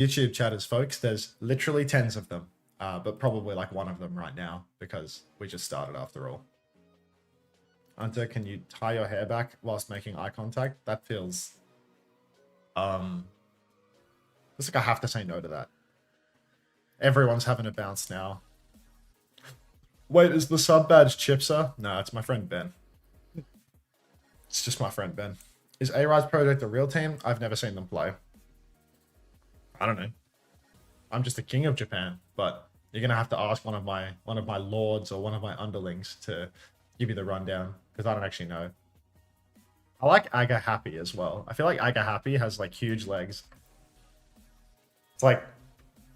YouTube chatters, folks. There's literally tens of them, but probably like one of them right now because we just started after all. Unter, can you tie your hair back whilst making eye contact? That feels... It's like I have to say no to that. Everyone's having a bounce now. Wait, is the sub badge Chipser? No, it's my friend Ben. It's just my friend Ben. Is A-Rise Project a real team? I've never seen them play. I don't know. I'm just the king of Japan, but you're gonna have to ask one of my lords or one of my underlings to give you the rundown because I don't actually know. I like Aga Happy as well. I feel like Aga Happy has like huge legs. It's like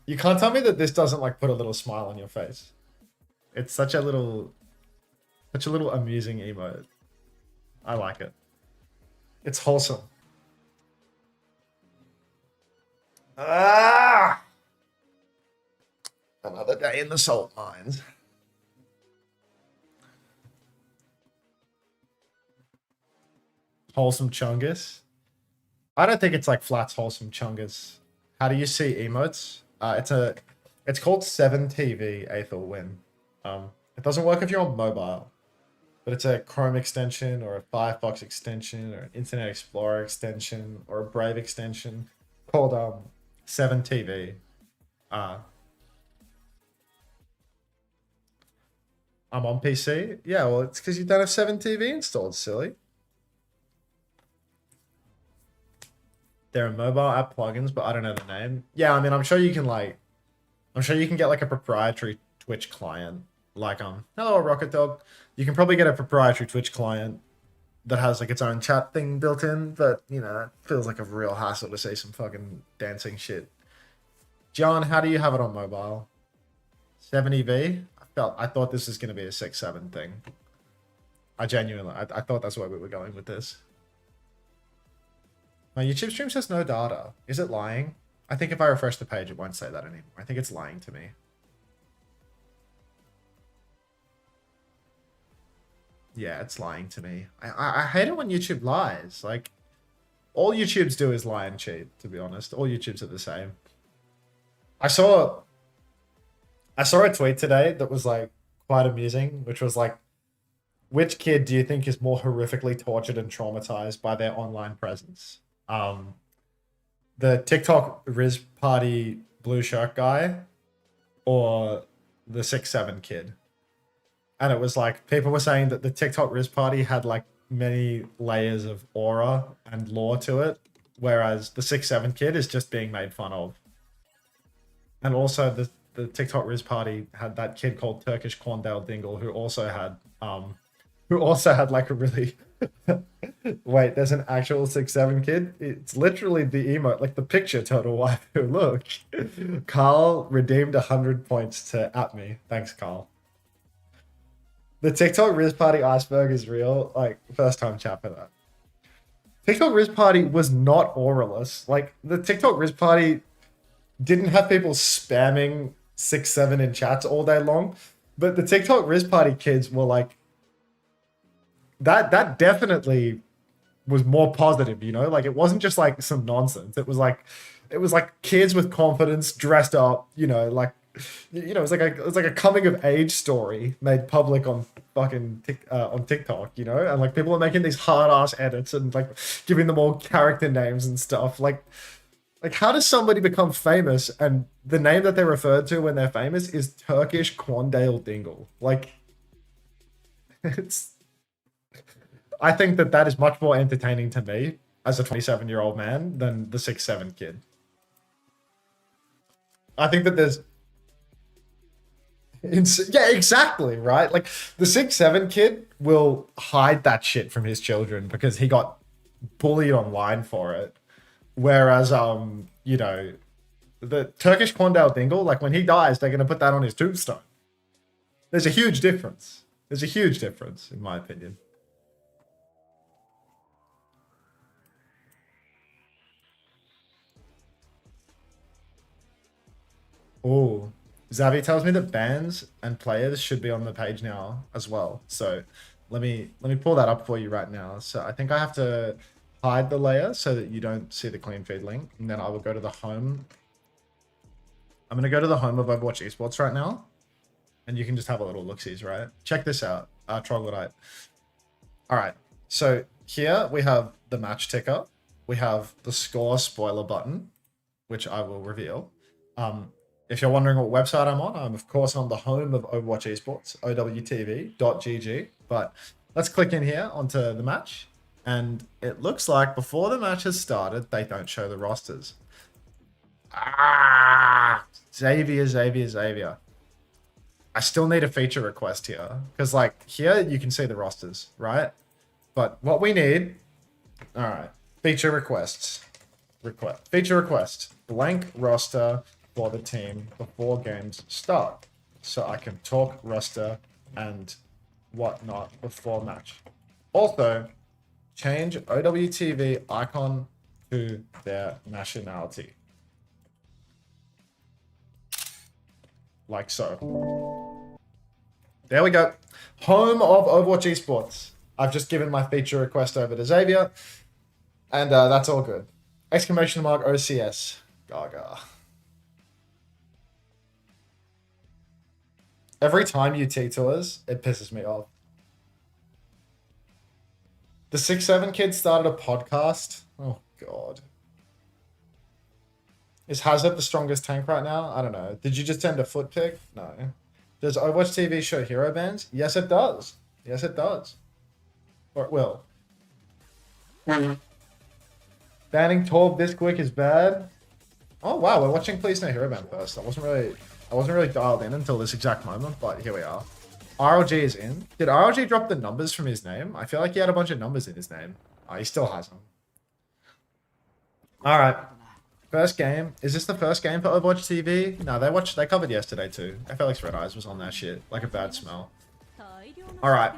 you can't tell me that this doesn't like put a little smile on your face. It's such a little amusing emote. I like it. It's wholesome. Ah! Another day in the salt mines. Wholesome Chungus. I don't think it's like Flat's Wholesome Chungus. How do you see emotes? It's called 7TV Aethel Win. It doesn't work if you're on mobile, but it's a Chrome extension or a Firefox extension or an Internet Explorer extension or a Brave extension called 7TV. I'm on PC. Yeah, well, it's because you don't have 7TV installed, silly. There are mobile app plugins, but I don't know the name. Yeah, I mean, I'm sure you can get like a proprietary Twitch client, like hello Rocket Dog. You can probably get a proprietary Twitch client that has like its own chat thing built in, but you know, that feels like a real hassle to say some fucking dancing shit. John, how do you have it on mobile? 70V? I thought this was gonna be a 6-7 thing. I thought that's where we were going with this. My YouTube stream says no data. Is it lying? I think if I refresh the page, it won't say that anymore. I think it's lying to me. Yeah, it's lying to me. I hate it when YouTube lies. Like, all YouTubes do is lie and cheat, to be honest. All YouTubes are the same. I saw a tweet today that was like quite amusing, which was like, which kid do you think is more horrifically tortured and traumatized by their online presence? The TikTok Riz Party blue shirt guy or the 6'7" kid? And it was like, people were saying that the TikTok Riz Party had like many layers of aura and lore to it, whereas the 6'7" kid is just being made fun of. And also the TikTok Riz Party had that kid called Turkish Corndale Dingle who also had like a really wait, there's an actual 6'7" kid. It's literally the emote, like the picture total waifu. Look. Carl redeemed 100 points to at me. Thanks, Carl. The TikTok Riz Party iceberg is real. Like, first time chat for that. TikTok Riz Party was not auraless. Like, the TikTok Riz Party didn't have people spamming 6'7" in chats all day long, but the TikTok Riz Party kids were like, that definitely was more positive, you know? Like, it wasn't just like some nonsense. It was like kids with confidence dressed up, you know, like, you know, it was like a coming of age story made public on fucking on TikTok, you know, and like people are making these hard ass edits and like giving them all character names and stuff. Like how does somebody become famous and the name that they're referred to when they're famous is Turkish Quandale Dingle? Like, I think that is much more entertaining to me as a 27-year-old man than the 6'7" kid. I think that there's... Yeah, exactly, right? Like, the 6'7" kid will hide that shit from his children because he got bullied online for it. Whereas, you know, the Turkish Quandale Dingle, like, when he dies, they're going to put that on his tombstone. There's a huge difference. There's a huge difference, in my opinion. Oh, Xavi tells me that bans and players should be on the page now as well. So let me pull that up for you right now. So I think I have to hide the layer so that you don't see the clean feed link, and then I will go to the home I'm going to go to the home of Overwatch Esports right now. And you can just have a little look-sees, right? Check this out. Troglodyte. All right. So here we have the match ticker. We have the score spoiler button, which I will reveal. If you're wondering what website I'm on, I'm of course on the home of Overwatch Esports, owtv.gg. But let's click in here onto the match. And it looks like before the match has started, they don't show the rosters. Xavier. I still need a feature request here. Because, like, here you can see the rosters, right? But what we need... Alright. Feature requests. Feature request. Blank roster for the team before games start. So I can talk roster and whatnot before match. Also, change OWTV icon to their nationality. Like so. There we go. Home of Overwatch Esports. I've just given my feature request over to Xavier. And that's all good. Exclamation mark OCS. Gaga. Every time you T-tours, it pisses me off. The 6'7" kid started a podcast. Oh, God. Is Hazard the strongest tank right now? I don't know. Did you just send a foot pic? No. Does Overwatch TV show hero bans? Yes, it does. Yes, it does. Or it will. Banning Torb this quick is bad. Oh wow, we're watching Please No Hero Ban first. I wasn't really dialed in until this exact moment, but here we are. RLG is in. Did RLG drop the numbers from his name? I feel like he had a bunch of numbers in his name. Oh, he still has them. All right. First game. Is this the first game for Overwatch TV? No, they covered yesterday too. FLX Red Eyes was on that shit. Like a bad smell. All right.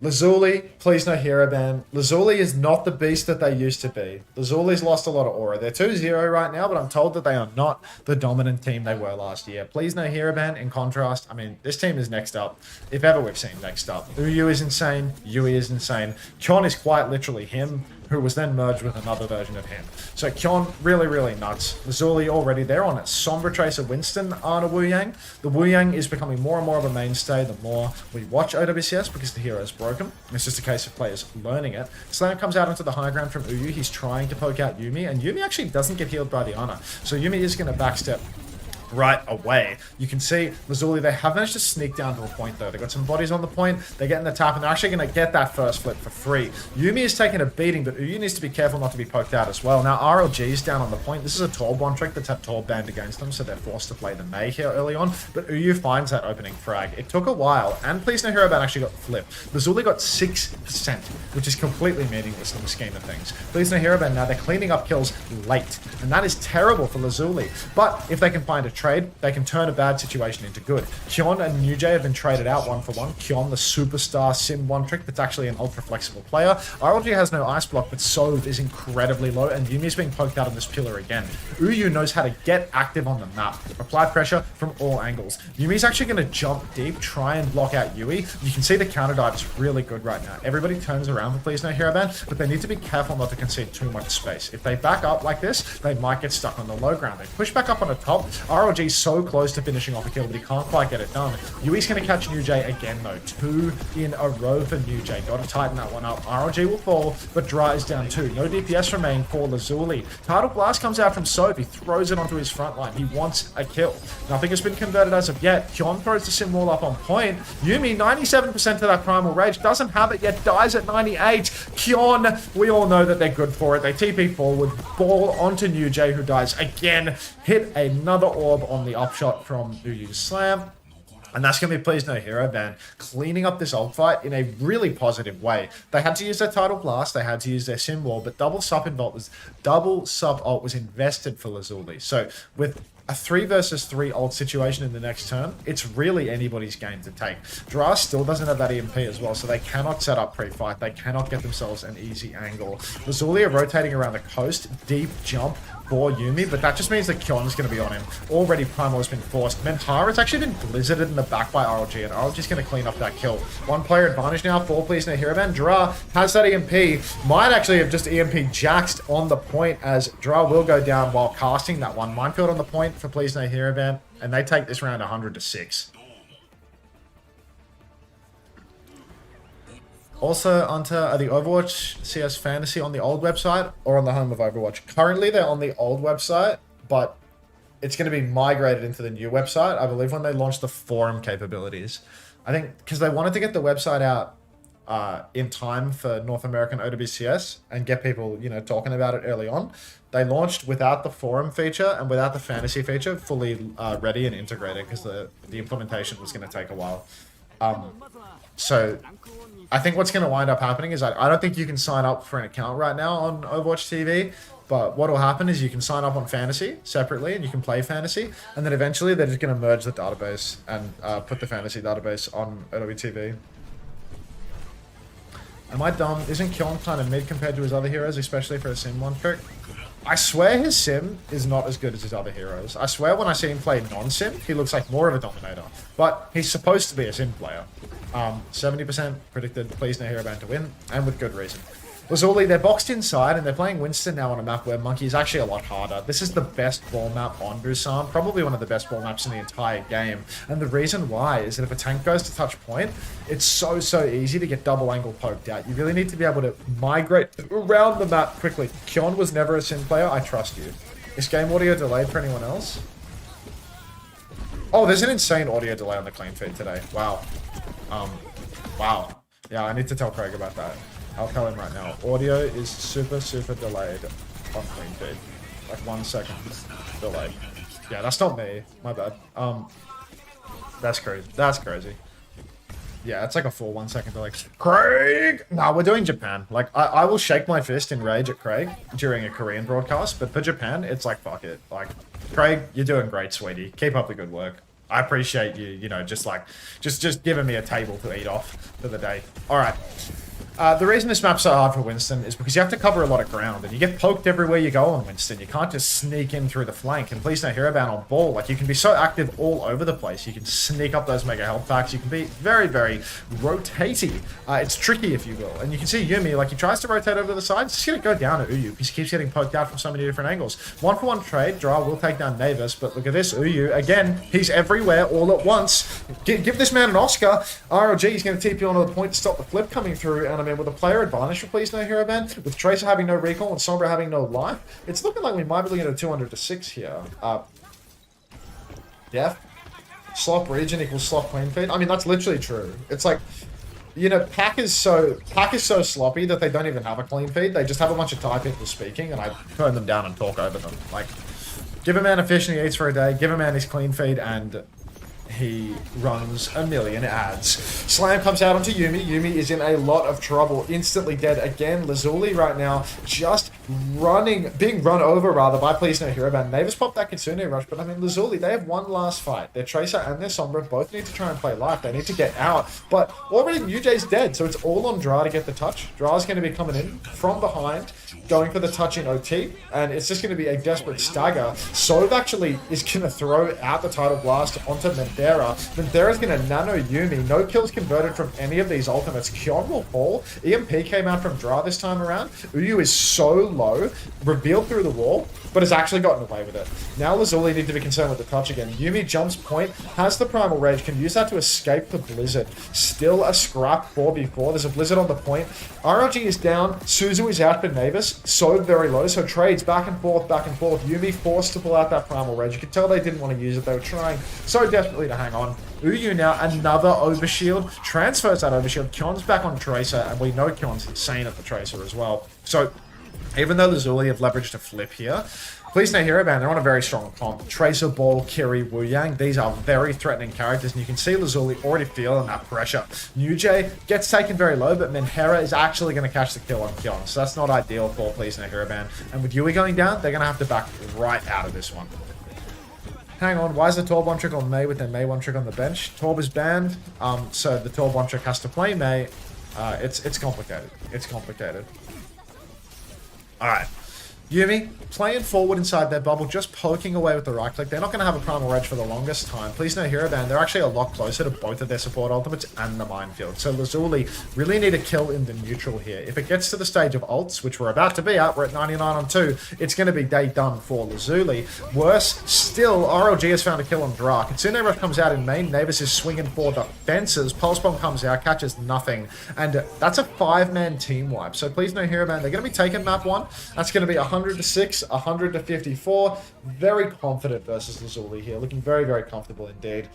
Lazuli, please no hero ban. Lazuli is not the beast that they used to be. Lazuli's lost a lot of aura. They're 2-0 right now, but I'm told that they are not the dominant team they were last year. Please no hero ban. In contrast, I mean, this team is next up. If ever we've seen next up. Uyu is insane. Yui is insane. Kyon is quite literally him, who was then merged with another version of him. So Kyon, really, really nuts. Lazuli already there on it. Sombra Tracer Winston on a Wu Yang. The Wu Yang is becoming more and more of a mainstay the more we watch OWCS because the hero is broken. It's just a case of players learning it. Slam comes out into the high ground from Uyu. He's trying to poke out Yuumi, and Yuumi actually doesn't get healed by the Ana. So Yuumi is going to backstep right away. You can see Lazuli, they have managed to sneak down to a point though. They got some bodies on the point, they're getting the tap, and they're actually going to get that first flip for free. Yuumi is taking a beating, but Uyu needs to be careful not to be poked out as well. Now RLG is down on the point. This is a Torb one trick that's had Torb banned against them, so they're forced to play the Mei here early on, but Uyu finds that opening frag. It took a while, and Please No Hero Ban actually got flipped. Lazuli got 6%, which is completely meaningless in the scheme of things. Please No Hero Ban now, they're cleaning up kills late, and that is terrible for Lazuli. But if they can find a trade, they can turn a bad situation into good. Kyon and NewJ have been traded out 1-for-1. Kyon, the superstar sim one trick that's actually an ultra flexible player. RLG has no ice block, but Sove is incredibly low, and Yumi's being poked out on this pillar again. Uyu knows how to get active on the map. Apply pressure from all angles. Yumi's actually going to jump deep, try and block out Yui. You can see the counter dive is really good right now. Everybody turns around for Please No Hero Ban, but they need to be careful not to concede too much space. If they back up like this, they might get stuck on the low ground. They push back up on the top. RLG's so close to finishing off a kill, but he can't quite get it done. Yui's going to catch NewJ again, though. 2 in a row for NewJ. Got to tighten that one up. RLG will fall, but Dra is down 2. No DPS remain for Lazuli. Tidal Blast comes out from Soap. He throws it onto his front line. He wants a kill. Nothing has been converted as of yet. Kyon throws the sim wall up on point. Yuumi, 97% of that Primal Rage. Doesn't have it yet. Dies at 98. Kyon, we all know that they're good for it. They TP forward. Ball onto NewJ, who dies again. Hit another orb on the upshot from Uyu's slam. And that's going to be Please No Hero Ban, cleaning up this ult fight in a really positive way. They had to use their Tidal Blast, they had to use their Sim Wall, but double sub ult was invested for Lazuli. So with a 3 versus 3 ult situation in the next turn, it's really anybody's game to take. Dra still doesn't have that EMP as well, so they cannot set up pre-fight. They cannot get themselves an easy angle. Lazuli are rotating around the coast, deep jump, for Yuumi, but that just means that Kion's going to be on him. Already Primal has been forced. Mentara's actually been blizzarded in the back by RLG, and RLG's going to clean up that kill. One player advantage now, 4 please no hero ban. Dra has that EMP. Might actually have just EMP jaxed on the point, as Dra will go down while casting that one. Minefield on the point for please no hero ban, and they take this round 100-6. Also, Unter, are the Overwatch CS Fantasy on the old website or on the home of Overwatch? Currently, they're on the old website, but it's going to be migrated into the new website, I believe, when they launch the forum capabilities. I think because they wanted to get the website out in time for North American OWCS and get people, you know, talking about it early on. They launched without the forum feature and without the fantasy feature fully ready and integrated, because the implementation was going to take a while. So I think what's going to wind up happening is I don't think you can sign up for an account right now on Overwatch TV, but what will happen is you can sign up on Fantasy separately and you can play Fantasy, and then eventually they're just going to merge the database and put the Fantasy database on OWTV. Am I dumb? Isn't Kion kind of mid compared to his other heroes, especially for a Sim 1 trick? I swear his Sim is not as good as his other heroes. I swear when I see him play non-Sim, he looks like more of a Dominator. But he's supposed to be a Sim player. 70% predicted please no hero ban to win, and with good reason. Lazuli, they're boxed inside, and they're playing Winston now on a map where Monkey is actually a lot harder. This is the best ball map on Busan, probably one of the best ball maps in the entire game. And the reason why is that if a tank goes to touch point, it's so easy to get double angle poked out. You really need to be able to migrate around the map quickly. Kion was never a Sim player, I trust you. Is game audio delayed for anyone else? Oh, there's an insane audio delay on the clean feed today. Wow. Wow. Yeah, I need to tell Craig about that. I'll tell him right now. Audio is super delayed on clean feed. Like 1 second delayed. Yeah, that's not me. My bad. That's crazy. That's crazy. Yeah, it's like a full 1 second delay. Craig! Nah, we're doing Japan. Like, I will shake my fist in rage at Craig during a Korean broadcast, but for Japan, it's like, fuck it. Like, Craig, you're doing great, sweetie. Keep up the good work. I appreciate you, you know, just giving me a table to eat off for the day. All right. The reason this map's so hard for Winston is because you have to cover a lot of ground, and you get poked everywhere you go on Winston. You can't just sneak in through the flank, and please no hero ban on ball. Like, you can be so active all over the place. You can sneak up those mega health packs. You can be very rotatey. It's tricky, if you will. And you can see Yuumi, like, he tries to rotate over the sides. He's going to go down to Uyu because he keeps getting poked out from so many different angles. 1-for-1 trade. Dra will take down Navis, but look at this. Uyu, again, he's everywhere all at once. Give this man an Oscar. RLG is going to TP onto the point to stop the flip coming through, and I mean, with a player advantage for please no hero ban, with Tracer having no recall and Sombra having no life, it's looking like we might be looking at a 200-6 here. Def, slop region equals slop clean feed. I mean, that's literally true. It's like, you know, Pack is so sloppy that they don't even have a clean feed. They just have a bunch of Thai people speaking, and I turn them down and talk over them. Like, give a man a fish and he eats for a day, give a man his clean feed, and he runs a million ads. Slam comes out onto Yuumi. Yuumi is in a lot of trouble. Instantly dead again. Lazuli right now just being run over rather by please no hero ban. Navis popped that Kitsune rush, but I mean, Lazuli, they have one last fight. Their Tracer and their Sombra both need to try and play life. They need to get out, but already UJ's dead, so it's all on Dra to get the touch. Dra's going to be coming in from behind, going for the touch in OT, and it's just going to be a desperate stagger. Sove actually is going to throw out the Tidal Blast onto Mentera. Mentera's going to nano Yuumi. No kills converted from any of these ultimates. Kion will fall. EMP came out from Dra this time around. Uyu is so low, revealed through the wall, but has actually gotten away with it. Now Lazuli need to be concerned with the touch again. Yuumi jumps point, has the Primal Rage, can use that to escape the Blizzard. Still a scrap 4v4. There's a Blizzard on the point. RLG is down. Suzu is out for Navis. So very low. So trades back and forth. Yuumi forced to pull out that Primal Rage. You could tell they didn't want to use it. They were trying so desperately to hang on. Uyu now, another overshield. Transfers that overshield. Kion's back on Tracer, and we know Kion's insane at the Tracer as well. So, even though Lazuli have leveraged a flip here, please no hero ban, they're on a very strong comp. Tracer, Ball, Kiri, Wu Yang, these are very threatening characters, and you can see Lazuli already feeling that pressure. Nujay gets taken very low, but Menhera is actually going to catch the kill on Kion, so that's not ideal for please no hero ban. And with Yui going down, they're going to have to back right out of this one. Hang on, why is the Torb one trick on Mei with their Mei one trick on the bench? Torb is banned, so the Torb one trick has to play Mei. It's complicated. It's complicated. Alright. Yumi, playing forward inside their bubble, just poking away with the right click. They're not going to have a primal reg for the longest time. Please no hero ban. They're actually a lot closer to both of their support ultimates and the minefield. So Lazuli really need a kill in the neutral here. If it gets to the stage of ults, which we're about to be at, we're at 99 on 2, it's going to be day done for Lazuli. Worse still, RLG has found a kill on Drak. Kitsune Rush comes out in main. Navis is swinging for the fences. Pulse Bomb comes out, catches nothing. And that's a 5-man team wipe. So please no hero ban. They're going to be taking map 1. That's going to be 100 to 6, 100 to 54. Very confident versus Lazuli here. Looking very, very comfortable indeed.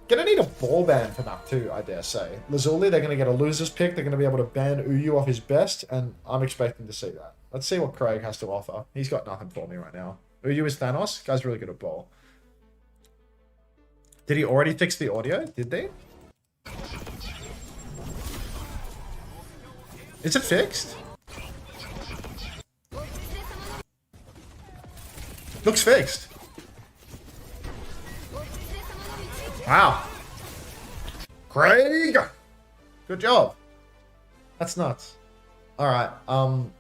Gonna need a ball ban for map 2, I dare say. Lazuli, they're gonna get a loser's pick. They're gonna be able to ban Uyu off his best, and I'm expecting to see that. Let's see what Craig has to offer. He's got nothing for me right now. Uyu is Thanos. Guy's really good at ball. Did he already fix the audio? Did they? Is it fixed? Looks fixed. Wow. Craig! Good job. That's nuts. Alright, I want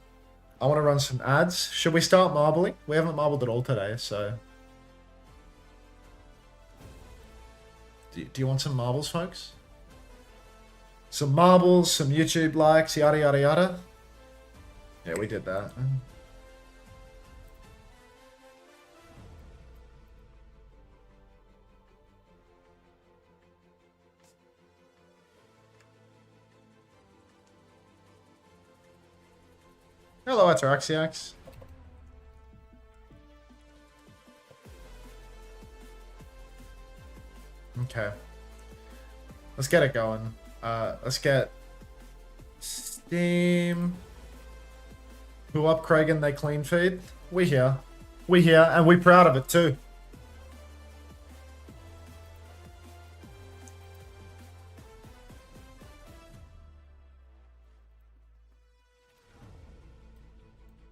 to run some ads. Should we start marbling? We haven't marbled at all today, so... Do you want some marbles, folks? Some marbles, some YouTube likes, yada yada yada. Yeah, we did that. Hello, Ataraxiax. Okay. Let's get it going. Let's get Steam. Who up, Craig, and they clean feed? We here. We here, and we proud of it too.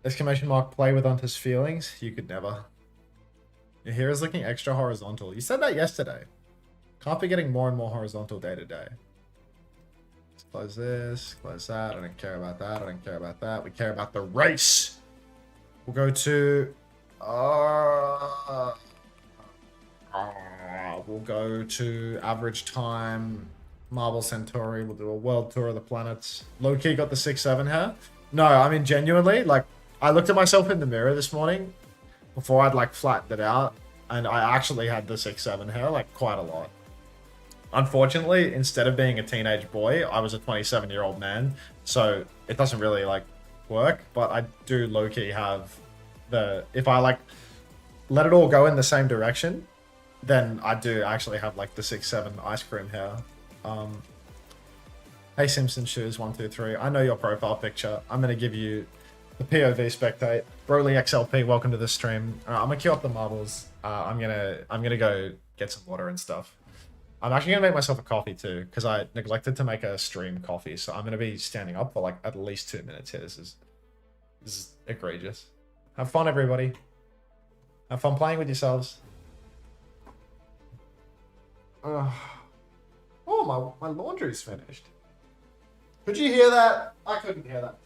Exclamation mark, play with Unter's feelings. You could never. Your hair is looking extra horizontal. You said that yesterday. Can't be getting more and more horizontal day to day. Let's close this, close that. I don't care about that. I don't care about that. We care about the race. We'll go to... we'll go to average time. Marble Centauri. We'll do a world tour of the planets. Low-key got the 6-7 hair. No, I mean, genuinely, like, I looked at myself in the mirror this morning before I'd, like, flattened it out, and I actually had the 6-7 hair, like, quite a lot. Unfortunately, instead of being a teenage boy, I was a 27-year-old man, so it doesn't really, like, work, but I do low-key have the... If I, like, let it all go in the same direction, then I do actually have, like, the 6-7 ice cream hair. Hey, Simpson Shoes 123. I know your profile picture. I'm gonna give you the POV spectate. Broly XLP, welcome to the stream. I'm gonna queue up the marbles. I'm gonna go get some water and stuff. I'm actually gonna make myself a coffee too, because I neglected to make a stream coffee. So I'm gonna be standing up for like at least 2 minutes here. This is egregious. Have fun, everybody. Have fun playing with yourselves. Oh, my laundry's finished. Could you hear that? I couldn't hear that.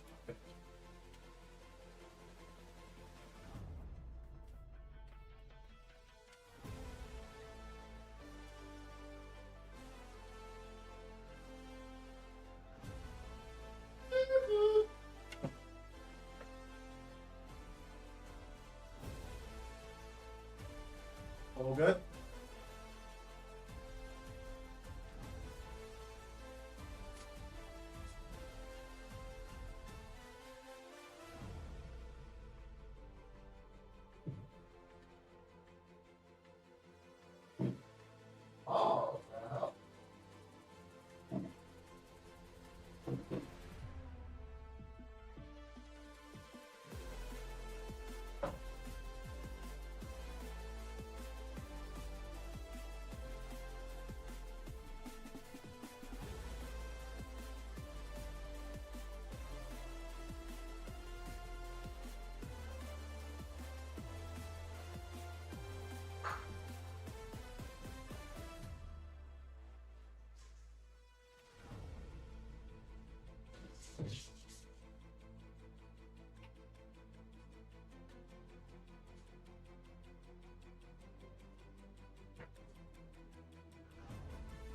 All good?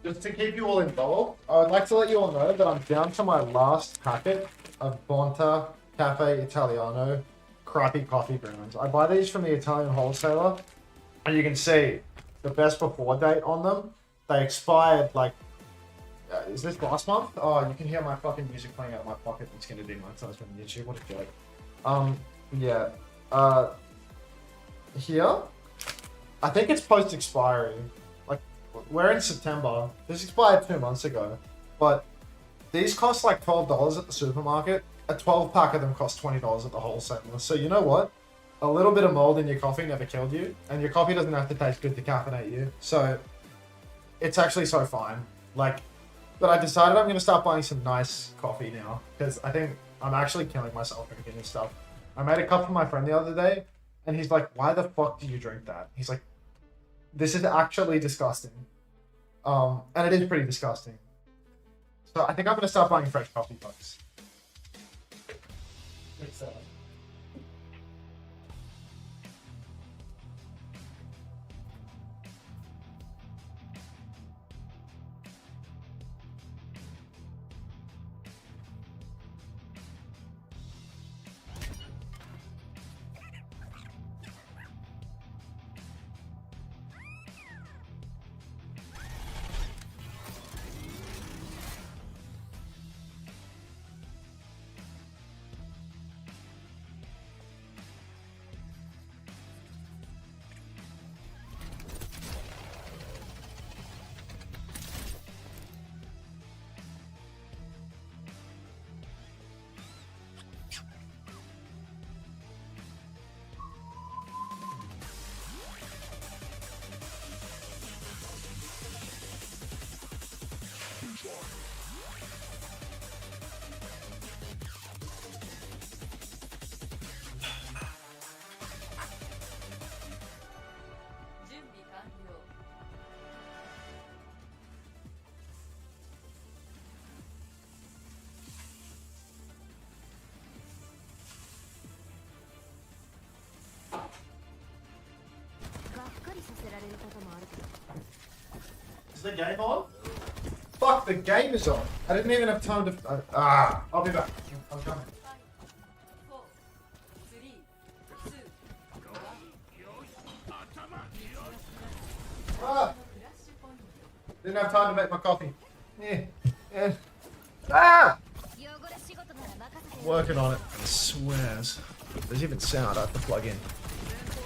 Just to keep you all involved, I would like to let you all know that I'm down to my last packet of Bonta Cafe Italiano crappy coffee grounds. I buy these from the Italian wholesaler, and you can see the best before date on them. They expired like, is this last month? Oh, you can hear my fucking music playing out of my pocket. It's gonna demonetize from YouTube. What a joke. Yeah. Here, I think it's post expiry. Like, we're in September. This expired 2 months ago, but these cost like $12 at the supermarket. A 12 pack of them cost $20 at the wholesaler. So you know what? A little bit of mold in your coffee never killed you, and your coffee doesn't have to taste good to caffeinate you. So it's actually so fine. Like, but I decided I'm gonna start buying some nice coffee now because I think I'm actually killing myself drinking this stuff. I made a cup for my friend the other day, and he's like, "Why the fuck do you drink that?" He's like, "This is actually disgusting," and it is pretty disgusting. So I think I'm gonna start buying fresh coffee cups. Is the game on? Fuck, the game is on. I didn't even have time to... I'll be back. I'm coming. Didn't have time to make my coffee. Working on it. I swears. There's even sound I have to plug in.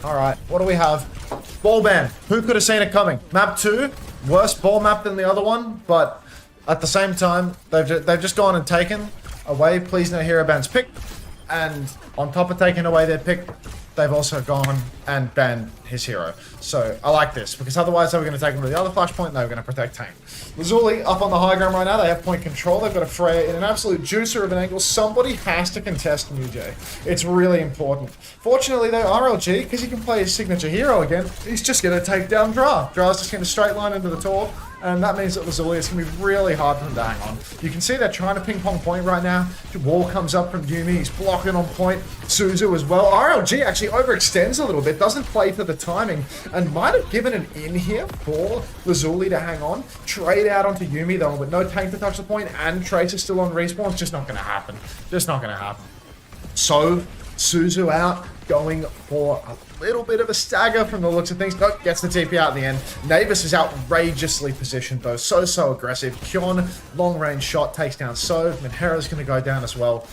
Alright, what do we have? Ball ban. Who could have seen it coming? Map 2, worse ball map than the other one, but at the same time, they've just gone and taken away Please No Hero Ban's pick, and on top of taking away their pick, they've also gone and banned his hero. So I like this, because otherwise they were going to take him to the other flashpoint and they were going to protect Tank. Lazuli up on the high ground right now. They have point control. They've got a Freya in an absolute juicer of an angle. Somebody has to contest New-Jay. It's really important. Fortunately though, RLG, because he can play his signature hero again, he's just going to take down Dra. Dra's just going to straight line into the torp. And that means that Lazuli is going to be really hard for him to hang on. You can see they're trying to ping pong point right now. The wall comes up from Yumi. He's blocking on point. Suzu as well. RLG actually overextends a little bit. Doesn't play for the timing. And might have given an in here for Lazuli to hang on. Trade out onto Yumi though. With no tank to touch the point. And Trace is still on respawn. It's just not going to happen. Just not going to happen. So, Suzu out. Going for a little bit of a stagger from the looks of things. Nope, gets the TP out in the end. Navis is outrageously positioned though. So aggressive. Kyon, long range shot, takes down Sove. Minhera's going to go down as well.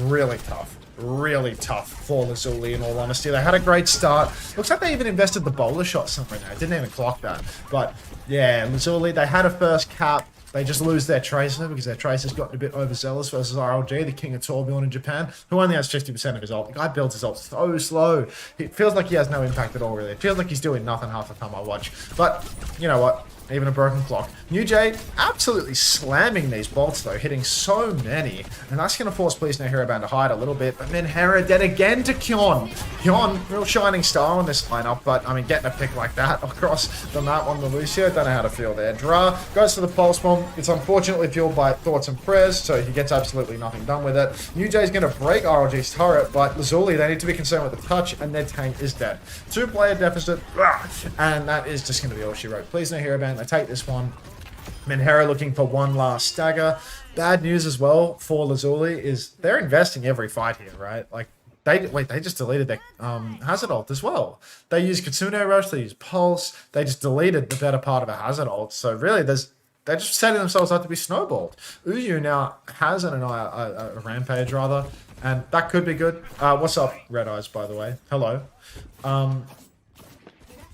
Really tough for Lazuli in all honesty. They had a great start. Looks like they even invested the bowler shot somewhere now. Didn't even clock that. But yeah, Lazuli, they had a first cap. They just lose their Tracer because their Tracer's gotten a bit overzealous versus RLG, the king of Torbjorn in Japan, who only has 50% of his ult. The guy builds his ult so slow. It feels like he has no impact at all, really. It feels like he's doing nothing half the time I watch. But, you know what? Even a broken clock. New-Jay absolutely slamming these bolts though, hitting so many. And that's going to force Please No Hero Ban to hide a little bit. But Minhera dead again to Kyon. Kyon, real shining star on this lineup. But, I mean, getting a pick like that across the map on the Lucio, don't know how to feel there. Dra goes for the pulse bomb. It's unfortunately fueled by thoughts and prayers, so he gets absolutely nothing done with it. New-Jay's going to break RLG's turret, but Lazuli, they need to be concerned with the touch, and their tank is dead. 2-player deficit, and that is just going to be all she wrote. Please No Hero Ban. They take this one. Menhera looking for one last stagger. Bad news as well for Lazuli is they're investing every fight here, right? Like, they just deleted their Hazard ult as well. They use Kitsune Rush, they use Pulse, they just deleted the better part of a Hazard ult. So really, they're just setting themselves up to be snowballed. Uyu now has a Rampage, rather, and that could be good. What's up, Red Eyes, by the way? Hello.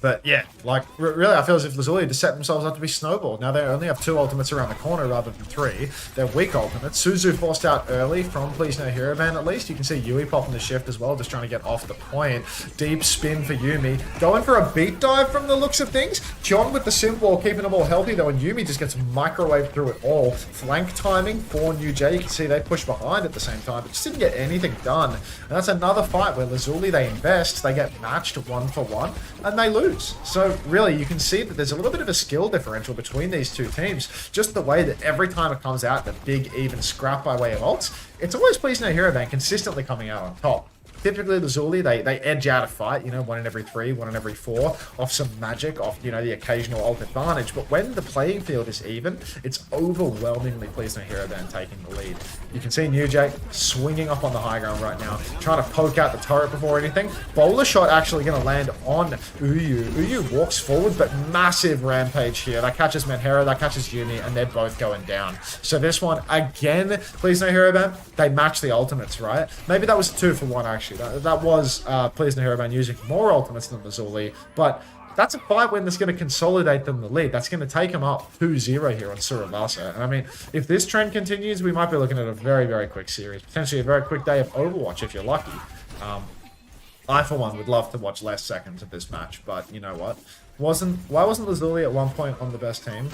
But yeah, like, really, I feel as if Lazuli just set themselves up to be snowballed. Now they only have 2 ultimates around the corner rather than 3. They're weak ultimates. Suzu forced out early from Please No Hero Band at least. You can see Yui popping the shift as well, just trying to get off the point. Deep spin for Yumi. Going for a beat dive from the looks of things. John with the sim wall, keeping them all healthy though, and Yumi just gets microwaved through it all. Flank timing for New J. You can see they push behind at the same time, but just didn't get anything done. And that's another fight where Lazuli, they invest, they get matched 1-for-1, and they lose. So really, you can see that there's a little bit of a skill differential between these two teams. Just the way that every time it comes out, the big even scrap by way of ults, it's always Please No Hero Band consistently coming out on top. Typically, Lazuli, they edge out a fight, 1 in every 3, 1 in every 4, off some magic, off, the occasional ult advantage. But when the playing field is even, it's overwhelmingly Please No Hero Band taking the lead. You can see New Jay swinging up on the high ground right now, trying to poke out the turret before anything. Bowler shot actually going to land on Uyu. Uyu walks forward, but massive rampage here. That catches Menhera, that catches Yumi, and they're both going down. So this one, again, Please No Hero Band, they match the ultimates, right? Maybe that was 2-for-1, actually. That was Please No Hero Band using more ultimates than Lazuli, but that's a fight win that's going to consolidate them the lead. That's going to take them up 2-0 here on Surabasa. And I mean, if this trend continues, we might be looking at a very, very quick series. Potentially a very quick day of Overwatch if you're lucky. I, for one, would love to watch less seconds of this match, but you know what? Why wasn't Lazuli at one point on the best team?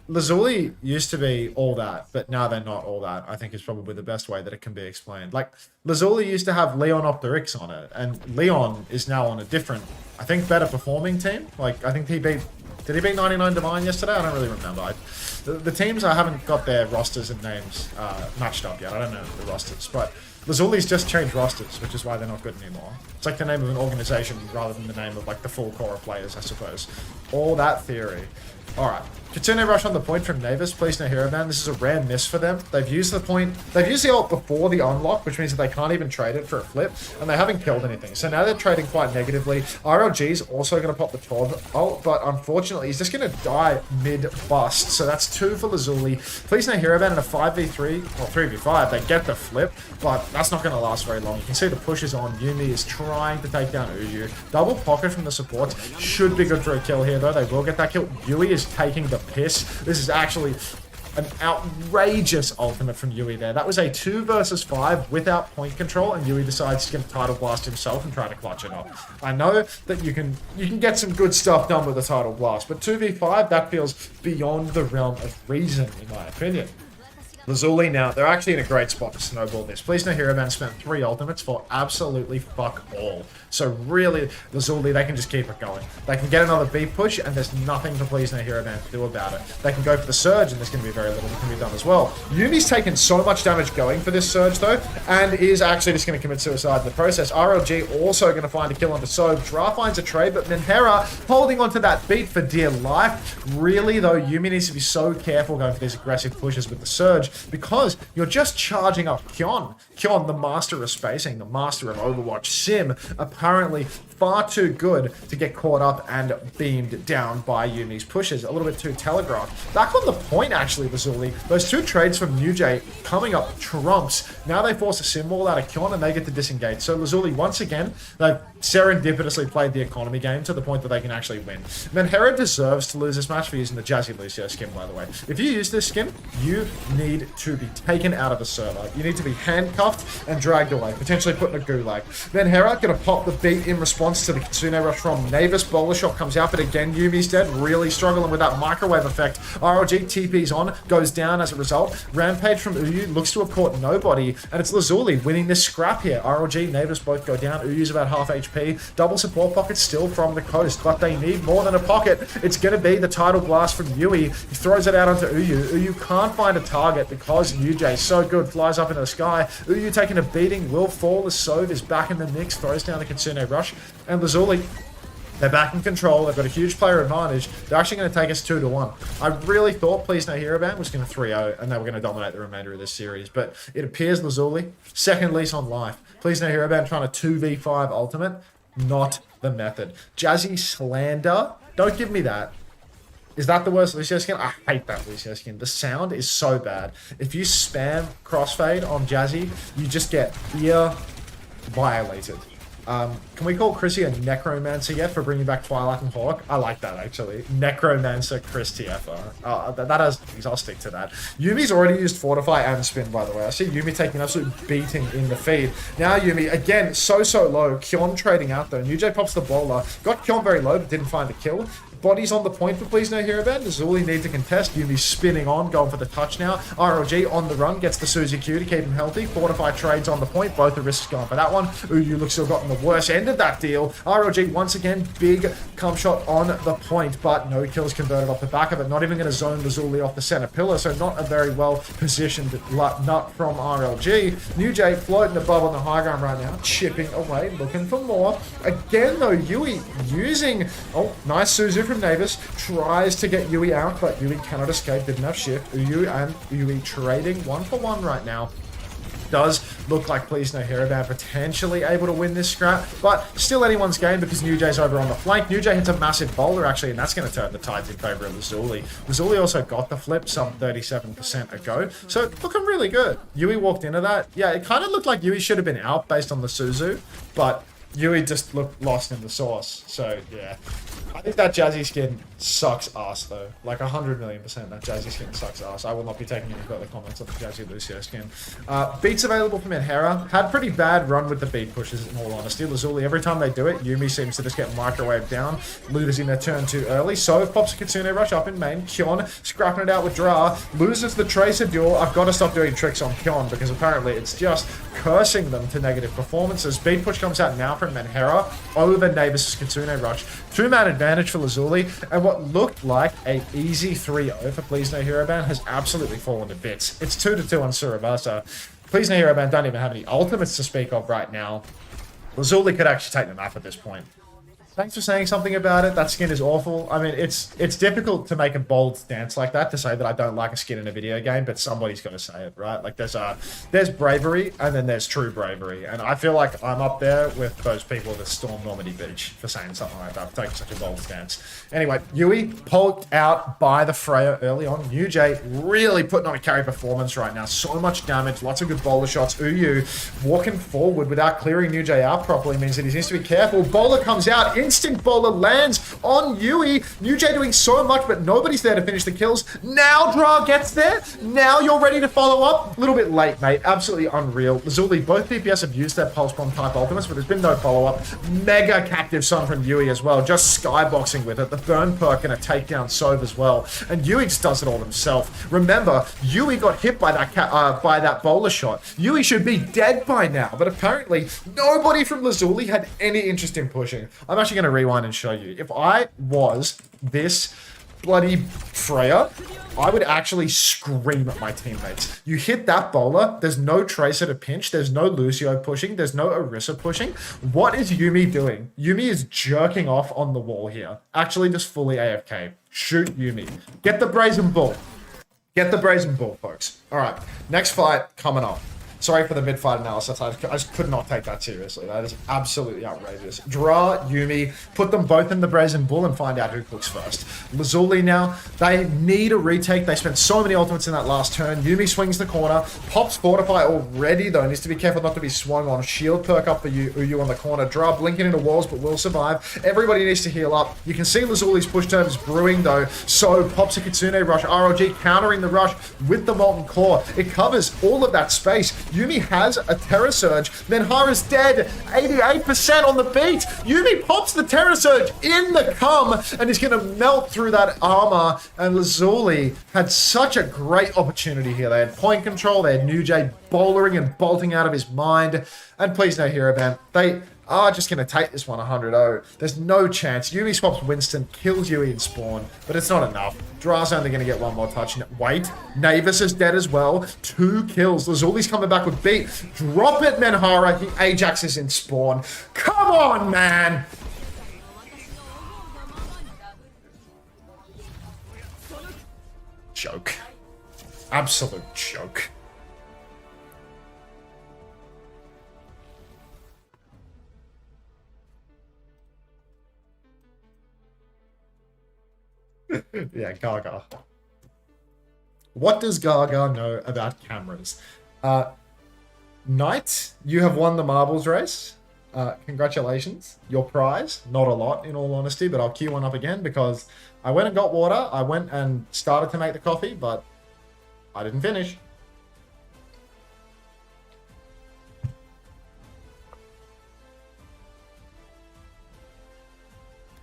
Lazuli used to be all that, but now they're not all that, I think is probably the best way that it can be explained. Like, Lazuli used to have Leon Optorix on it, and Leon is now on a different, I think, better performing team. Like, I think did he beat 99 Divine yesterday? I don't really remember. The teams, I haven't got their rosters and names matched up yet. I don't know the rosters, but Lazuli's just changed rosters, which is why they're not good anymore. It's like the name of an organization rather than the name of, like, the full core of players, I suppose. All that theory. Alright, Kitsune Rush on the point from Navis. Please No Hero Band. This is a rare miss for them. They've used the point. They've used the ult before the unlock, which means that they can't even trade it for a flip, and they haven't killed anything. So now they're trading quite negatively. RLG's also going to pop the Torb ult, but unfortunately, he's just going to die mid-bust. So that's 2 for Lazuli. Please No Hero Band in a 5v3, or 3v5. They get the flip, but that's not going to last very long. You can see the push is on. Yumi is trying to take down Uyu. Double pocket from the supports should be good for a kill here, though. They will get that kill. Yui is taking the piss. This is actually an outrageous ultimate from Yui there. That was a 2 versus 5 without point control, and Yui decides he's going to title blast himself and try to clutch it up. I know that you can get some good stuff done with a title blast, but 2v5, that feels beyond the realm of reason, in my opinion. Lazuli now, they're actually in a great spot to snowball this. Please No Hero Band spent 3 ultimates for absolutely fuck all. So really, Lazuli, they can just keep it going. They can get another beat push, and there's nothing for Please No Hero Band to do about it. They can go for the surge, and there's going to be very little that can be done as well. Yumi's taken so much damage going for this surge, though, and is actually just going to commit suicide in the process. RLG also going to find a kill onto Sobe. Dra finds a trade, but Menhera holding onto that beat for dear life. Really, though, Yumi needs to be so careful going for these aggressive pushes with the surge, because you're just charging up Kyon. Kyon, the master of spacing, the master of Overwatch Sim, apparently far too good to get caught up and beamed down by Yumi's pushes. A little bit too telegraphed. Back on the point, actually, Lazuli. Those 2 trades from New Jay coming up trumps. Now they force a sim wall out of Kyon, and they get to disengage. So Lazuli, once again, they've serendipitously played the economy game to the point that they can actually win. Menhera deserves to lose this match for using the Jazzy Lucio skin, by the way. If you use this skin, you need to be taken out of a server. You need to be handcuffed and dragged away, potentially put in a gulag. Menhera gonna pop the beat in response to the Kitsune Rush from Navis. Bowler shot comes out, but again, Yumi's dead. Really struggling with that microwave effect. RLG TP's on, goes down as a result. Rampage from Uyu looks to have caught nobody, and it's Lazuli winning this scrap here. RLG, Navis both go down. Uyu's about half HP. Double support pocket still from the coast, but they need more than a pocket. It's going to be the title blast from Yui. He throws it out onto Uyu. Uyu can't find a target because UJ is so good. Flies up into the sky. Uyu taking a beating, will fall as Sove is back in the mix. Throws down the Kitsune Rush. And Lazuli, They're back in control. They've got a huge player advantage. They're actually going to take us 2-1. I really thought Please No Hero Band was going to 3-0 and they were going to dominate the remainder of this series. But it appears Lazuli, second lease on life. Please No Hero Band trying to 2v5 ultimate. Not the method. Jazzy Slander. Don't give me that. Is that the worst Lucio skin? I hate that Lucio skin. The sound is so bad. If you spam crossfade on Jazzy, you just get ear violated. Can we call Chrissy a necromancer yet for bringing back Twilight and Hawk? I like that, actually. Necromancer Chris TFR. I'll stick to that. Yumi's already used Fortify and Spin, by the way. I see Yumi taking an absolute beating in the feed. Now Yumi, again, so low. Kyon trading out, though. New Jay pops the bowler. Got Kyon very low, but didn't find a kill. Bodies on the point for Please No Hero Band. Lazuli need to contest. Yumi spinning on, going for the touch now. RLG on the run, gets the Suzy Q to keep him healthy. Fortify trades on the point. Both the risks going for that one. Uyu looks to have gotten the worst end of that deal. RLG once again, big cum shot on the point, but no kills converted off the back of it. Not even going to zone Lazuli off the center pillar, so not a very well positioned nut from RLG. New Jay floating above on the high ground right now, chipping away, looking for more. Again though, Yui using, oh, nice Suzu from Navis, tries to get Yui out, but Yui cannot escape, didn't have shift. Uyu and Yui trading 1-for-1 right now. Does look like Please No Hero Band potentially able to win this scrap, but still anyone's game because New Jay's over on the flank. New Jay hits a massive bowler actually, and that's going to turn the tides in favor of Lazuli. Lazuli also got the flip some 37% ago, so looking really good. Yui walked into that. Yeah, it kind of looked like Yui should have been out based on the Suzu, but Yui just looked lost in the sauce. So yeah, I think that Jazzy skin sucks ass though. Like 100,000,000% that Jazzy skin sucks ass. I will not be taking any further comments on the Jazzy Lucio skin. Beats available from Menhera. Had pretty bad run with the beat pushes in all honesty. Lazuli, every time they do it, Yumi seems to just get microwaved down. Looters in their turn too early. So pops a Kitsune Rush up in main. Kyon scrapping it out with Dra. Loses the Tracer duel. I've got to stop doing tricks on Kyon because apparently it's just cursing them to negative performances. Beat push comes out now from Menhera over Navis' Kitsune Rush. 2-man advantage for Lazuli, and what looked like a easy 3-0 for Please No Hero Band has absolutely fallen to bits. It's 2-2 on Surabasa. Please No Hero Band don't even have any ultimates to speak of right now. Lazuli could actually take the map at this point. Thanks for saying something about it. That skin is awful. I mean, it's difficult to make a bold stance like that to say that I don't like a skin in a video game, but somebody's got to say it, right? Like there's bravery and then there's true bravery, and I feel like I'm up there with those people that stormed Normandy Beach for saying something like that, for taking such a bold stance. Anyway, Yui poked out by the Freya early on. New Jay really putting on a carry performance right now. So much damage, lots of good bowler shots. Uyu walking forward without clearing New Jay out properly means that he needs to be careful. Bowler comes out. Instant bowler lands on Yui. New Jay doing so much, but nobody's there to finish the kills. Now Dra gets there. Now you're ready to follow up. A little bit late, mate. Absolutely unreal. Lazuli, both DPS have used their Pulse Bomb type ultimates, but there's been no follow-up. Mega Captive Sun from Yui as well. Just skyboxing with it. The burn perk and a takedown Sove as well. And Yui just does it all himself. Remember, Yui got hit by that bowler shot. Yui should be dead by now, but apparently nobody from Lazuli had any interest in pushing. I'm actually going to rewind and show you. If I was this bloody Freya, I would actually scream at my teammates. You hit that bowler, there's no Tracer to pinch, there's no Lucio pushing, there's no Orisa pushing. What is Yumi doing? Yumi is jerking off on the wall here. Actually just fully AFK. Shoot Yumi. Get the Brazen Bull. Get the Brazen Bull, folks. Alright, next fight coming up. Sorry for the mid-fight analysis. I just could not take that seriously. That is absolutely outrageous. Dra, Yumi, put them both in the Brazen Bull and find out who cooks first. Lazuli now, they need a retake. They spent so many ultimates in that last turn. Yumi swings the corner. Pops Fortify already, though. Needs to be careful not to be swung on. Shield perk up for Uyu on the corner. Dra blinking into walls, but will survive. Everybody needs to heal up. You can see Lazuli's push turns brewing, though. So pops a Kitsune Rush. ROG countering the rush with the Molten Core. It covers all of that space. Yumi has a Terror Surge. Menhara's dead. 88% on the beat. Yumi pops the Terror Surge in the cum and is going to melt through that armor. And Lazuli had such a great opportunity here. They had point control. They had New Jay bowlering and bolting out of his mind. And Please No Hero Band. They are just going to take this one 100-0. There's no chance. Yumi swaps Winston, kills Yui in spawn, but it's not enough. Dra's only going to get one more touch. Wait, Navis is dead as well. 2 kills. Lazuli's coming back with beat. Drop it, Menhara. Ajax is in spawn. Come on, man. joke. Absolute joke. Yeah, Gaga. What does Gaga know about cameras? Knight, you have won the marbles race. Congratulations. Your prize, not a lot in all honesty, but I'll queue one up again because I went and got water. I went and started to make the coffee, but I didn't finish.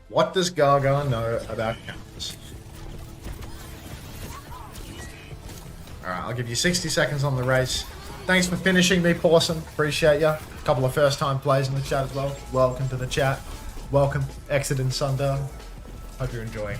What does Gaga know about cameras? Alright, I'll give you 60 seconds on the race. Thanks for finishing me, Pawson. Appreciate ya. A couple of first-time plays in the chat as well. Welcome to the chat. Welcome, Exit and Sundown. Hope you're enjoying.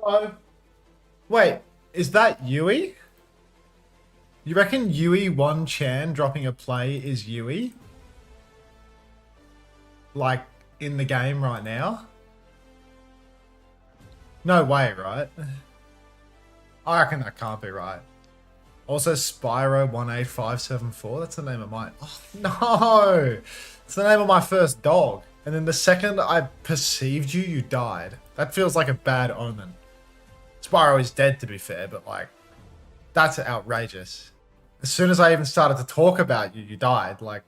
Hello. Wait, is that Yui? You reckon Yui 1-Chan dropping a play is Yui? Like, in the game right now? No way, right? I reckon that can't be right. Also, Spyro18574. That's the name of my... Oh, no! It's the name of my first dog. And then the second I perceived you, you died. That feels like a bad omen. Spyro is dead, to be fair, but like... That's outrageous. As soon as I even started to talk about you, you died. Like,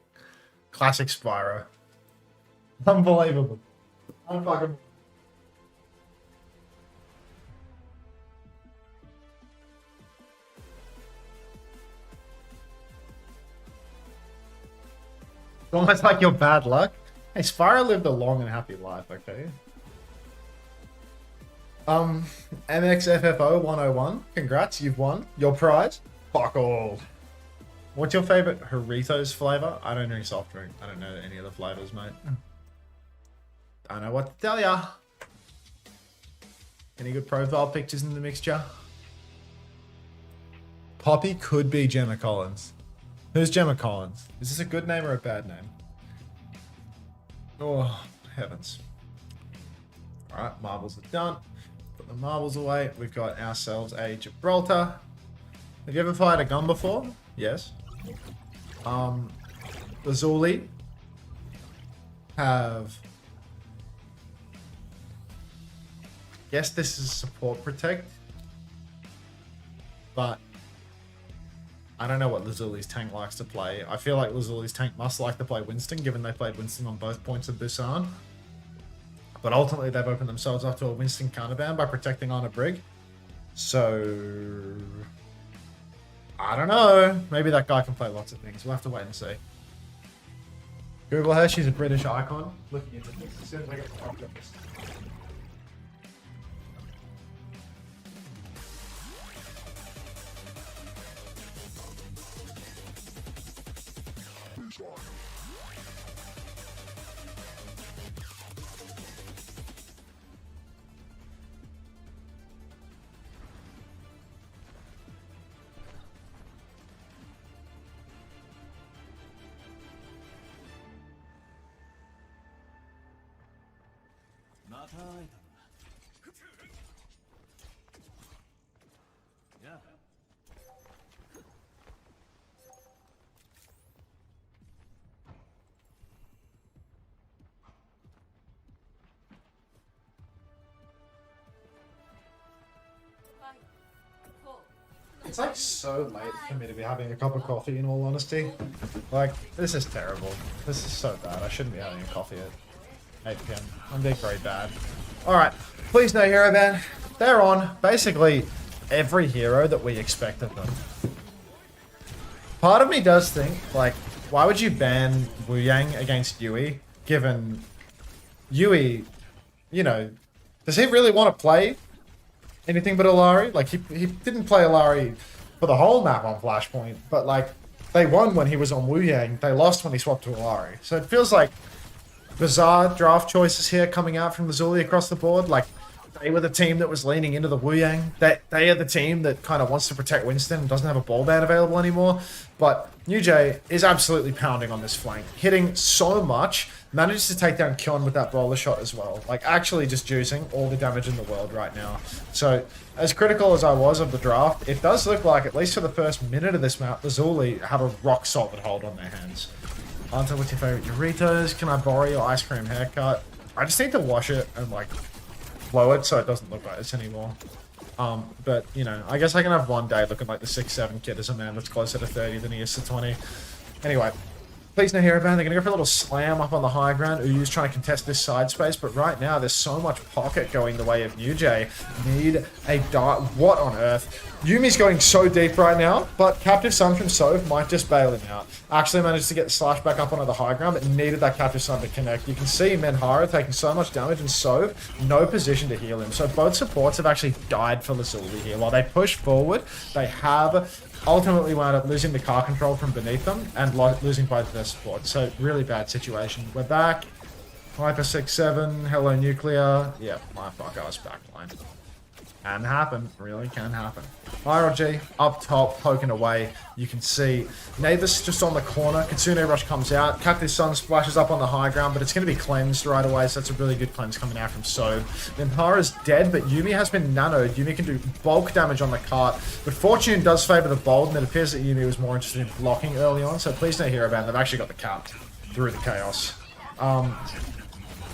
classic Spyro. Unbelievable. Unfucking... It's almost like your bad luck. Hey, Spyro lived a long and happy life, okay? MXFFO 101, congrats, you've won. Your prize? Fuck all. What's your favorite Doritos flavor? I don't drink soft drink. I don't know any other flavors, mate. I don't know what to tell ya. Any good profile pictures in the mixture? Poppy could be Gemma Collins. Who's Gemma Collins? Is this a good name or a bad name? Oh, heavens. Alright, marbles are done. Put the marbles away. We've got ourselves a Gibraltar. Have you ever fired a gun before? Yes. Lazuli have... Guess this is support protect. But I don't know what Lazuli's tank likes to play. I feel like Lazuli's tank must like to play Winston, given they played Winston on both points of Busan. But ultimately, they've opened themselves up to a Winston counterban by protecting on a Brig. So... I don't know. Maybe that guy can play lots of things. We'll have to wait and see. Google her. She's a British icon. Looking into this as soon as I get the top of this. It's like so late for me to be having a cup of coffee, in all honesty. Like, this is terrible. This is so bad. I shouldn't be having a coffee at 8 PM. I'm being very bad. Alright, please no hero ban. They're on basically every hero that we expect of them. Part of me does think, like, why would you ban Wu Yang against Yui, given Yui, you know, does he really want to play anything but Alari? Like, he didn't play Alari for the whole map on Flashpoint, but, like, they won when he was on Wu Yang. They lost when he swapped to Alari. So it feels like bizarre draft choices here coming out from Lazuli across the board. Like, they were the team that was leaning into the Wu Yang. They are the team that kind of wants to protect Winston and doesn't have a ball ban available anymore. But New Jay is absolutely pounding on this flank, hitting so much, manages to take down Kyon with that bowler shot as well. Like, actually just juicing all the damage in the world right now. So, as critical as I was of the draft, it does look like, at least for the first minute of this map, Lazuli have a rock-solid hold on their hands. Unter, what's your favorite Doritos? Can I borrow your ice cream haircut? I just need to wash it and, like, blow it so it doesn't look like this anymore. But, you know, I guess I can have one day looking like the 6'7" kid as a man that's closer to 30 than he is to 20. Anyway, please no hero ban. They're going to go for a little slam up on the high ground. Uyu's trying to contest this side space, but right now there's so much pocket going the way of New Jay. Need a dart. What on earth? Yumi's going so deep right now, but Captive Sun from Sove might just bail him out. Actually managed to get the slash back up onto the high ground, but needed that Captive Sun to connect. You can see Menhara taking so much damage and Sove, no position to heal him. So both supports have actually died for Lazuli here. While they push forward, they have ultimately wound up losing the car control from beneath them and losing both of their supports. So really bad situation. We're back. Hyper 6-7. Hello Nuclear. Yeah, my fuck, I was backline. Can happen. Really can happen. RLG up top, poking away. You can see Navis just on the corner. Kitsune Rush comes out. Cactus Sun splashes up on the high ground, but it's going to be cleansed right away, so that's a really good cleanse coming out from Sove. Minhara's dead, but Yuumi has been nanoed. Yuumi can do bulk damage on the cart, but Fortune does favor the bold, and it appears that Yuumi was more interested in blocking early on, so please no hero ban. They've actually got the cap through the chaos.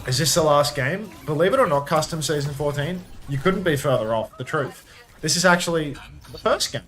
Is this the last game? Believe it or not, Custom Season 14, you couldn't be further off the truth. This is actually the first game.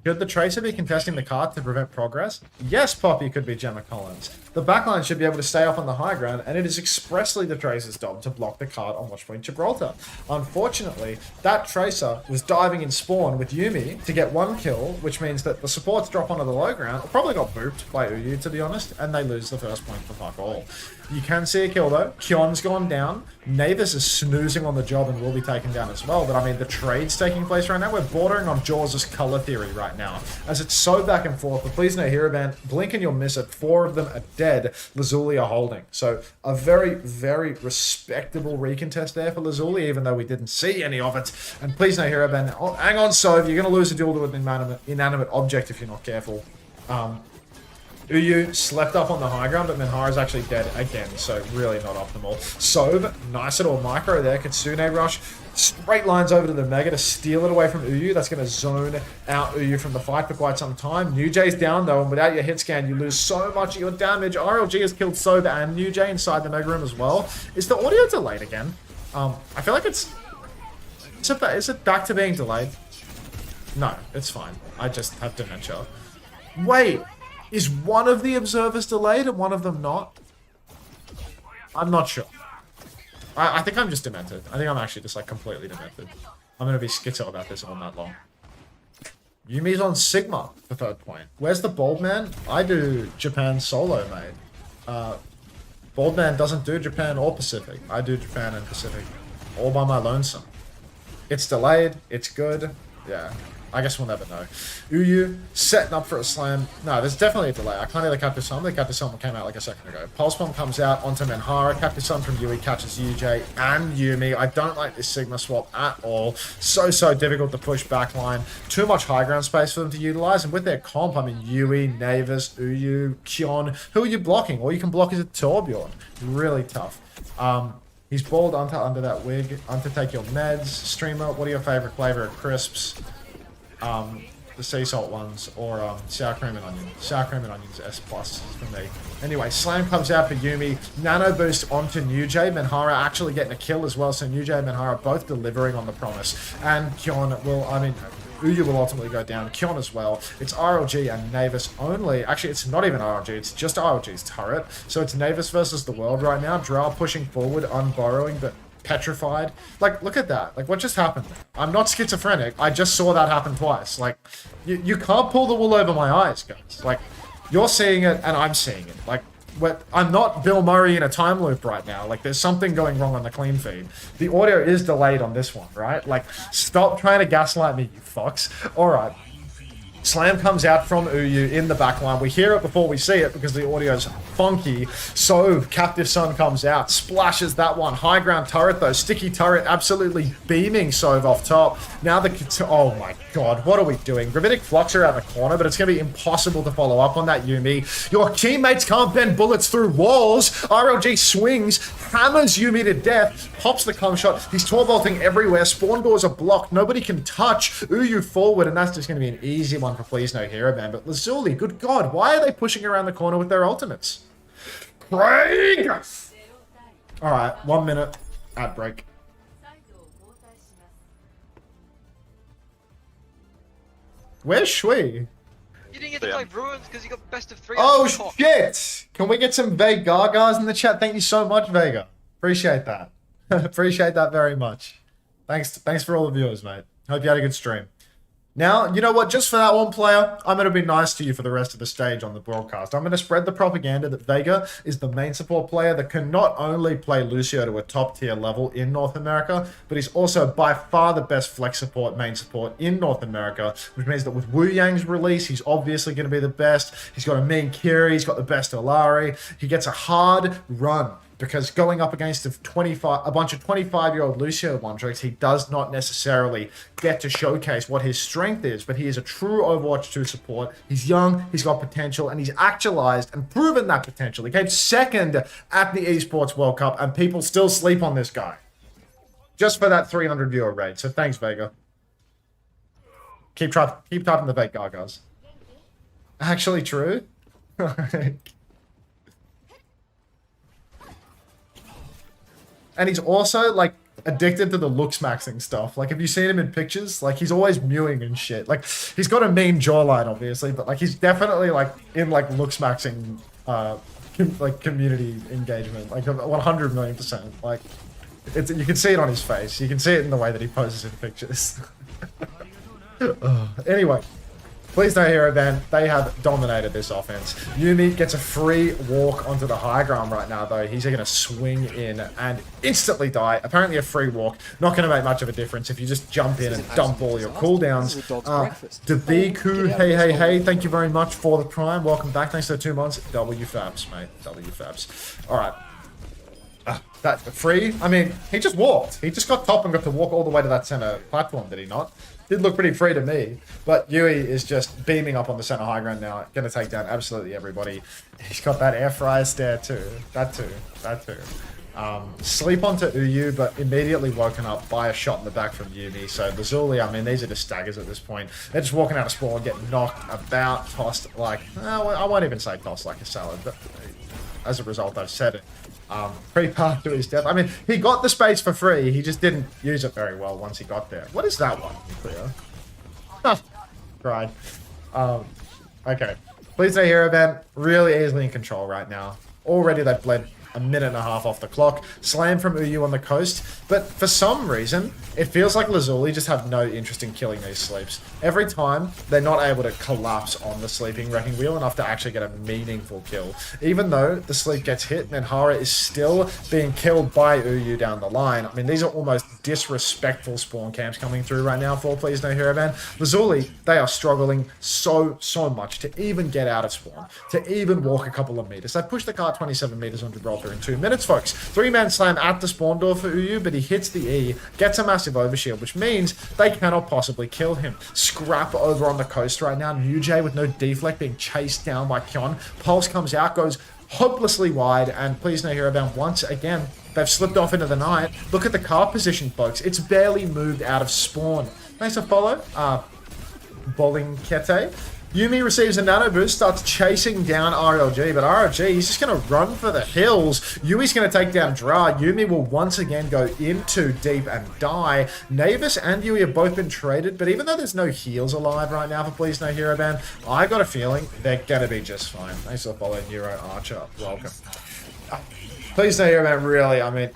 Could the Tracer be contesting the cart to prevent progress? Yes, Poppy could be Gemma Collins. The backline should be able to stay up on the high ground, and it is expressly the Tracer's job to block the cart on Watchpoint Gibraltar. Unfortunately, that Tracer was diving in spawn with Yuumi to get 1 kill, which means that the supports drop onto the low ground. It probably got booped by Uyu, to be honest, and they lose the first point for fuck all. You can see a kill though. Kion's gone down. Navis is snoozing on the job and will be taken down as well. But I mean, the trade's taking place right now. We're bordering on Jaws' color theory right now, as it's so back and forth. But please no hero ban. Blink and you'll miss it. 4 of them are dead. Lazuli are holding. So a very, very respectable recontest there for Lazuli, even though we didn't see any of it. And please no hero ban. Oh, hang on, Sove. You're going to lose a duel to an inanimate object if you're not careful. Uyu slept up on the high ground, but Minhara's actually dead again, so really not optimal. Sove, nice little micro there. Kitsune Rush, straight lines over to the Mega to steal it away from Uyu. That's going to zone out Uyu from the fight for quite some time. New Jay's down though, and without your hit scan, you lose so much of your damage. RLG has killed Sove and New Jay inside the Mega Room as well. Is the audio delayed again? I feel like is it back to being delayed? No, it's fine. I just have dementia. Wait. Is one of the observers delayed and one of them not? I'm not sure. I think I'm just demented. I think I'm actually just like completely demented. I'm going to be schizo about this all night long. Yumi's on Sigma for 3rd point. Where's the Bald Man? I do Japan solo, mate. Bald Man doesn't do Japan or Pacific. I do Japan and Pacific all by my lonesome. It's delayed. It's good. Yeah. I guess we'll never know. Uyu setting up for a slam. No, there's definitely a delay. I can't hear the Cactus Sun. The Cactus Sun came out like a second ago. Pulse Bomb comes out onto Minhara. Cactus Sun from Yui catches UJ and Yuumi. I don't like this Sigma swap at all. So difficult to push backline. Too much high ground space for them to utilize. And with their comp, I mean, Yui, Navis, Uyu, Kion. Who are you blocking? All you can block is a Torbjorn. Really tough. He's balled Unter under that wig. Unter, take your meds. Streamer, what are your favorite flavor of crisps? The sea salt ones, or sour cream and onion. Sour cream and onions S+ for me. Anyway, slam comes out for Yuumi. Nano boost onto New Jay. Minhara actually getting a kill as well, so New Jay and Minhara both delivering on the promise. And Kion will, I mean, Uyu will ultimately go down. Kion as well. It's RLG and Navis only. Actually, it's not even RLG. It's just RLG's turret. So it's Navis versus the world right now. Drow pushing forward, unborrowing, but petrified. Like, look at that. Like, what just happened? I'm not schizophrenic. I just saw that happen twice. Like, you can't pull the wool over my eyes, guys. Like, you're seeing it and I'm seeing it. Like, I'm not Bill Murray in a time loop right now. Like, there's something going wrong on the clean feed. The audio is delayed on this one, right? Like, stop trying to gaslight me, you fucks. All right. Slam comes out from Uyu in the backline. We hear it before we see it because the audio's funky. So, Captive Sun comes out, splashes that one. High ground turret though, sticky turret absolutely beaming Sove off top. Now oh my god, what are we doing? Gravitic Flux around the corner, but it's going to be impossible to follow up on that, Yuumi. Your teammates can't bend bullets through walls. RLG swings, hammers Yuumi to death, pops the cum shot. He's torbolting everywhere. Spawn doors are blocked. Nobody can touch Uyu forward, and that's just going to be an easy one for Please No Hero Ban. But Lazuli, good god, why are they pushing around the corner with their ultimates? Craig! Alright, 1 minute. Ad break. Where's Shui? You didn't get to play Ruins because you got best of 3. Oh shit! Can we get some Vegagas in the chat? Thank you so much, Vega. Appreciate that. Appreciate that very much. Thanks for all the viewers, mate. Hope you had a good stream. Now, you know what? Just for that one player, I'm going to be nice to you for the rest of the stage on the broadcast. I'm going to spread the propaganda that Vega is the main support player that can not only play Lucio to a top tier level in North America, but he's also by far the best flex support, main support in North America, which means that with Wu Yang's release, he's obviously going to be the best. He's got a mean Kiri, he's got the best Olari. He gets a hard run because going up against a bunch of 25-year-old Lucio one-tricks, he does not necessarily get to showcase what his strength is, but he is a true Overwatch 2 support. He's young, he's got potential, and he's actualized and proven that potential. He came second at the Esports World Cup, and people still sleep on this guy. Just for that 300 viewer raid. So thanks, Vega. Keep typing the fake gagas. Actually true? And he's also, like, addicted to the looks maxing stuff. Like, have you seen him in pictures? Like, he's always mewing and shit. Like, he's got a mean jawline, obviously, but, like, he's definitely, like, in, like, looks maxing, like, community engagement. Like, 100 million%. Like, you can see it on his face. You can see it in the way that he poses in pictures. Anyway. Please no hero ban. They have dominated this offense. Yuumi gets a free walk onto the high ground right now, though. He's going to swing in and instantly die. Apparently a free walk. Not going to make much of a difference if you just jump in and dump all your cooldowns. Dabiku, hey. Thank you very much for the prime. Welcome back. Thanks for the 2 months. WFABs, mate. WFABs. All right. That free? I mean, he just walked. He just got top and got to walk all the way to that center platform, did he not? Did look pretty free to me, but Yui is just beaming up on the center high ground now. Going to take down absolutely everybody. He's got that air fryer stare too. That too. Sleep onto Uyu, but immediately woken up by a shot in the back from Yumi. So Lazuli, I mean, these are just staggers at this point. They're just walking out of spawn, getting knocked about, tossed like, I won't even say tossed like a salad, but as a result, I've said it. Free path to his death. I mean, he got the space for free. He just didn't use it very well once he got there. What is that one? Clear. Right. Okay. Please no hero ban. Really easily in control right now. Already they've bled a minute and a half off the clock. Slam from Uyu on the coast. But for some reason, it feels like Lazuli just have no interest in killing these sleeps. Every time, they're not able to collapse on the sleeping wrecking wheel enough to actually get a meaningful kill. Even though the sleep gets hit, Menhara is still being killed by Uyu down the line. I mean, these are almost disrespectful spawn camps coming through right now for Please No Hero Ban. Lazuli, they are struggling so much to even get out of spawn, to even walk a couple of meters. They pushed the car 27 meters onto Roller in 2 minutes, folks. 3-man slam at the spawn door for Uyu, but he hits the E, gets a massive overshield, which means they cannot possibly kill him. Scrap over on the coast right now. New Jay with no deflect being chased down by Kyon. Pulse comes out, goes hopelessly wide, and Please No Hero Bound once again. They've slipped off into the night. Look at the car position, folks. It's barely moved out of spawn. Thanks for follow. Bowling Kete. Yumi receives a nano boost, starts chasing down RLG, but RLG, he's just going to run for the hills. Yui's going to take down Dra. Yumi will once again go in too deep and die. Navis and Yui have both been traded, but even though there's no heals alive right now for Please No Hero Ban, I got a feeling they're going to be just fine. Thanks for following Neuro Archer. Welcome. Please No Hero Ban, really, I mean,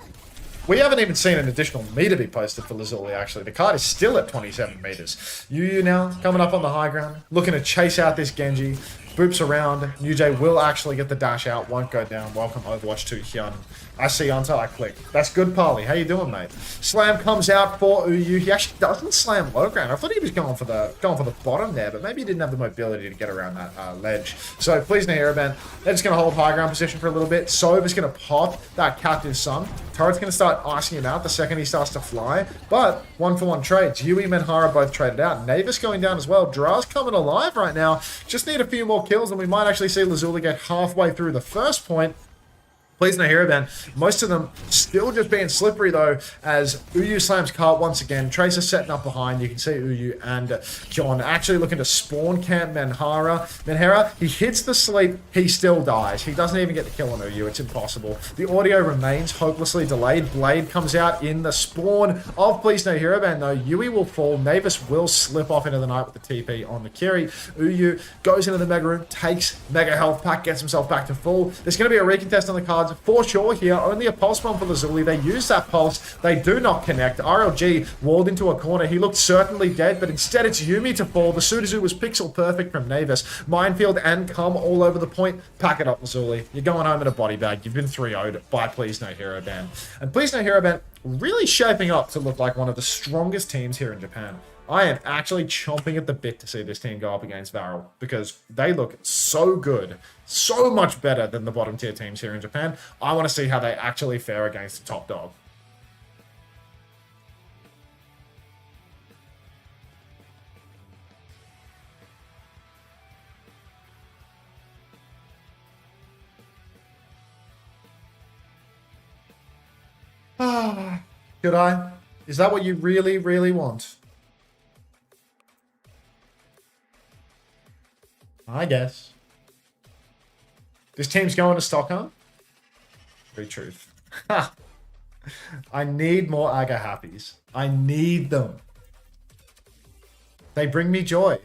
we haven't even seen an additional meter be posted for Lazuli, actually. The card is still at 27 meters. Yu now, coming up on the high ground, looking to chase out this Genji. Boops around. Nujay will actually get the dash out, won't go down. Welcome Overwatch 2 Hyun. I see Unter, I click. That's good, Parley. How you doing, mate? Slam comes out for Uyu. He actually doesn't slam low ground. I thought he was going for the bottom there, but maybe he didn't have the mobility to get around that ledge. So Please No Hero Ban. They're just going to hold high ground position for a little bit. Sove is going to pop that captive sun. Turret's going to start icing him out the second he starts to fly. But 1-for-1 trades. Yui and Menhara both traded out. Navis going down as well. Dra's coming alive right now. Just need a few more kills and we might actually see Lazuli get halfway through the first point. Please No Hero Ban. Most of them still just being slippery though, as Uyu slams cart once again. Tracer setting up behind. You can see Uyu and John actually looking to spawn camp Menhara. He hits the sleep. He still dies. He doesn't even get the kill on Uyu. It's impossible. The audio remains hopelessly delayed. Blade comes out in the spawn of Please No Hero Ban though. Yui will fall. Navis will slip off into the night with the TP on the Kiri. Uyu goes into the mega room, takes mega health pack, gets himself back to full. There's going to be a recontest on the cards for sure here. Only a pulse bomb for Lazuli. They use that pulse. They do not connect. RLG walled into a corner. He looked certainly dead, but instead it's Yumi to fall. The Sudozu was pixel perfect from Navis. Minefield and come all over the point. Pack it up, Lazuli. You're going home in a body bag. You've been 3-0'd by Please No Hero Ban. And Please No Hero Ban really shaping up to look like one of the strongest teams here in Japan. I am actually chomping at the bit to see this team go up against VARREL because they look so good, so much better than the bottom tier teams here in Japan. I want to see how they actually fare against the top dog. Should I? Is that what you really, really want? I guess. This team's going to Stockholm? True truth. I need more Aga Happies. I need them. They bring me joy.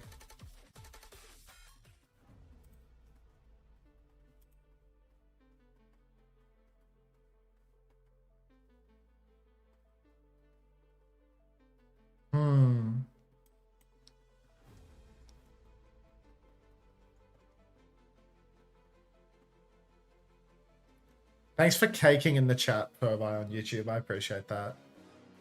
Thanks for caking in the chat, Pervi, on YouTube. I appreciate that.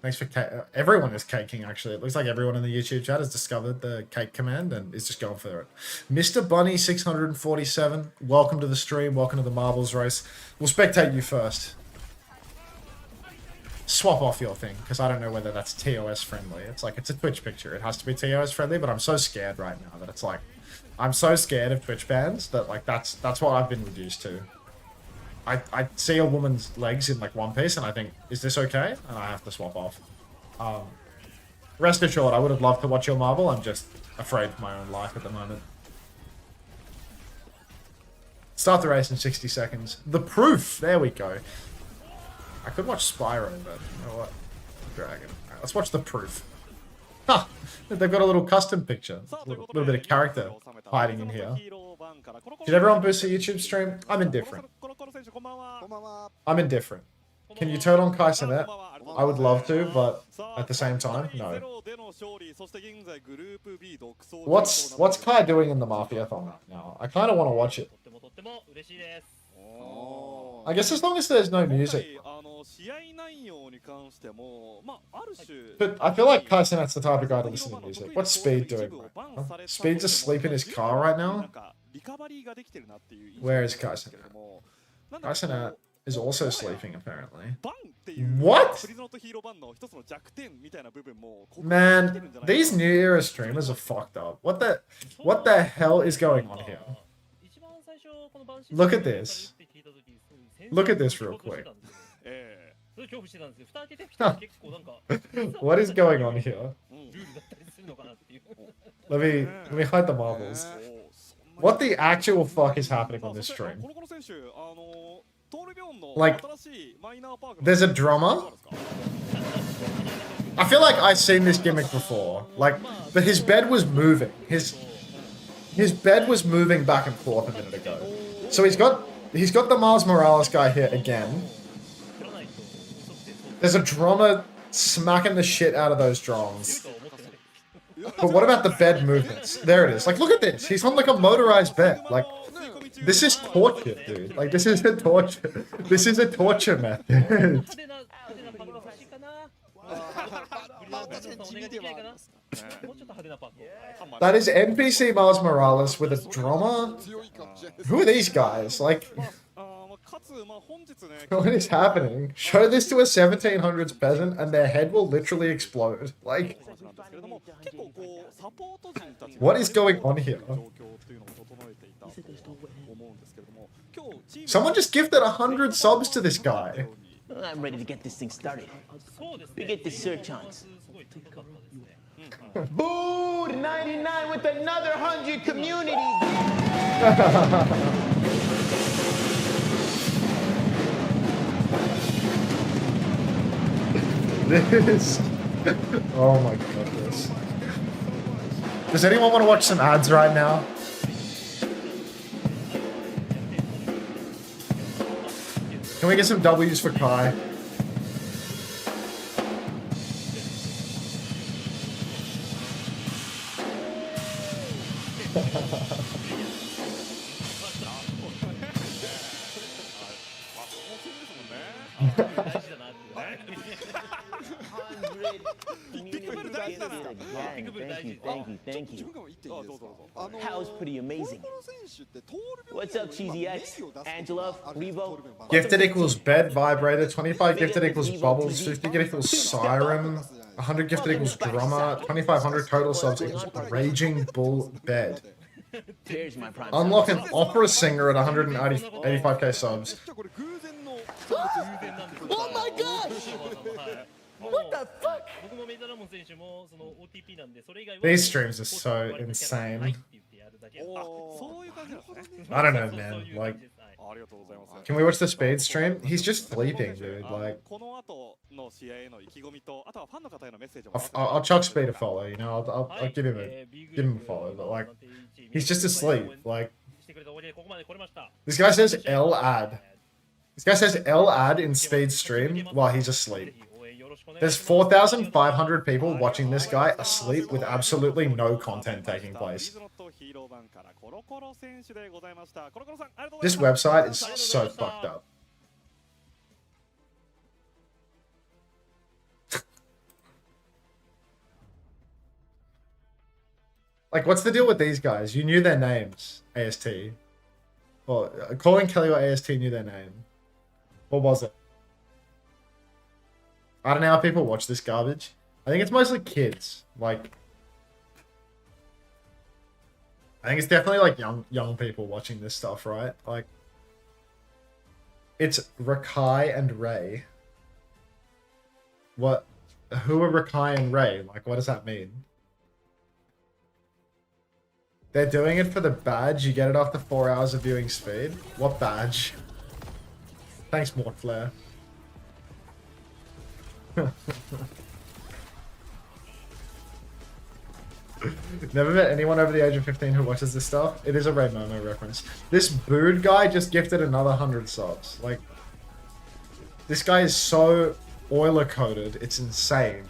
Thanks for everyone is caking, actually. It looks like everyone in the YouTube chat has discovered the cake command and is just going for it. Mr. Bunny 647, welcome to the stream. Welcome to the Marbles race. We'll spectate you first. Swap off your thing, because I don't know whether that's TOS friendly. It's like, it's a Twitch picture. It has to be TOS friendly, but I'm so scared right now that it's like, I'm so scared of Twitch bans that like, that's what I've been reduced to. I see a woman's legs in like one piece and I think, is this okay? And I have to swap off. Rest assured, I would have loved to watch your Marvel. I'm just afraid for my own life at the moment. Start the race in 60 seconds. The proof! There we go. I could watch Spyro, but you know what? Dragon. Alright, let's watch the proof. Huh! They've got a little custom picture. A little bit of character hiding in here. Did everyone boost a YouTube stream? I'm indifferent. I'm indifferent. Can you turn on Kai Cenat? I would love to, but at the same time, no. What's Kai doing in the Mafia-thon right now? I kind of want to watch it. I guess as long as there's no music. But I feel like Kai Cenat's the type of guy to listen to music. What's Speed doing right now? Speed's asleep in his car right now? Where is Kai Cenat? Kai Cenat is also sleeping, apparently. What? Man, these New Era streamers are fucked up. What the hell is going on here? Look at this. Look at this real quick. What is going on here? Let me hide the marbles. What the actual fuck is happening on this stream? Like, there's a drummer. I feel like I've seen this gimmick before. Like, but his bed was moving. His bed was moving back and forth a minute ago. So he's got the Miles Morales guy here again. There's a drummer smacking the shit out of those drums. But what about the bed movements? There it is. Like, look at this. He's on like a motorized bed. Like, this is torture, dude. Like, this is a torture. This is a torture method. That is NPC Miles Morales with a drummer? Who are these guys? Like, what is happening? Show this to a 1700s peasant and their head will literally explode. Like, what is going on here? Someone just gifted 100 subs to this guy. I'm ready to get this thing started. We get this third chance. Boo! 99 with another 100 community. This. Oh my goodness. Does anyone want to watch some ads right now? Can we get some W's for Kai? great community together. Thank you. House pretty amazing. What's up, Cheesy X? Angela, Revo? Gifted equals bed vibrator. 25 gifted equals bubbles. 50 gifted equals siren. 100 gifted equals drummer. 2500 total subs equals raging bull bed. There's my prime. Unlock an opera singer at 185k subs. Oh my gosh! What the fuck? These streams are so insane. I don't know, man. Like, can we watch the speed stream? He's just sleeping, dude. Like, I'll chuck speed a follow. You know, I'll give him a follow. But like, he's just asleep. Like, this guy says L ad. This guy says L ad in speed stream while he's asleep. There's 4,500 people watching this guy asleep with absolutely no content taking place. This website is so fucked up. Like, what's the deal with these guys? You knew their names, AST. Well, calling Kelly or AST knew their name. What was it? I don't know how people watch this garbage. I think it's mostly kids. Like, I think it's definitely like young people watching this stuff, right? Like, it's Rakai and Ray. What? Who are Rakai and Ray? Like, what does that mean? They're doing it for the badge. You get it after 4 hours of viewing speed. What badge? Thanks, Mortflare. Never met anyone over the age of 15 who watches this stuff. It is a Ray Momo reference. This Bood guy just gifted another 100 subs. Like, this guy is so oiler-coded. It's insane.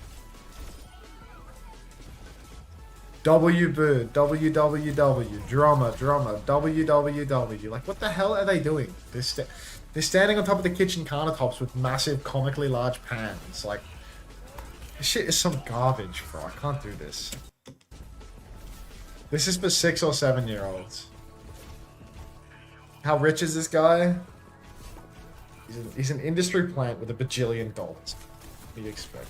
W Bood, WWW, drama, WWW. Like, what the hell are they doing? They're standing on top of the kitchen countertops with massive, comically large pans. Like, this shit is some garbage, bro. I can't do this. This is for 6 or 7 year olds. How rich is this guy? He's an industry plant with a bajillion dollars. What do you expect?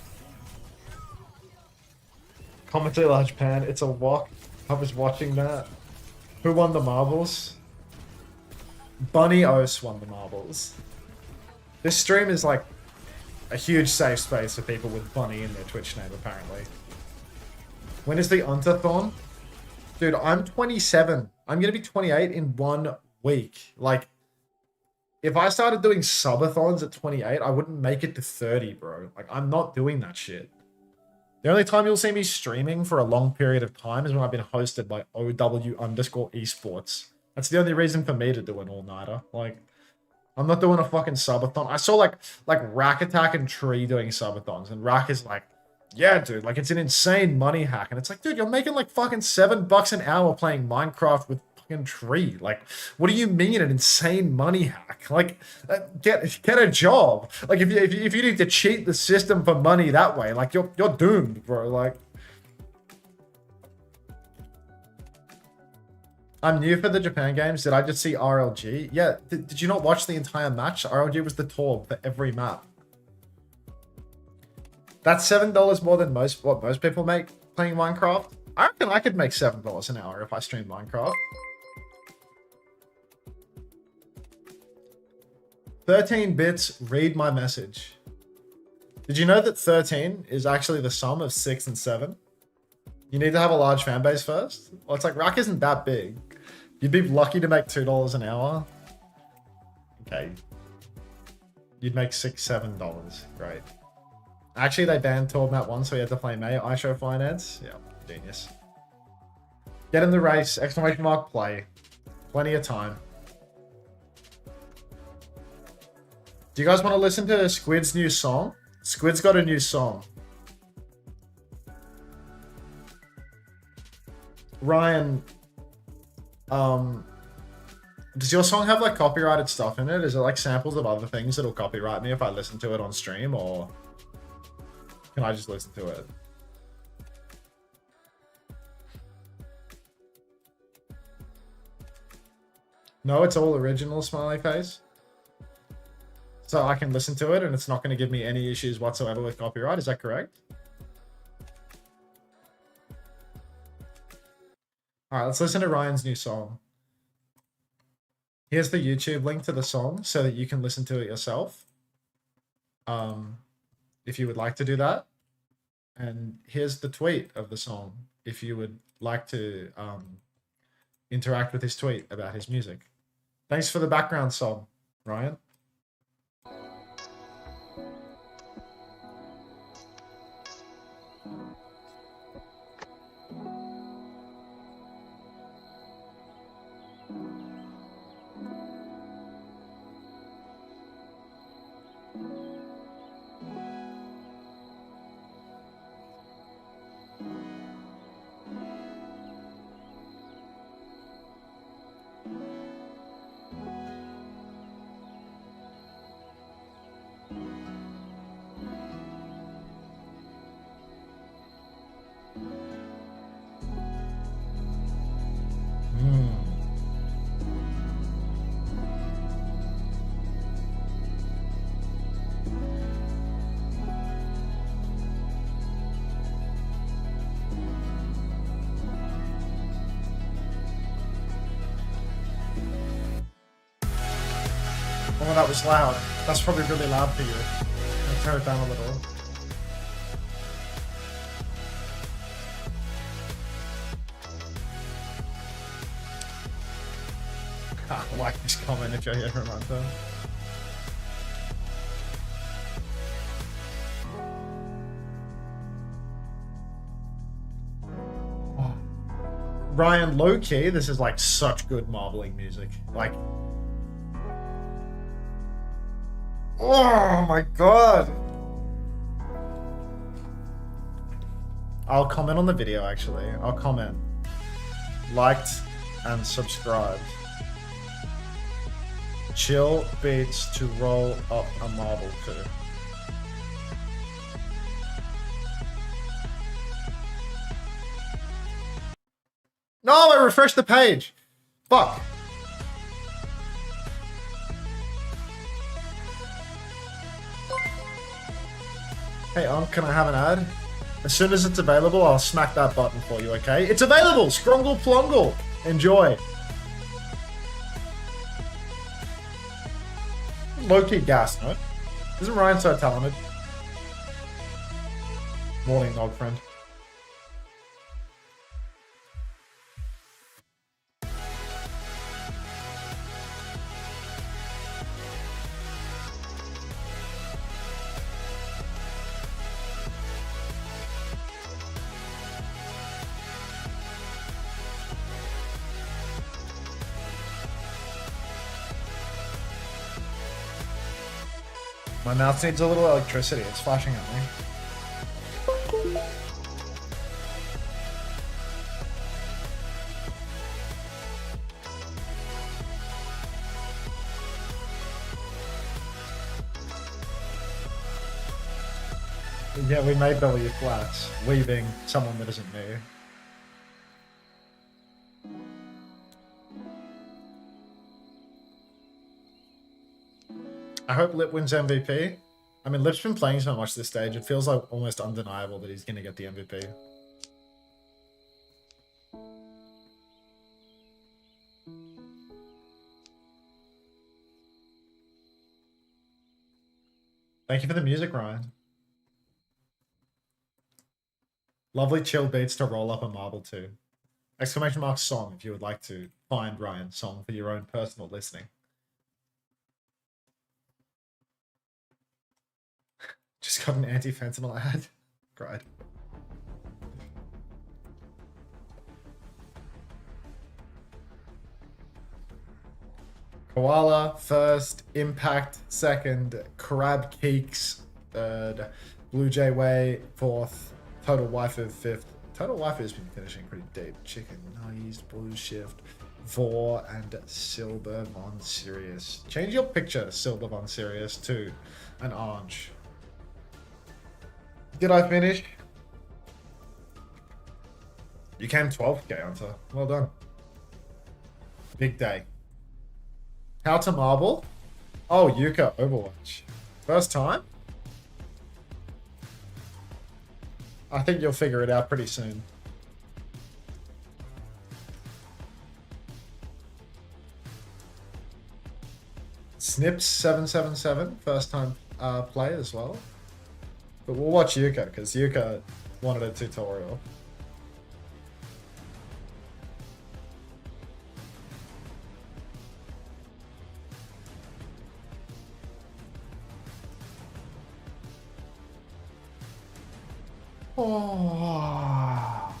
Comically large pan. It's a wok. I was watching that. Who won the marbles? Bunny Ose won the marbles. This stream is like a huge safe space for people with Bunny in their Twitch name, apparently. When is the Unter-thon? Dude, I'm 27. I'm going to be 28 in 1 week. Like, if I started doing subathons at 28, I wouldn't make it to 30, bro. Like, I'm not doing that shit. The only time you'll see me streaming for a long period of time is when I've been hosted by OW_esports. That's the only reason for me to do an all-nighter. Like, I'm not doing a fucking subathon. I saw like Rack Attack and Tree doing subathons, and Rack is like, yeah, dude, like, it's an insane money hack. And it's like, dude, you're making like fucking $7 an hour playing Minecraft with fucking Tree. Like, what do you mean an insane money hack? Like, get a job. Like, if you need to cheat the system for money that way, like, you're doomed, bro. Like, I'm new for the Japan games. Did I just see RLG? Yeah, did you not watch the entire match? RLG was the Torb for every map. That's $7 more than most people make playing Minecraft. I reckon I could make $7 an hour if I streamed Minecraft. 13 bits, read my message. Did you know that 13 is actually the sum of 6 and 7? You need to have a large fan base first. Well, it's like Rack isn't that big. You'd be lucky to make $2 an hour. Okay. You'd make $6, $7. Great. Actually, they banned Torb at 1, so he had to play May. I show finance. Yeah, genius. Get in the race. Exclamation mark, play. Plenty of time. Do you guys want to listen to Squid's new song? Squid's got a new song. Ryan, does your song have like copyrighted stuff in it? Is it like samples of other things that'll copyright me if I listen to it on stream, or can I just listen to it? No, it's all original, smiley face. So I can listen to it and it's not going to give me any issues whatsoever with copyright. Is that correct? All right, let's listen to Ryan's new song. Here's the YouTube link to the song so that you can listen to it yourself. If you would like to do that. And here's the tweet of the song if you would like to interact with his tweet about his music. Thanks for the background song, Ryan. Oh, that was loud. That's probably really loud for you. I'll turn it down a little. Like this comment if you're here from Unter. Oh. Ryan, low-key, this is like such good marbling music. Like, oh my god! I'll comment on the video actually. I'll comment. Liked and subscribed. Chill beats to roll up a marble to. No, I refreshed the page. Fuck. Hey, can I have an ad? As soon as it's available, I'll smack that button for you, okay? It's available! Scrongle plongle! Enjoy! Low-key gas, no? Isn't Ryan so talented? Morning, dog friend. My mouth needs a little electricity. It's flashing at me. Yeah, we made W flats, leaving someone that isn't me. I hope Lip wins MVP. I mean, Lip's been playing so much this stage, it feels like almost undeniable that he's going to get the MVP. Thank you for the music, Ryan. Lovely chill beats to roll up a marble to. Exclamation mark song if you would like to find Ryan's song for your own personal listening. Just got an anti-fentanyl ad. Cried. Koala first, Impact second, Crab Keeks third, Blue Jay Way fourth, Total Waifu fifth. Total Waifu has been finishing pretty deep. Chicken Nice, Blue Shift, Vor, and Silver Von Sirius. Change your picture, Silver Von Sirius, to an orange. Did I finish? You came 12th, Unter. Well done. Big day. How to marble? Oh, Yuka Overwatch. First time? I think you'll figure it out pretty soon. Snips 777, first time play as well. But we'll watch Yuka, because Yuka wanted a tutorial. Oh.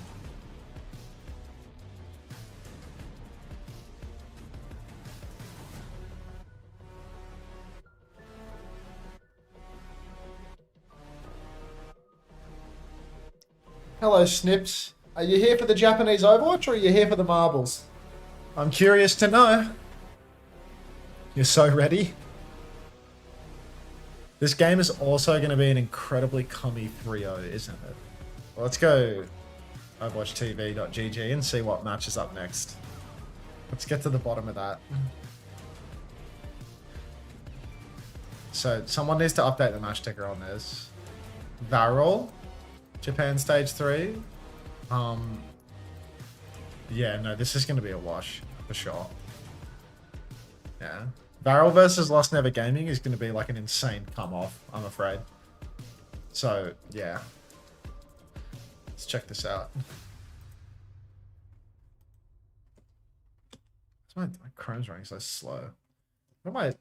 Hello, Snips. Are you here for the Japanese Overwatch or are you here for the marbles? I'm curious to know. You're so ready? This game is also going to be an incredibly cummy 3-0, isn't it? Well, let's go overwatchtv.gg and see what matches up next. Let's get to the bottom of that. So, someone needs to update the match ticker on this. VARREL, Japan Stage 3. Yeah, no, this is going to be a wash, for sure. Yeah. VARREL versus LostNever Gaming is going to be like an insane come-off, I'm afraid. So, yeah. Let's check this out. My Chrome's running so slow. What am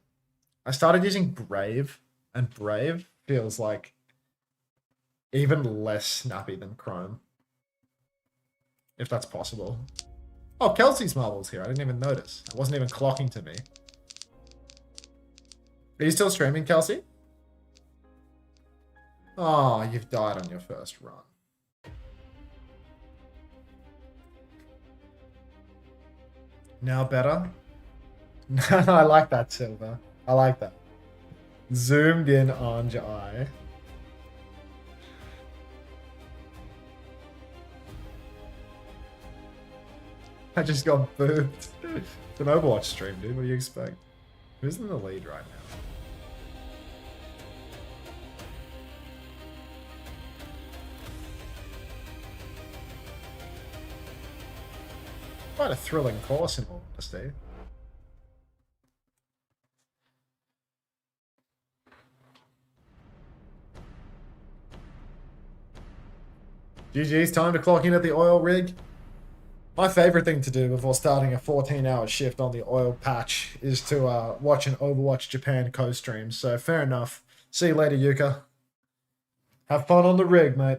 I started using Brave, and Brave feels like even less snappy than Chrome. If that's possible. Oh, Kelsey's Marvel's here. I didn't even notice. It wasn't even clocking to me. Are you still streaming, Kelsey? Oh, you've died on your first run. Now better? No, I like that, Silver. I like that. Zoomed in on your eye. I just got booped. It's an Overwatch stream, dude. What do you expect? Who's in the lead right now? Quite a thrilling course in all honesty. GG's, time to clock in at the oil rig. My favorite thing to do before starting a 14-hour shift on the oil patch is to watch an Overwatch Japan co-stream. So fair enough. See you later, Yuka. Have fun on the rig, mate.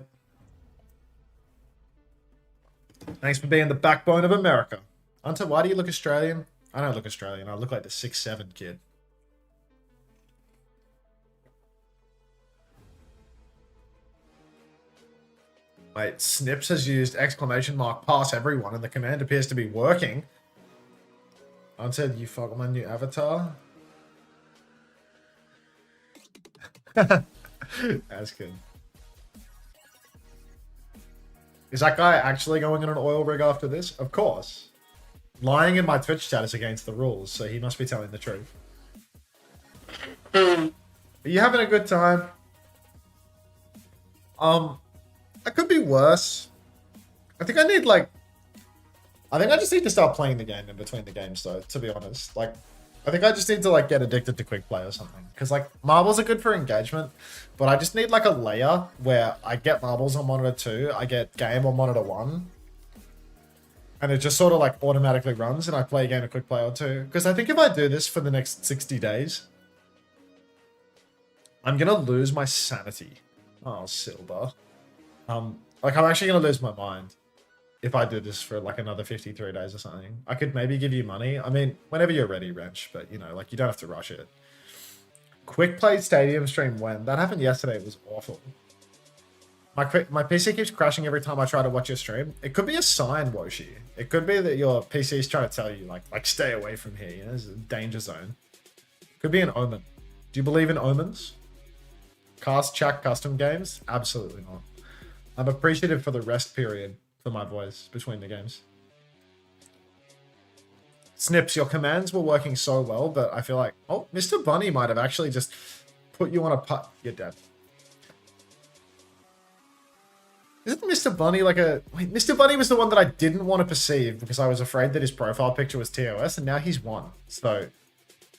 Thanks for being the backbone of America. Unter, why do you look Australian? I don't look Australian. I look like the 6'7" kid. Wait, Snips has used exclamation mark pass everyone and the command appears to be working. Unter, you fuck my new avatar? That's good. Is that guy actually going on an oil rig after this? Of course. Lying in my Twitch chat is against the rules, so he must be telling the truth. Are you having a good time? It could be worse. I think I just need to start playing the game in between the games, though, to be honest. Like, I think I just need to, like, get addicted to quick play or something. Because, like, marbles are good for engagement, but I just need, like, a layer where I get marbles on monitor 2, I get game on monitor 1, and it just sort of, like, automatically runs, and I play a game of quick play or 2. Because I think if I do this for the next 60 days, I'm gonna lose my sanity. Oh, Silver. Like, I'm actually gonna lose my mind if I do this for, like, another 53 days or something. I could maybe give you money. I mean, whenever you're ready, Wrench, but, you know, like, you don't have to rush it. Quick Play Stadium stream when? That happened yesterday. It was awful. My PC keeps crashing every time I try to watch your stream. It could be a sign, Woshi. It could be that your PC is trying to tell you, like stay away from here. You know, it's a danger zone. Could be an omen. Do you believe in omens? Cast chat custom games? Absolutely not. I'm appreciative for the rest period for my voice between the games. Snips, your commands were working so well, but I feel like, oh, Mr. Bunny might have actually just put you on a putt. You're dead. Isn't Mr. Bunny like a... Wait, Mr. Bunny was the one that I didn't want to perceive because I was afraid that his profile picture was TOS, and now he's won. So,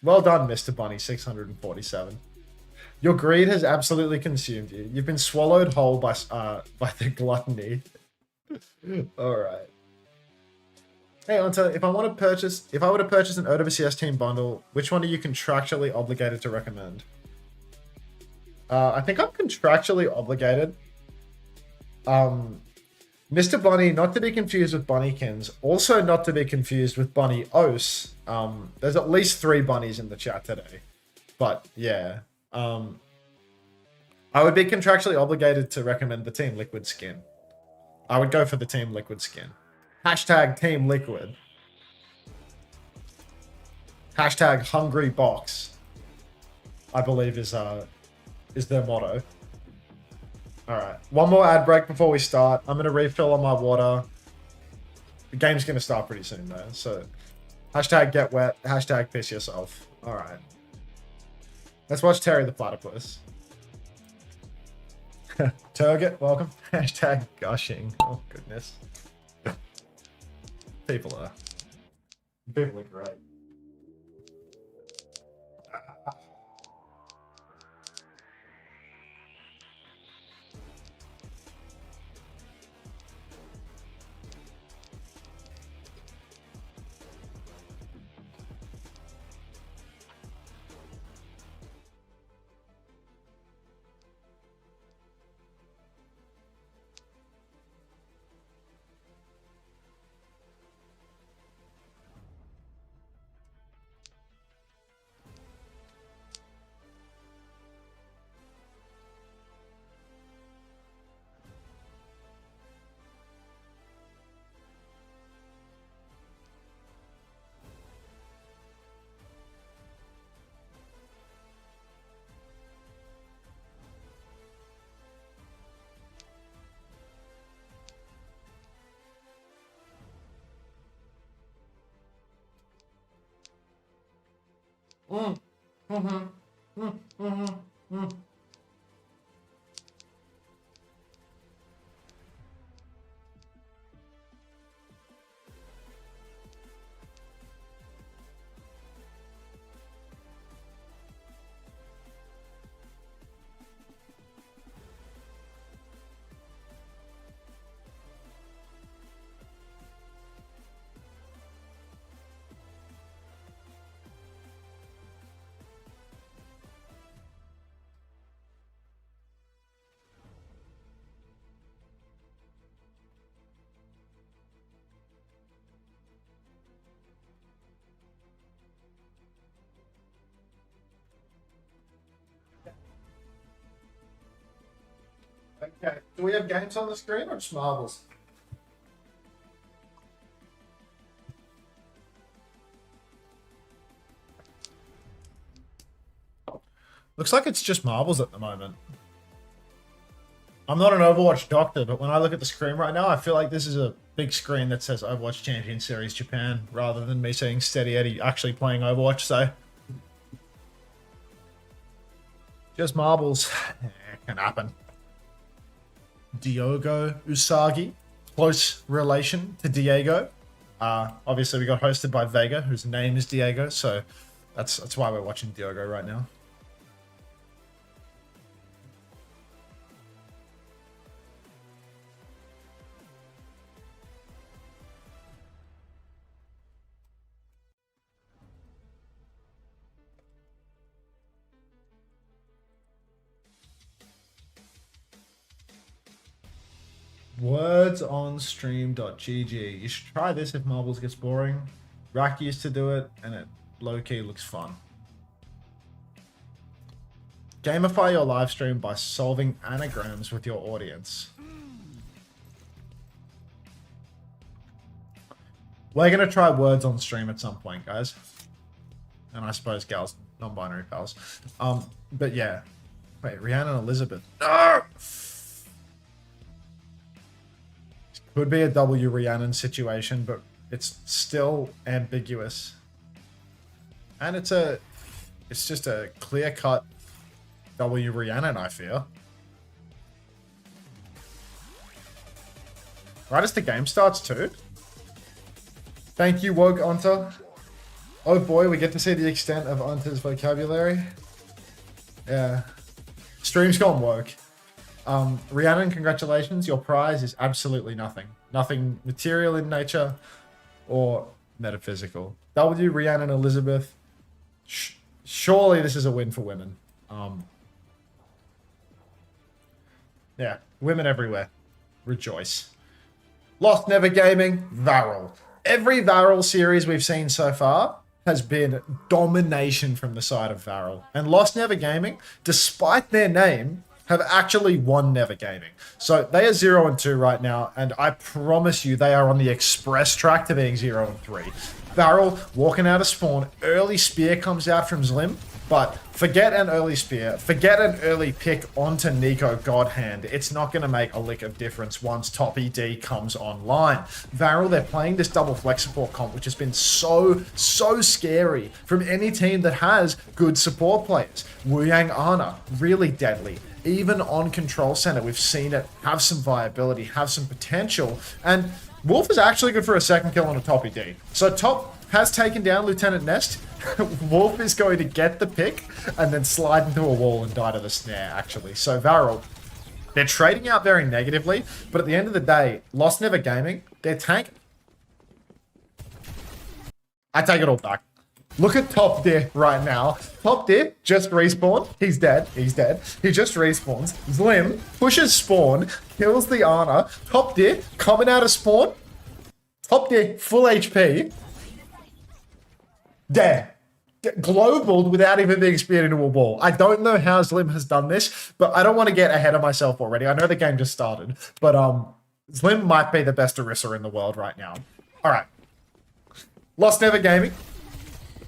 well done, Mr. Bunny 647. Your greed has absolutely consumed you. You've been swallowed whole by the gluttony. All right. Hey, Unter, if I were to purchase an OWCS team bundle, which one are you contractually obligated to recommend? I think I'm contractually obligated. Mr. Bunny, not to be confused with Bunnykins, also not to be confused with Bunny Ose. There's at least 3 bunnies in the chat today. But yeah. I would be contractually obligated to recommend the Team Liquid skin. I would go for the Team Liquid skin. Hashtag Team Liquid. Hashtag Hungry Box. I believe is their motto. Alright. One more ad break before we start. I'm gonna refill on my water. The game's gonna start pretty soon though. So hashtag get wet, hashtag piss yourself. Alright. Let's watch Terry the Platypus. Turget, welcome. Hashtag gushing. Oh goodness. People are great. Okay, do we have games on the screen or just marbles? Looks like it's just marbles at the moment. I'm not an Overwatch doctor, but when I look at the screen right now, I feel like this is a big screen that says Overwatch Champion Series Japan, rather than me seeing Steady Eddie actually playing Overwatch, so... Just marbles. Can happen. Diogo Usagi, close relation to Diego. Obviously, we got hosted by Vega, whose name is Diego, so that's why we're watching Diogo right now. Wordsonstream.gg. You should try this if Marbles gets boring. Rack used to do it, and it low-key looks fun. Gamify your live stream by solving anagrams with your audience. We're going to try words on stream at some point, guys. And I suppose gals, non-binary pals. But yeah. Wait, Rhiannon Elizabeth. No! Could be a W Rhiannon situation, but it's still ambiguous. And it's just a clear-cut W Rhiannon, I fear. Right as the game starts too. Thank you, Woke Unter. Oh boy, we get to see the extent of Unter's vocabulary. Yeah. Stream's gone woke. Rhiannon, congratulations. Your prize is absolutely nothing. Nothing material in nature or metaphysical. W Rhiannon Elizabeth. Surely this is a win for women. Yeah, women everywhere. Rejoice. LostNever Gaming, VARREL. Every VARREL series we've seen so far has been domination from the side of VARREL. And LostNever Gaming, despite their name, have actually won Never Gaming. So they are 0-2 right now, and I promise you they are on the express track to being 0-3. VARREL walking out of spawn, early spear comes out from Zlim, but forget an early spear, forget an early pick onto Nico Godhand. It's not going to make a lick of difference once top ED comes online. VARREL, they're playing this double flex support comp, which has been so scary from any team that has good support players. Wu Yang Ana, really deadly. Even on control center, we've seen it have some viability, have some potential, and Wolf is actually good for a second kill on a top ED. So top has taken down Lieutenant Nest. Wolf is going to get the pick and then slide into a wall and die to the snare, actually. So VARREL, they're trading out very negatively, but at the end of the day, LostNever Gaming, their tank... I take it all back. Look at Top Dip right now. Top Dip just respawned. He's dead. He's dead. He just respawns. Zlim pushes spawn, kills the Ana. Top Dip coming out of spawn. Top Dip full HP. Dead. Globaled without even being speared into a wall. I don't know how Zlim has done this, but I don't want to get ahead of myself already. I know the game just started, but Zlim might be the best Orisa in the world right now. All right. LostNever Gaming.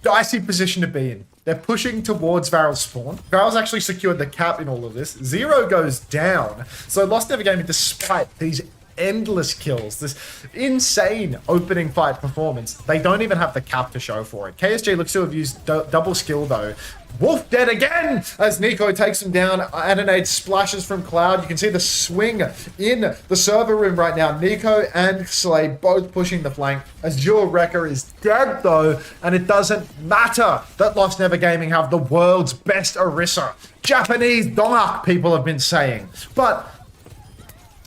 Dicey position to be in. They're pushing towards VARREL's spawn. VARREL's actually secured the cap in all of this. Zero goes down. So LostNever Gaming, despite these endless kills, this insane opening fight performance, they don't even have the cap to show for it. KSG looks to have used double skill though. Wolf dead again as Nico takes him down. Anonade splashes from Cloud. You can see the swing in the server room right now. Nico and Slay both pushing the flank. Azure Wrecker is dead though, and it doesn't matter that LostNever Gaming have the world's best Orisa. Japanese Dongak, people have been saying. But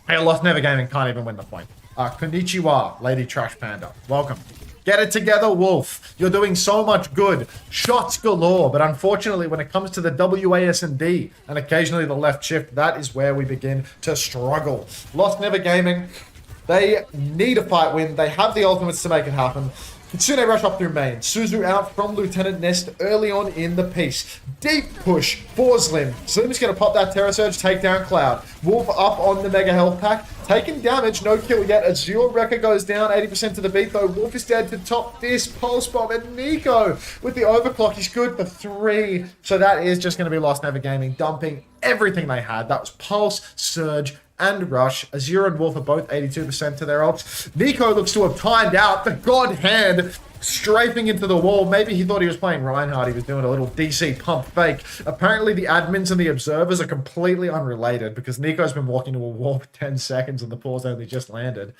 hey, LostNever Gaming can't even win the point. Konnichiwa, Lady Trash Panda. Welcome. Get it together, Wolf. You're doing so much good. Shots galore, but unfortunately, when it comes to the WASD and occasionally the left shift, that is where we begin to struggle. LostNever Gaming, they need a fight win. They have the ultimates to make it happen. Kitsune rush up through main. Suzu out from Lieutenant Nest early on in the piece. Deep push for Zlim. Zlim's going to pop that Terror Surge, take down Cloud. Wolf up on the Mega Health Pack. Taking damage, no kill yet. Azure Wrecker goes down, 80% to the beat though. Wolf is dead to top this. Pulse Bomb and Nico with the overclock. He's good for 3. So that is just going to be LostNever Gaming dumping everything they had. That was Pulse, Surge, and Rush. Azure and Wolf are both 82% to their ults. Nico looks to have timed out the God Hand strafing into the wall. Maybe he thought he was playing Reinhardt. He was doing a little DC pump fake. Apparently the admins and the observers are completely unrelated because Nico's been walking to a wall for 10 seconds and the pause only just landed.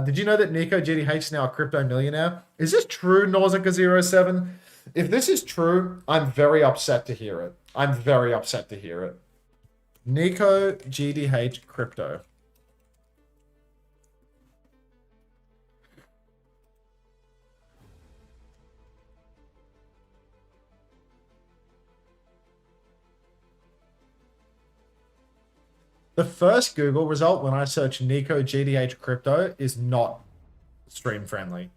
Did you know that Nico GDH is now a crypto millionaire? Is this true, Nausicaa07? If this is true, I'm very upset to hear it. I'm very upset to hear it. Nico GDH crypto. The first Google result when I search Nico GDH crypto is not stream friendly.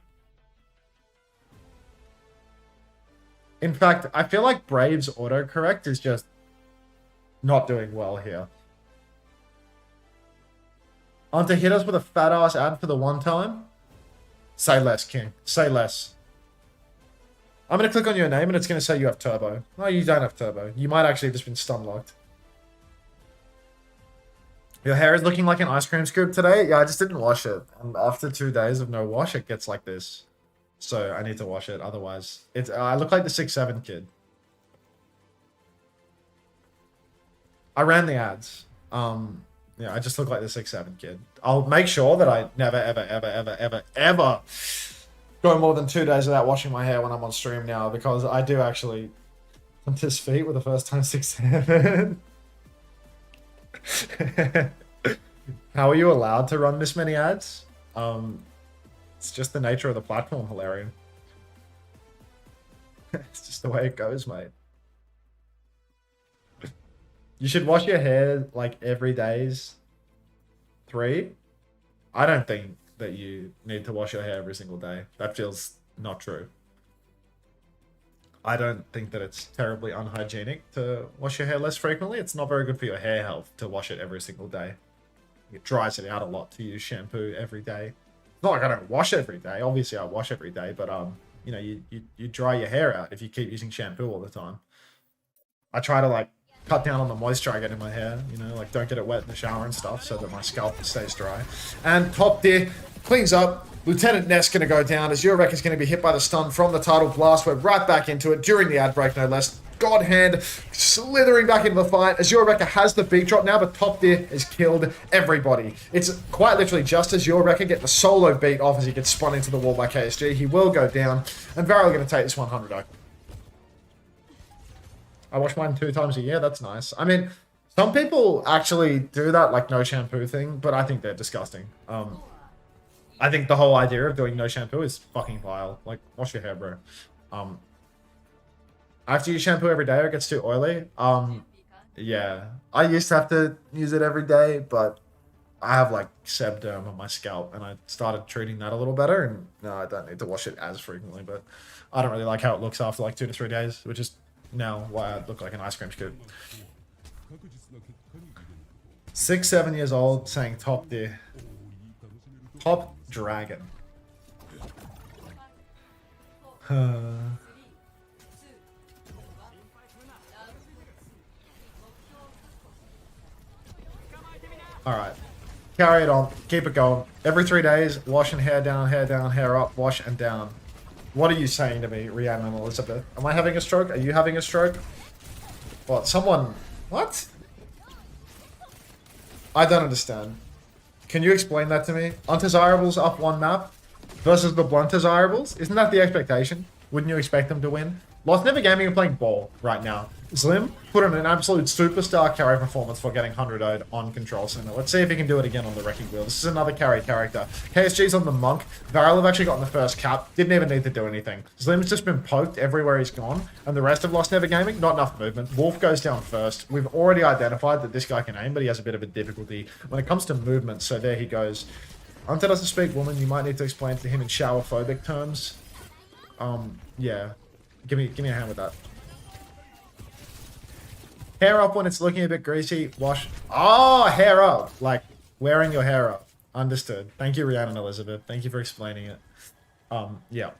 In fact, I feel like Brave's autocorrect is just not doing well here. Unter hit us with a fat ass ad for the one time. Say less, King. Say less. I'm going to click on your name and it's going to say you have turbo. No, you don't have turbo. You might actually have just been stun locked. Your hair is looking like an ice cream scoop today? Yeah, I just didn't wash it. And after 2 days of no wash, it gets like this. So I need to wash it. Otherwise, I look like the 6'7" kid. I ran the ads. Yeah, I just look like the 6'7" kid. I'll make sure that I never, ever go more than 2 days without washing my hair when I'm on stream now, because I do actually hunt his feet with the first time 6'7". How are you allowed to run this many ads? It's just the nature of the platform, Hilarion. It's just the way it goes, mate. You should wash your hair like every day's 3. I don't think that you need to wash your hair every single day. That feels not true. I don't think that it's terribly unhygienic to wash your hair less frequently. It's not very good for your hair health to wash it every single day. It dries it out a lot to use shampoo every day. It's not like I don't wash every day. Obviously, I wash every day, but you know, you dry your hair out if you keep using shampoo all the time. I try to like cut down on the moisture I get in my hair, you know, like don't get it wet in the shower and stuff so that my scalp stays dry. And top tier cleans up. Lieutenant Ness going to go down as Eurek is going to be hit by the stun from the tidal blast. We're right back into it during the ad break, no less. God Hand slithering back into the fight as Eureka has the beat drop now, but top tier has killed everybody. It's quite literally just as Eureka get the solo beat off as he gets spun into the wall by KSG. He will go down, and VARREL going to take this 100. I wash mine 2 times a year. That's nice. I mean, some people actually do that, like no shampoo thing, but I think they're disgusting. I think the whole idea of doing no shampoo is fucking vile. Like, wash your hair, bro. After you shampoo every day, it gets too oily. Yeah. I used to have to use it every day, but I have like sebderm on my scalp, and I started treating that a little better, and no, I don't need to wash it as frequently, but I don't really like how it looks after like 2 to 3 days, which is now why I look like an ice cream scoop. 6, 7 years old, saying top tier. Top dragon. Alright. Carry it on. Keep it going. Every 3 days, washing hair down, hair up, wash and down. What are you saying to me, Rhiannon and Elizabeth? Am I having a stroke? Are you having a stroke? What? Someone... What? I don't understand. Can you explain that to me? Undesirables up 1 map versus the blunt desirables? Isn't that the expectation? Wouldn't you expect them to win? LostNever Gaming are playing ball right now. Slim put in an absolute superstar carry performance for getting 100-0'd on Control Center. Let's see if he can do it again on the Wrecking Wheel. This is another carry character. KSG's on the Monk. VARREL have actually gotten the first cap. Didn't even need to do anything. Slim's just been poked everywhere he's gone. And the rest of LostNever Gaming, not enough movement. Wolf goes down first. We've already identified that this guy can aim, but he has a bit of a difficulty when it comes to movement. So there he goes. Unter doesn't speak woman. You might need to explain to him in shower-phobic terms. Yeah. Give me a hand with that. Hair up when it's looking a bit greasy. Wash. Oh, hair up. Like wearing your hair up. Understood. Thank you, Rhiannon Elizabeth. Thank you for explaining it. Yeah.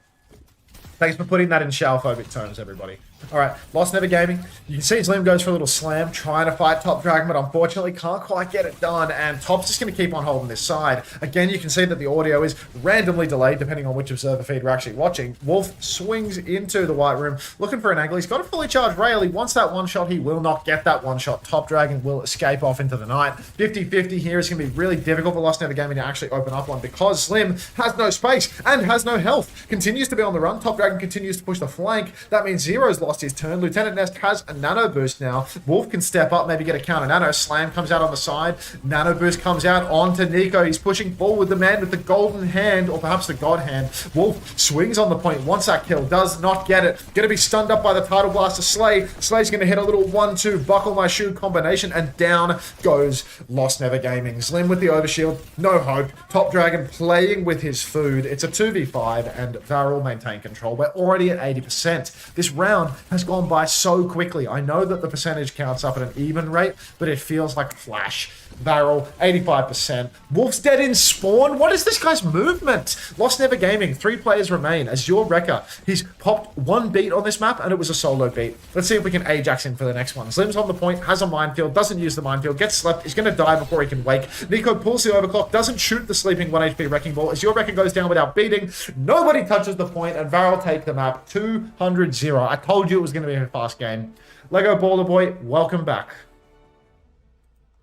Thanks for putting that in shower-phobic terms, everybody. Alright, LostNever Gaming. You can see Slim goes for a little slam, trying to fight Top Dragon, but unfortunately can't quite get it done, and Top's just going to keep on holding this side. Again, you can see that the audio is randomly delayed, depending on which observer feed we're actually watching. Wolf swings into the White Room, looking for an angle. He's got a fully charged rail. He wants that one shot. He will not get that one shot. Top Dragon will escape off into the night. 50-50 here is going to be really difficult for LostNever Gaming to actually open up one, because Slim has no space and has no health. Continues to be on the run. Top Dragon continues to push the flank. That means Zero's lost his turn. Lieutenant Nest has a nano boost now. Wolf can step up, maybe get a counter nano. Slam comes out on the side. Nano boost comes out onto Nico. He's pushing forward. The man with the golden hand, or perhaps the god hand. Wolf swings on the point. Wants that kill. Does not get it. Going to be stunned up by the tidal blast of Slay. Slay's going to hit a little 1-2 buckle my shoe combination, and down goes LostNever Gaming. Slim with the overshield. No hope. Top Dragon playing with his food. It's a 2v5, and VARREL maintain control. We're already at 80%. This round has gone by so quickly. I know that the percentage counts up at an even rate, but it feels like flash. VARREL, 85%. Wolf's dead in spawn? What is this guy's movement? LostNever Gaming, 3 players remain. As your wrecker, he's popped 1 beat on this map, and it was a solo beat. Let's see if we can Ajax in for the next one. Slim's on the point, has a minefield, doesn't use the minefield, gets slept, he's going to die before he can wake. Nico pulls the overclock, doesn't shoot the sleeping 1 HP wrecking ball. As your wrecker goes down without beating, nobody touches the point, and VARREL take the map 200-0. I told you it was going to be a fast game. Lego Baller Boy, welcome back.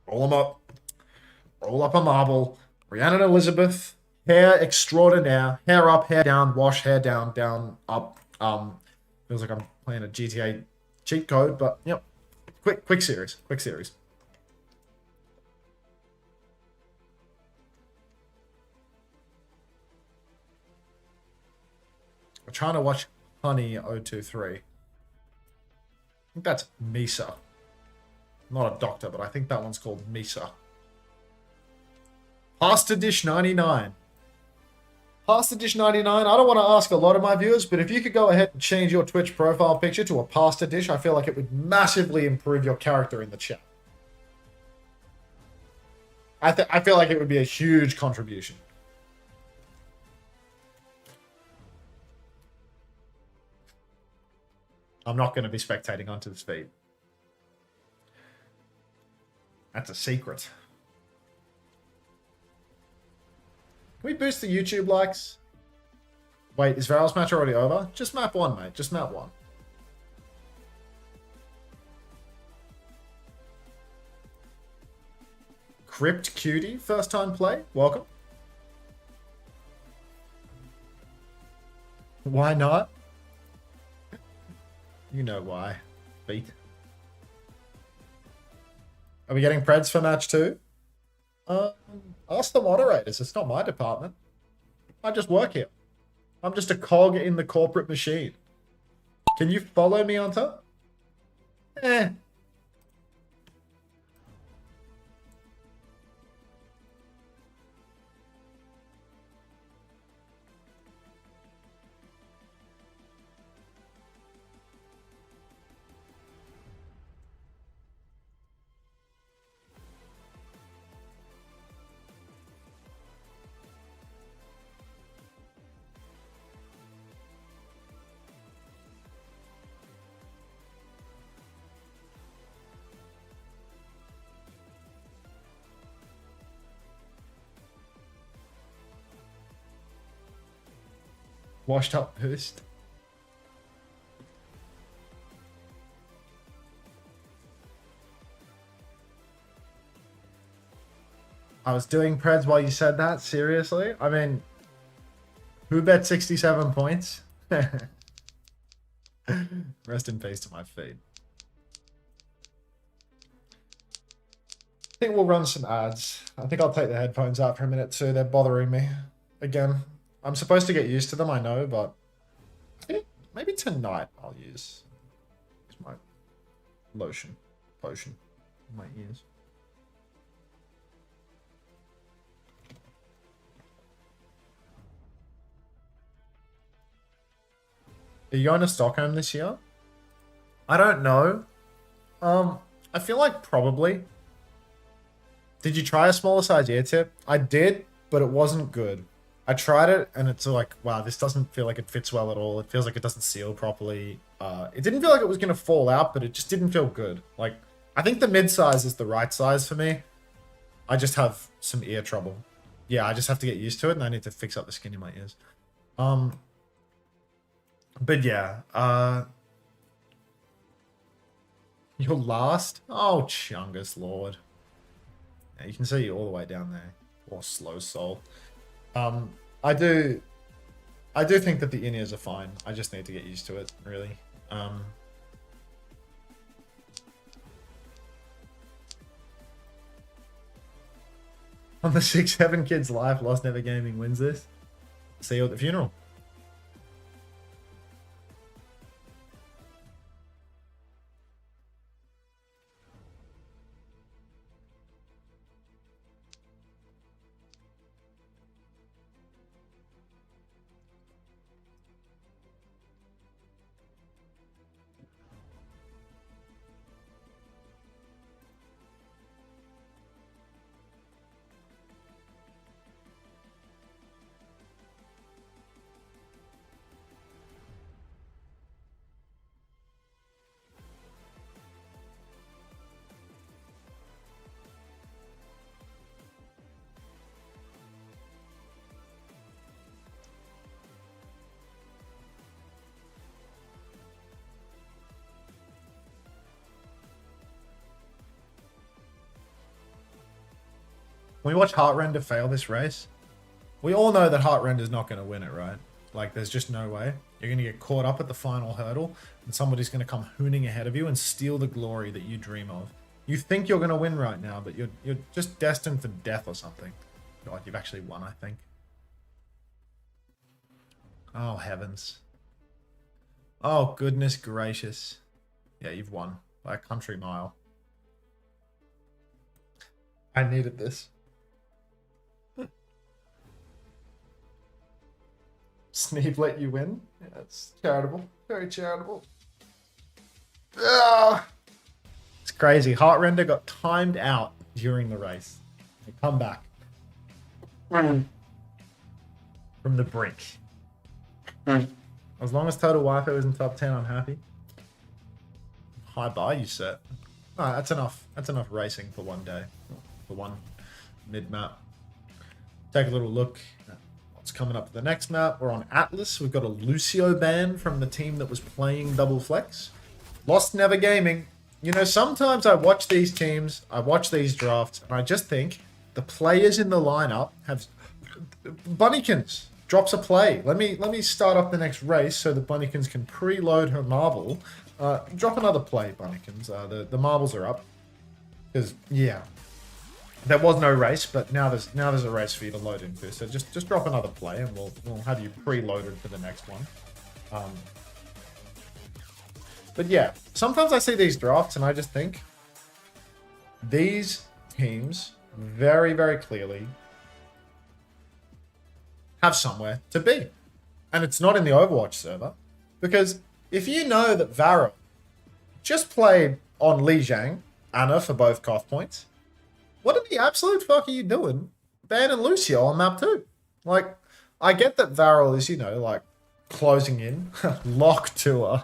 Roll him up. Roll up a marble. Rhiannon Elizabeth. Hair extraordinaire. Hair up, hair down, wash, hair down, down, up. Feels like I'm playing a GTA cheat code, but yep. Quick series. Quick series. I'm trying to watch Honey 023. I think that's Misa. I'm not a doctor, but I think that one's called Misa. Pasta Dish 99. Pasta Dish 99. I don't want to ask a lot of my viewers, but if you could go ahead and change your Twitch profile picture to a pasta dish, I feel like it would massively improve your character in the chat. I feel like it would be a huge contribution. I'm not going to be spectating onto this feed. That's a secret. Can we boost the YouTube likes? Wait, is VARREL's match already over? Just map 1, mate. Just map 1. Crypt Cutie, first time play. Welcome. Why not? You know why. Beat. Are we getting Preds for match 2? Ask the moderators. It's not my department. I just work here. I'm just a cog in the corporate machine. Can you follow me, Unter? Washed up boost. I was doing Preds while you said that? Seriously? I mean, who bet 67 points? Rest in peace to my feed. I think we'll run some ads. I think I'll take the headphones out for a minute too. They're bothering me. Again, I'm supposed to get used to them, I know, but I think maybe tonight I'll use my potion in my ears. Are you going to Stockholm this year? I don't know. I feel like probably. Did you try a smaller size ear tip? I did, but it wasn't good. I tried it and it's like, wow, this doesn't feel like it fits well at all. It feels like it doesn't seal properly. It didn't feel like it was going to fall out, but it just didn't feel good. Like, I think the mid-size is the right size for me. I just have some ear trouble. Yeah, I just have to get used to it and I need to fix up the skin in my ears. But yeah, you're last? Oh, Chungus Lord. Yeah, you can see you all the way down there. Or Slow Soul. I do think that the in-ears are fine. I just need to get used to it, really. On the 6-7 Kids live, LostNever Gaming wins this. See you at the funeral. When we watch Heartrender fail this race, we all know that Heartrender's not going to win it, right? Like, there's just no way. You're going to get caught up at the final hurdle, and somebody's going to come hooning ahead of you and steal the glory that you dream of. You think you're going to win right now, but you're just destined for death or something. God, you've actually won, I think. Oh, heavens. Oh, goodness gracious. Yeah, you've won by a country mile. I needed this. Sneeve let you win? Yeah, that's charitable. Very charitable. Ah! It's crazy. Heartrender got timed out during the race. They come back. From the brink. As long as Total Wi-Fi was in top 10, I'm happy. High bar you set. Alright, that's enough. That's enough racing for one day. For one mid-map. Take a little look at what's coming up for the next map. We're on Atlas. We've got a Lucio ban from the team that was playing Double Flex. LostNever Gaming. You know, sometimes I watch these teams, I watch these drafts, and I just think the players in the lineup have... Bunnykins drops a play. Let me start up the next race so that Bunnykins can preload her marble. Drop another play, Bunnykins. The marbles are up. Because, yeah. There was no race, but now there's a race for you to load into. So just drop another play and we'll have you preloaded for the next one. But yeah, sometimes I see these drafts and I just think these teams very, very clearly have somewhere to be. And it's not in the Overwatch server. Because if you know that VARREL just played on Li Jiang, Anna for both cough points, what in the absolute fuck are you doing banning Lucio on map 2? Like, I get that VARREL is, you know, like, closing in. Lock tour.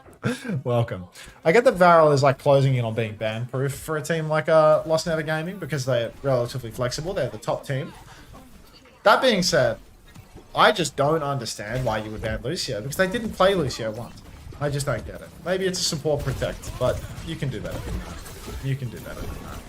Welcome. I get that VARREL is, like, closing in on being ban-proof for a team like LostNever Gaming because they're relatively flexible. They're the top team. That being said, I just don't understand why you would ban Lucio because they didn't play Lucio once. I just don't get it. Maybe it's a support protect, but you can do better than that. You can do better than that.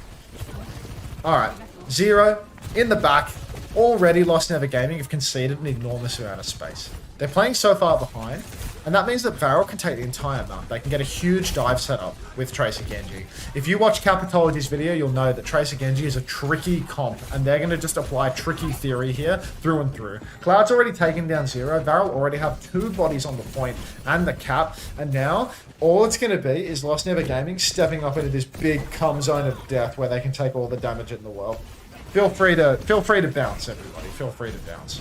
Alright, Zero in the back. Already LostNever Gaming have conceded an enormous amount of space. They're playing so far behind, and that means that VARREL can take the entire map. They can get a huge dive setup with Tracer Genji. If you watch Capitology's video, you'll know that Tracer Genji is a tricky comp, and they're going to just apply tricky theory here through and through. Cloud's already taken down Zero. VARREL already have 2 bodies on the point and the cap, and now all it's going to be is LostNever Gaming stepping up into this big cum zone of death where they can take all the damage in the world. Feel free to bounce, everybody. Feel free to bounce.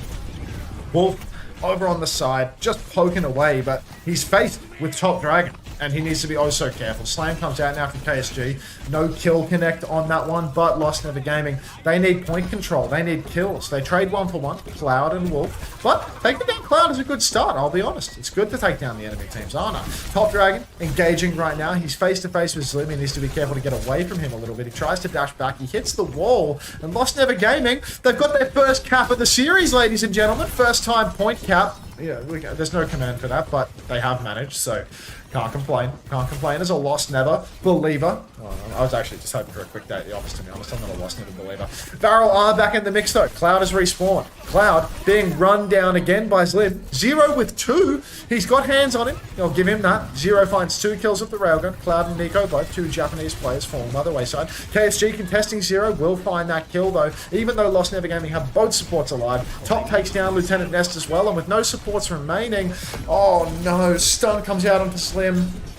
Wolf over on the side, just poking away, but he's faced with Top Dragon, and he needs to be oh so careful. Slam comes out now from KSG. No kill connect on that one, but LostNever Gaming, they need point control. They need kills. They trade 1-for-1, Cloud and Wolf, but taking down Cloud is a good start, I'll be honest. It's good to take down the enemy team's Ana. Top Dragon engaging right now. He's face-to-face with Slim. He needs to be careful to get away from him a little bit. He tries to dash back. He hits the wall, and LostNever Gaming, they've got their first cap of the series, ladies and gentlemen. First time point cap. Yeah, there's no command for that, but they have managed, so can't complain. Can't complain as a LostNever believer. Oh, I was actually just hoping for a quick day at the office, to be honest. I'm not a LostNever believer. VARREL are back in the mix, though. Cloud has respawned. Cloud being run down again by Slim. Zero with 2. He's got hands on him. I'll give him that. Zero finds 2 kills with the railgun. Cloud and Nico, both 2 Japanese players, falling by the wayside. KSG contesting Zero will find that kill, though. Even though LostNever Gaming have both supports alive. Top takes down Lieutenant Nest as well, and with no supports remaining. Oh no, stun comes out onto Slim.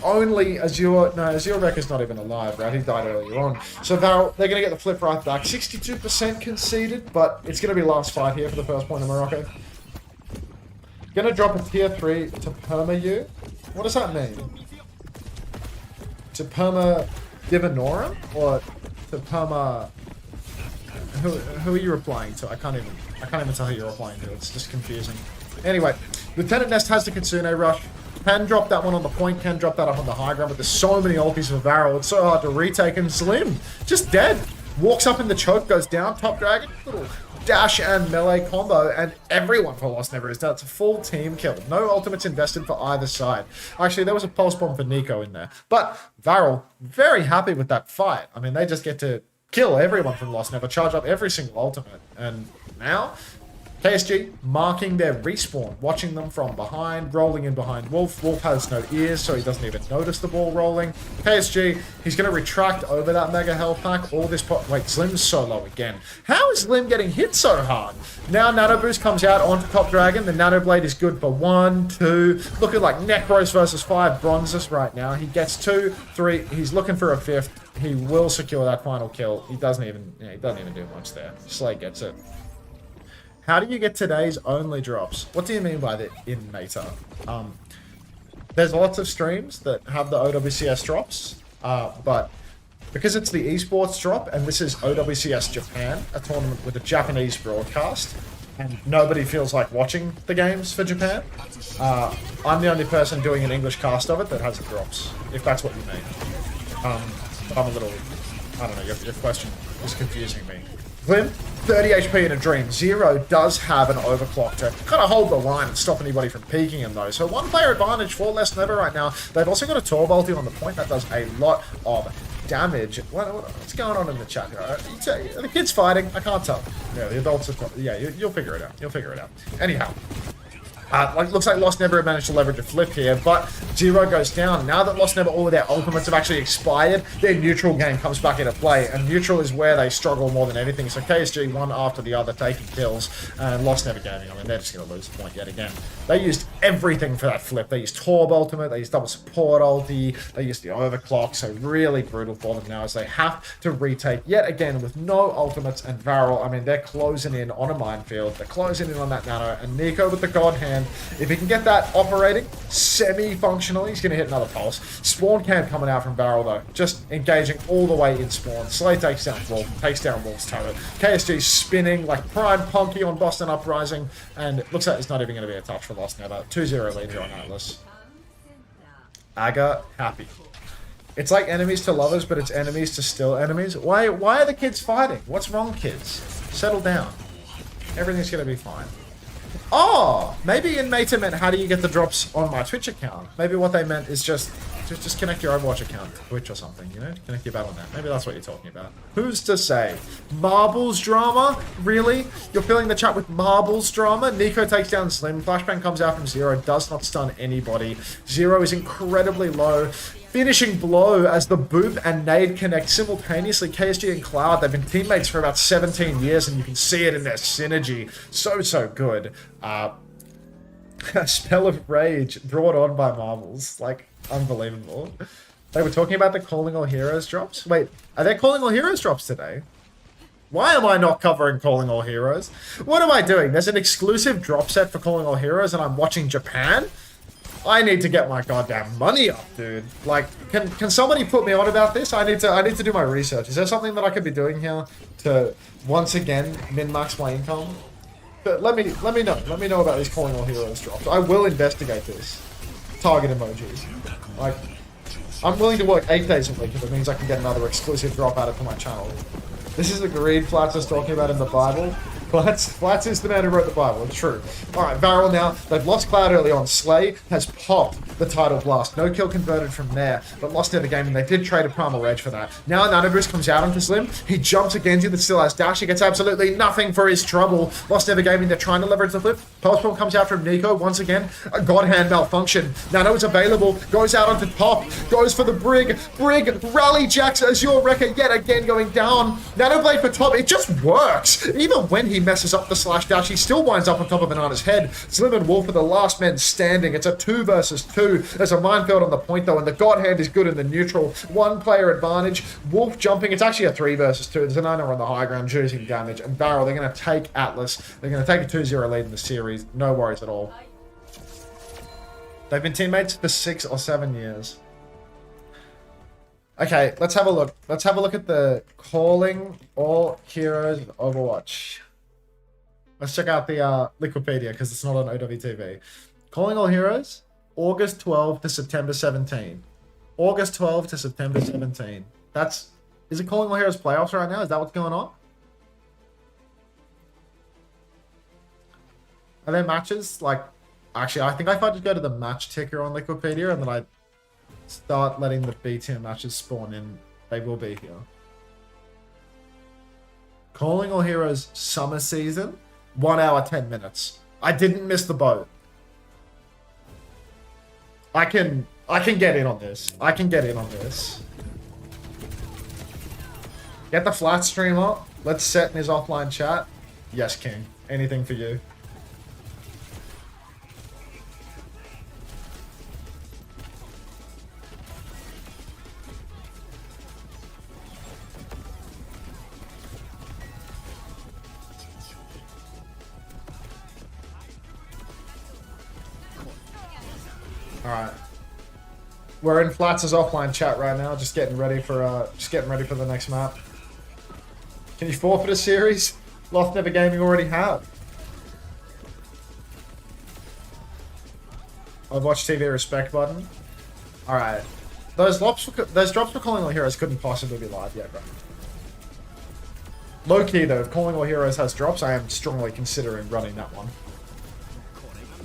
Only Azure, no, Azure Recker's not even alive, right? He died earlier on. So VARREL, they're going to get the flip right back. 62% conceded, but it's going to be last fight here for the first point in Morocco. Going to drop a tier 3 to Perma U. What does that mean? To Perma Divinorum? Or to Perma... Who are you replying to? I can't even tell who you're replying to. It's just confusing. Anyway, Lieutenant Nest has the Kitsune rush. Can drop that one on the point, can drop that up on the high ground, but there's so many ultis for VARREL. It's so hard to retake, and Slim, just dead. Walks up in the choke, goes down. Top Dragon, little dash and melee combo, and everyone for LostNever is dead. It's a full team kill. No ultimates invested for either side. Actually, there was a pulse bomb for Nico in there. But VARREL, very happy with that fight. I mean, they just get to kill everyone from LostNever, charge up every single ultimate. And now, KSG marking their respawn, watching them from behind, rolling in behind Wolf. Wolf has no ears, so he doesn't even notice the ball rolling. KSG, he's going to retract over that mega health pack. All this wait, Slim's solo again. How is Slim getting hit so hard? Now Nano Boost comes out onto Top Dragon. The Nano Blade is good for 1, 2. Looking like Necros versus 5 bronzes right now. He gets 2, 3. He's looking for a 5th. He will secure that final kill. He doesn't even do much there. Slay gets it. How do you get today's only drops? What do you mean by the in meta? There's lots of streams that have the OWCS drops, but because it's the esports drop, and this is OWCS Japan, a tournament with a Japanese broadcast, and nobody feels like watching the games for Japan, I'm the only person doing an English cast of it that has the drops, if that's what you mean. But I'm a little, I don't know, your question is confusing me. Glim, 30 HP in a dream. Zero does have an overclock to kind of hold the line and stop anybody from peeking him though. So 1 player advantage for LostNever right now. They've also got a Torb ulti on the point that does a lot of damage. What's going on in the chat here? Are the kids fighting? I can't tell. Yeah, the adults are... Yeah, you'll figure it out. You'll figure it out. Anyhow. Looks like LostNever managed to leverage a flip here, but Zero goes down. Now that LostNever, all of their ultimates have actually expired, their neutral game comes back into play, and neutral is where they struggle more than anything. So KSG, one after the other, taking kills, and LostNever gaming. I mean, they're just going to lose the point yet again. They used everything for that flip. They used Torb ultimate, they used double support ulti, they used the overclock, so really brutal for them now as they have to retake yet again with no ultimates and VARREL. I mean, they're closing in on a minefield, they're closing in on that nano, and Nico with the God Hand. If he can get that operating semi-functionally, he's going to hit another pulse. Spawn camp coming out from VARREL though, just engaging all the way in spawn. Slay takes down Wolf, takes down Wolf's turret. KSG spinning like Prime Punky on Boston Uprising, and it looks like it's not even going to be a touch for LostNever. 2-0 lead here on Atlas. Aga happy. It's like enemies to lovers, but it's enemies to still enemies. Why are the kids fighting? What's wrong, kids? Settle down. Everything's going to be fine. Oh, maybe in meta meant how do you get the drops on my Twitch account? Maybe what they meant is just connect your Overwatch account to Twitch or something, you know? Connect your Battle.net. Maybe that's what you're talking about. Who's to say? Marbles drama? Really? You're filling the chat with Marbles drama? Nico takes down Slim. Flashbang comes out from Zero. Does not stun anybody. Zero is incredibly low. Finishing blow as the Boop and Nade connect simultaneously. KSG and Cloud, they've been teammates for about 17 years, and you can see it in their synergy. So good. A spell of rage brought on by Marbles. Like, unbelievable. They were talking about the Calling All Heroes drops? Wait, are there Calling All Heroes drops today? Why am I not covering Calling All Heroes? What am I doing? There's an exclusive drop set for Calling All Heroes, and I'm watching Japan? I need to get my goddamn money up, dude. Like, can somebody put me on about this? I need to do my research. Is there something that I could be doing here to once again min-max my income? But let me know. Let me know about these Calling All Heroes drops. I will investigate this. Target emojis. Like, I'm willing to work 8 days a week if it means I can get another exclusive drop added to my channel. This is the greed Flats is talking about in the Bible. Flats is the man who wrote the Bible, it's true. Alright, VARREL now. They've lost Cloud early on. Slay has popped the title blast. No kill converted from there, but LostNever Gaming, they did trade a Primal Rage for that. Now Nano Boost comes out onto Slim. He jumps against you that still has dash. He gets absolutely nothing for his trouble. LostNever Gaming, they're trying to leverage the flip. Pulse Bomb comes out from Nico once again. A God Hand malfunction. Nano is available. Goes out onto top. Goes for the Brig. Brig rally jacks Azure Wrecker yet again going down. Nano Blade for top. It just works. Even when he messes up the slash dash, he still winds up on top of Banana's head. Slim and Wolf are the last men standing. It's a 2 versus 2. There's a minefield on the point though, and the God Hand is good in the neutral. 1 player advantage. Wolf jumping. It's actually a 3 versus 2. There's a Nano on the high ground, choosing damage. And VARREL, they're going to take Atlas. They're going to take a 2-0 lead in the series. No worries at all. They've been teammates for 6 or 7 years. Okay, let's have a look. Let's have a look at the Calling All Heroes Overwatch. Let's check out the Wikipedia because it's not on OWTV. Calling All Heroes, August 12 to September 17. August 12 to September 17. Is it Calling All Heroes playoffs right now? Is that what's going on? Are there matches? Like, actually, I think if I just go to the match ticker on Wikipedia and then I start letting the B tier matches spawn in, they will be here. Calling All Heroes Summer Season, 1 hour, 10 minutes. I didn't miss the boat. I can get in on this. I can get in on this. Get the flat stream up. Let's set in his offline chat. Yes, King. Anything for you. Alright. We're in Flats' offline chat right now, just getting ready for the next map. Can you forfeit a series? LostNever Gaming already have. Overwatch TV respect button. Alright. Those drops for Calling All Heroes couldn't possibly be live yet, bro. Low key though, if Calling All Heroes has drops, I am strongly considering running that one.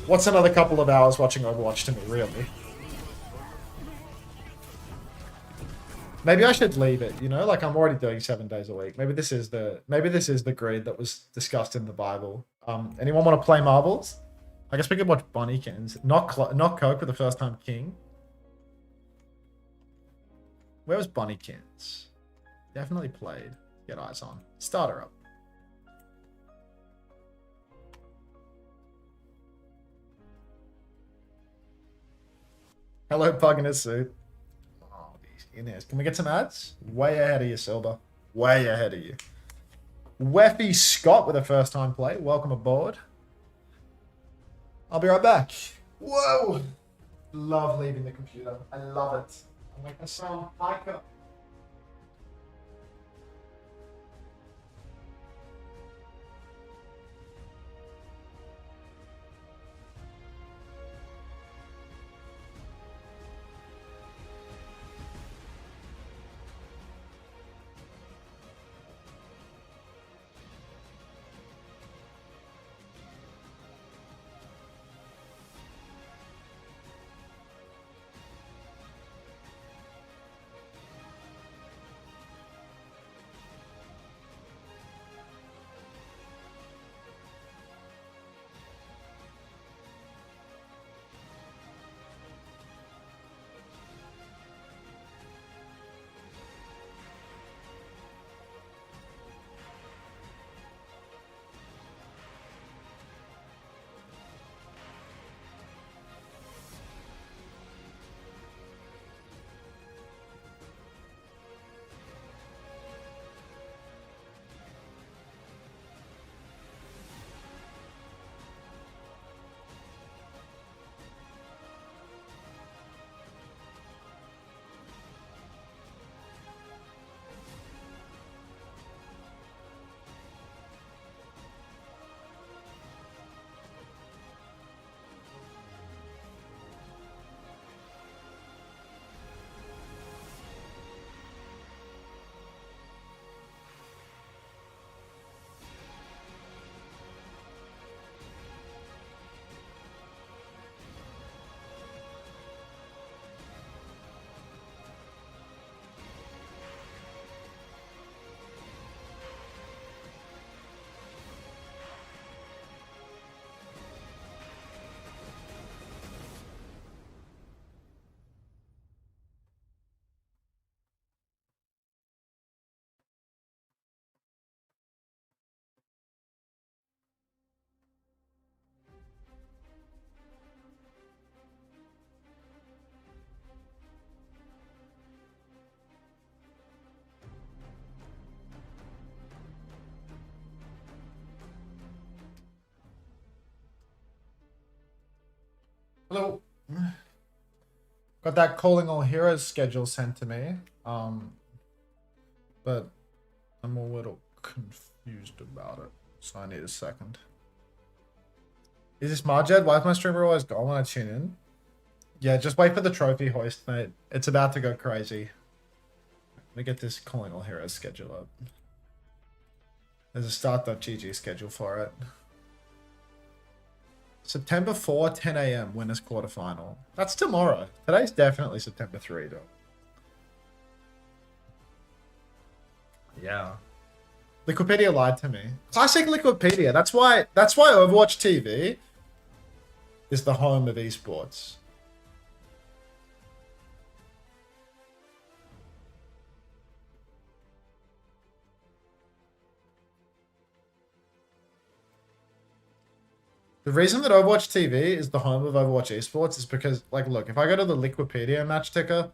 What's another couple of hours watching Overwatch to me, really? Maybe I should leave it, you know? Like, I'm already doing 7 days a week. Maybe this is the greed that was discussed in the Bible. Anyone want to play marbles? I guess we could watch Bunnykins. Not Coke for the first time King. Where was Bunnykins? Definitely played. Get eyes on. Start her up. Hello, Pug in his suit. Oh, these in-ears. Can we get some ads? Way ahead of you, Silver. Way ahead of you. Weffy Scott with a first-time play. Welcome aboard. I'll be right back. Whoa! Love leaving the computer. I love it. I'm like a sound hiker. Hello. Got that Calling All Heroes schedule sent to me. But I'm a little confused about it. So I need a second. Is this Marjed? Why is my streamer always gone when I tune in? Yeah, just wait for the trophy hoist, mate. It's about to go crazy. Let me get this Calling All Heroes schedule up. There's a start.gg schedule for it. September 4, 10 a.m. winners quarterfinal. That's tomorrow. Today's definitely September 3, though. Yeah. Liquipedia lied to me. Classic Liquipedia. That's why Overwatch TV is the home of esports. The reason that Overwatch TV is the home of Overwatch esports is because, like, look, if I go to the Liquipedia match ticker,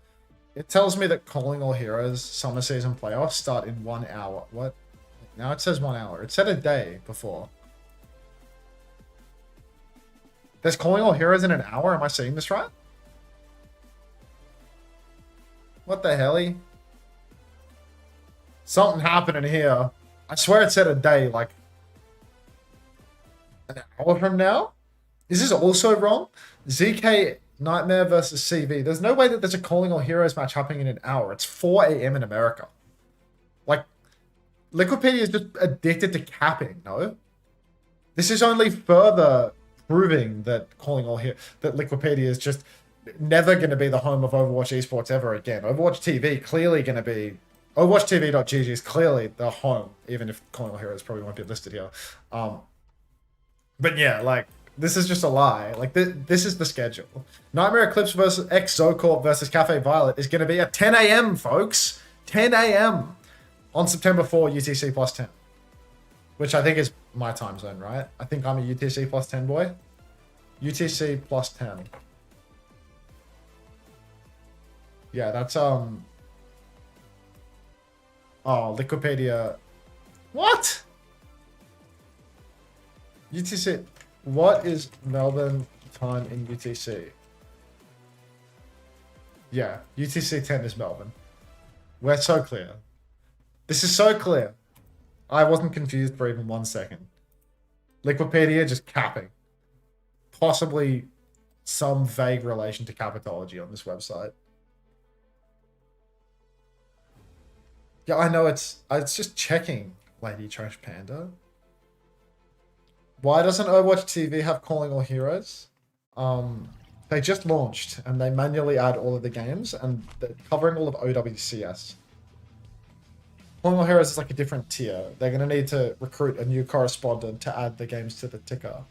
it tells me that Calling All Heroes Summer Season playoffs start in 1 hour. What? Now it says 1 hour. It said a day before. There's Calling All Heroes in an hour? Am I seeing this right? What the helly? Something happening here. I swear it said a day, like an hour from now? Is this also wrong? ZK Nightmare versus CV. There's no way that there's a Calling All Heroes match happening in an hour. It's 4 a.m. in America. Like, Liquipedia is just addicted to capping, no? This is only further proving that that Liquipedia is just never going to be the home of Overwatch esports ever again. Overwatch TV clearly going to be... OverwatchTV.gg is clearly the home, even if Calling All Heroes probably won't be listed here. But yeah, like, this is just a lie. Like, this is the schedule. Nightmare Eclipse versus Zocorp versus Cafe Violet is going to be at 10 a.m., folks. 10 a.m. on September 4, UTC plus 10. Which I think is my time zone, right? I think I'm a UTC plus 10 boy. UTC plus 10. Yeah, that's, Oh, Liquipedia. What? UTC. What is Melbourne time in UTC? Yeah, UTC 10 is Melbourne. We're so clear. This is so clear. I wasn't confused for even 1 second. Liquipedia just capping. Possibly some vague relation to capitology on this website. Yeah, I know it's just checking, Lady Trash Panda. Why doesn't Overwatch TV have Calling All Heroes? They just launched and they manually add all of the games and they're covering all of OWCS. Calling All Heroes is like a different tier. They're going to need to recruit a new correspondent to add the games to the ticker.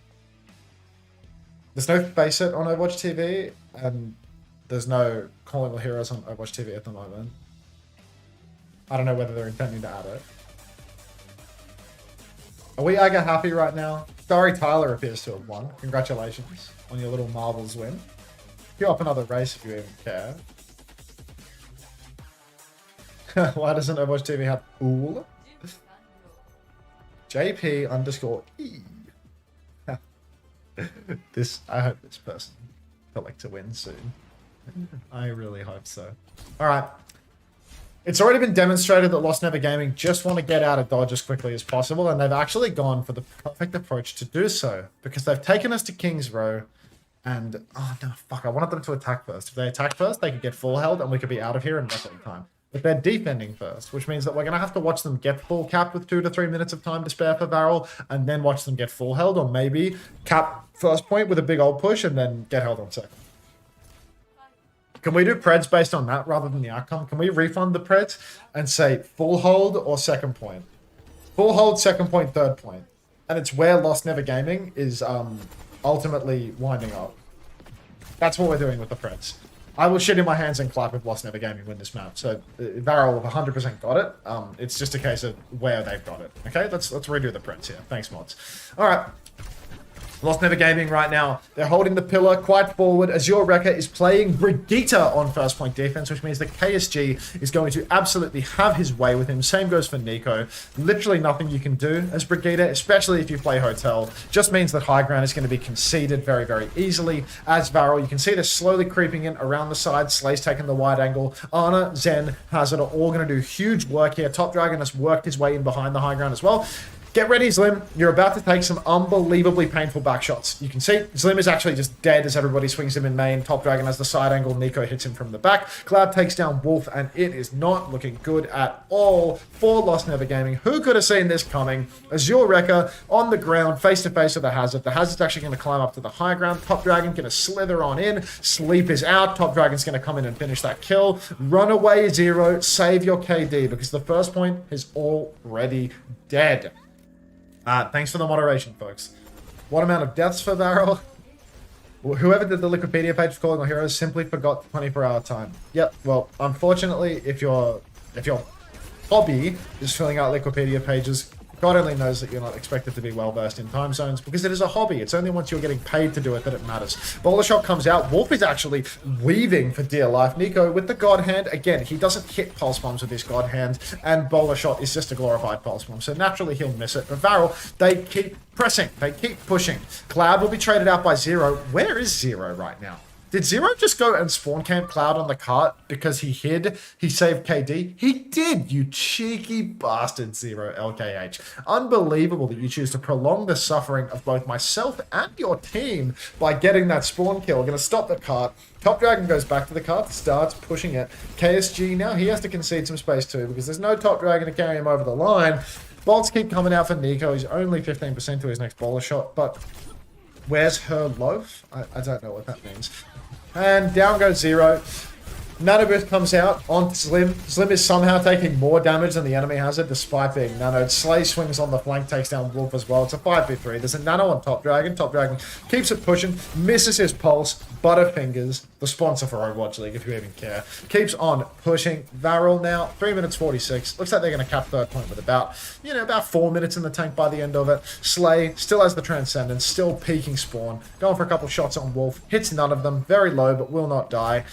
There's no Face It on Overwatch TV and there's no Calling All Heroes on Overwatch TV at the moment. I don't know whether they're intending to add it. Are we Aga happy right now? Starry Tyler appears to have won. Congratulations on your little marbles win. Queue up another race if you even care. Why doesn't Overwatch TV have OOL? JP underscore E. I hope this person collect to win soon. I really hope so. Alright. It's already been demonstrated that LostNever Gaming just want to get out of Dodge as quickly as possible, and they've actually gone for the perfect approach to do so, because they've taken us to King's Row, and, oh no, fuck, I wanted them to attack first. If they attack first, they could get full held, and we could be out of here in record time. But they're defending first, which means that we're going to have to watch them get full capped with 2 to 3 minutes of time to spare for VARREL, and then watch them get full held, or maybe cap first point with a big old push, and then get held on second. Can we do Preds based on that rather than the outcome? Can we refund the Preds and say full hold or second point? Full hold, second point, third point. And it's where LostNever Gaming is ultimately winding up. That's what we're doing with the Preds. I will shit in my hands and clap if LostNever Gaming win this map. So VARREL have 100% got it. It's just a case of where they've got it. Okay, let's redo the Preds here. Thanks, mods. All right. LostNever Gaming right now, they're holding the pillar quite forward. Azure Wrecker is playing Brigitte on first point defense, which means that KSG is going to absolutely have his way with him. Same goes for Nico. Literally nothing you can do as Brigitte, especially if you play Hotel. Just means that high ground is going to be conceded very, very easily. As VARREL, you can see they're slowly creeping in around the side. Slay's taking the wide angle. Ana, Zen, Hazard are all going to do huge work here. Top Dragon has worked his way in behind the high ground as well. Get ready, Zlim. You're about to take some unbelievably painful back shots. You can see Zlim is actually just dead as everybody swings him in main. Top Dragon has the side angle. Nico hits him from the back. Cloud takes down Wolf, and it is not looking good at all for LostNever Gaming. Who could have seen this coming? Azure Wrecker on the ground, face-to-face with the Hazard. The Hazard's actually going to climb up to the high ground. Top Dragon going to slither on in. Sleep is out. Top Dragon's going to come in and finish that kill. Run away, Zero. Save your KD, because the first point is already dead. Thanks for the moderation, folks. What amount of deaths for VARREL? Whoever did the Wikipedia page for calling all heroes simply forgot the 24-hour time. Yep, well, unfortunately, if your hobby is filling out Wikipedia pages, God only knows that you're not expected to be well-versed in time zones, because it is a hobby. It's only once you're getting paid to do it that it matters. Bowler shot comes out. Wolf is actually weaving for dear life. Nico with the God Hand. Again, he doesn't hit pulse bombs with his God Hand, and Bowler shot is just a glorified pulse bomb, so naturally he'll miss it. But VARREL, they keep pressing. They keep pushing. Cloud will be traded out by Zero. Where is Zero right now? Did Zero just go and spawn camp Cloud on the cart because he hid? He saved KD? He did, you cheeky bastard, Zero LKH. Unbelievable that you choose to prolong the suffering of both myself and your team by getting that spawn kill. We're going to stop the cart. Top Dragon goes back to the cart, starts pushing it. KSG now, he has to concede some space too, because there's no Top Dragon to carry him over the line. Bolts keep coming out for Nico. He's only 15% to his next bowler shot, but where's her loaf? I don't know what that means. And down goes Zero. Nanoboost comes out onto Slim. Slim is somehow taking more damage than the enemy Hazard, despite being nanoed. Slay swings on the flank, takes down Wolf as well. It's a 5v3. There's a nano on Top Dragon. Top Dragon keeps it pushing, misses his pulse. Butterfingers, the sponsor for Overwatch League, if you even care, keeps on pushing. VARREL now, 3 minutes 46. Looks like they're going to cap third point with about 4 minutes in the tank by the end of it. Slay still has the Transcendence, still peeking spawn. Going for a couple shots on Wolf. Hits none of them. Very low, but will not die.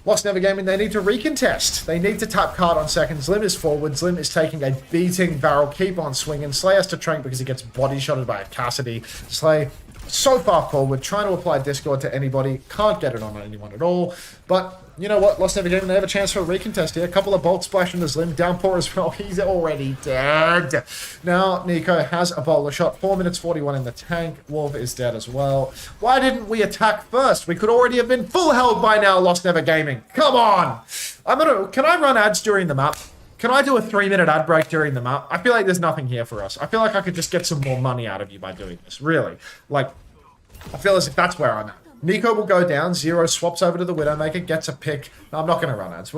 LostNever Gaming, they need to recontest. They need to tap card on second. Zlim is forward. Zlim is taking a beating. VARREL keep on swinging. Slay has to trank because he gets body shotted by a Cassidy. Slay so far forward, trying to apply Discord to anybody. Can't get it on anyone at all. But you know what? LostNever Gaming, they have a chance for a recontest here. A couple of bolts splash into Zlim. Downpour as well. He's already dead. Now Nico has a bowler shot. 4 minutes 41 in the tank. Wolf is dead as well. Why didn't we attack first? We could already have been full held by now, LostNever Gaming. Come on! Can I run ads during the map? Can I do a 3-minute ad break during the map? I feel like there's nothing here for us. I feel like I could just get some more money out of you by doing this. Really. Like, I feel as if that's where I'm at. Nico will go down. Zero swaps over to the Widowmaker, gets a pick. No, I'm not going to run ads.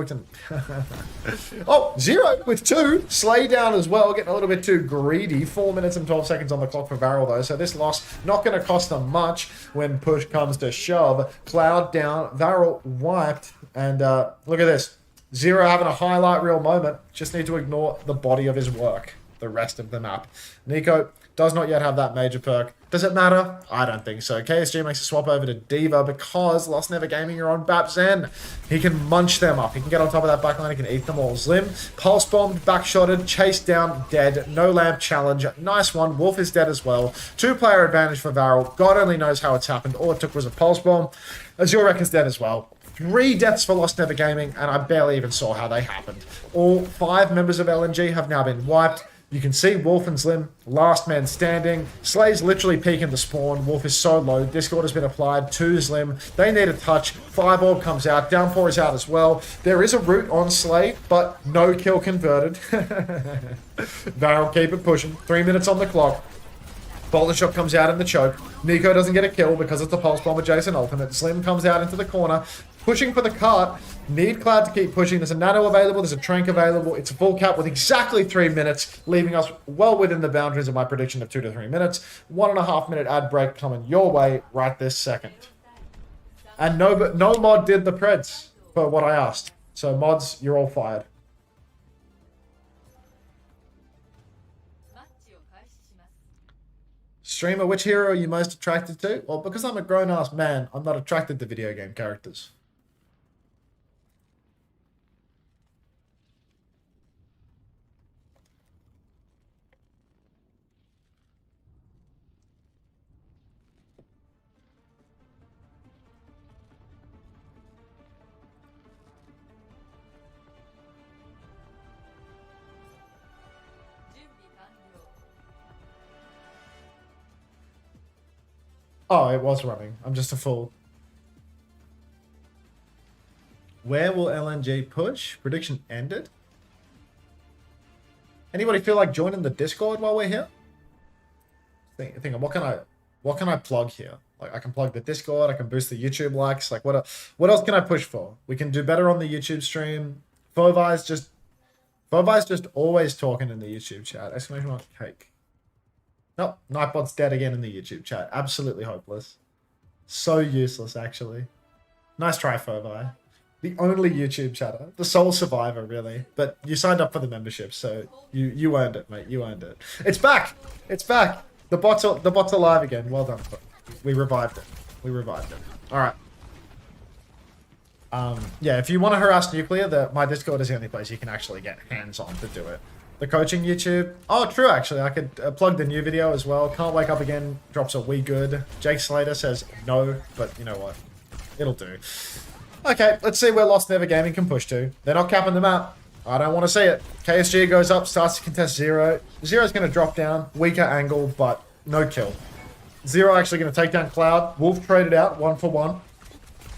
Oh, Zero with 2. Slay down as well, getting a little bit too greedy. 4 minutes and 12 seconds on the clock for VARREL, though. So this loss not going to cost them much when push comes to shove. Cloud down. VARREL wiped. And look at this. Zero having a highlight reel moment. Just need to ignore the body of his work the rest of the map. Nico does not yet have that major perk. Does it matter? I don't think so. KSG makes a swap over to Diva because LostNever Gaming are on BapZen. He can munch them up. He can get on top of that backline. He can eat them all. Zlim, pulse bombed, backshotted, chased down, dead. No lamp challenge. Nice one. Wolf is dead as well. 2-player advantage for VARREL. God only knows how it's happened. All it took was a pulse bomb. Azure Wrecker's dead as well. 3 deaths for LostNever Gaming, and I barely even saw how they happened. All 5 members of LNG have now been wiped. You can see Wolf and Zlim, last man standing. Slay's literally peeking the spawn. Wolf is so low. Discord has been applied to Zlim. They need a touch. 5 orb comes out. Downpour is out as well. There is a root on Slay, but no kill converted. VARREL keep it pushing. 3 minutes on the clock. Boulder shot comes out in the choke. Nico doesn't get a kill because it's a pulse bomb adjacent ultimate. Slim comes out into the corner, pushing for the cart. Need Cloud to keep pushing. There's a nano available. There's a trank available. It's a full cap with exactly 3 minutes, leaving us well within the boundaries of my prediction of 2 to 3 minutes. 1.5 minute ad break coming your way right this second. And no mod did the preds for what I asked. So mods, you're all fired. Streamer, which hero are you most attracted to? Well, because I'm a grown-ass man, I'm not attracted to video game characters. Oh, it was running. I'm just a fool. Where will LNG push? Prediction ended. Anybody feel like joining the Discord while we're here? Think what can I plug here? Like I can plug the Discord, I can boost the YouTube likes. Like what else can I push for? We can do better on the YouTube stream. Fovai's just always talking in the YouTube chat. Exclamation mark cake. Nope, Nightbot's dead again in the YouTube chat. Absolutely hopeless. So useless, actually. Nice try, Fovai. The only YouTube chatter. The sole survivor, really. But you signed up for the membership, so you earned it, mate. You earned it. It's back! It's back! The bot's alive again. Well done. We revived it. We revived it. Alright. Yeah, if you want to harass Nuclear, my Discord is the only place you can actually get hands-on to do it. The coaching YouTube. Oh, true, actually. I could plug the new video as well. Can't Wake Up Again drops a we good. Jake Slater says no, but you know what? It'll do. Okay, let's see where LostNever Gaming can push to. They're not capping the map. I don't want to see it. KSG goes up, starts to contest Zero. Zero's going to drop down. Weaker angle, but no kill. Zero actually going to take down Cloud. Wolf traded out, 1-for-1.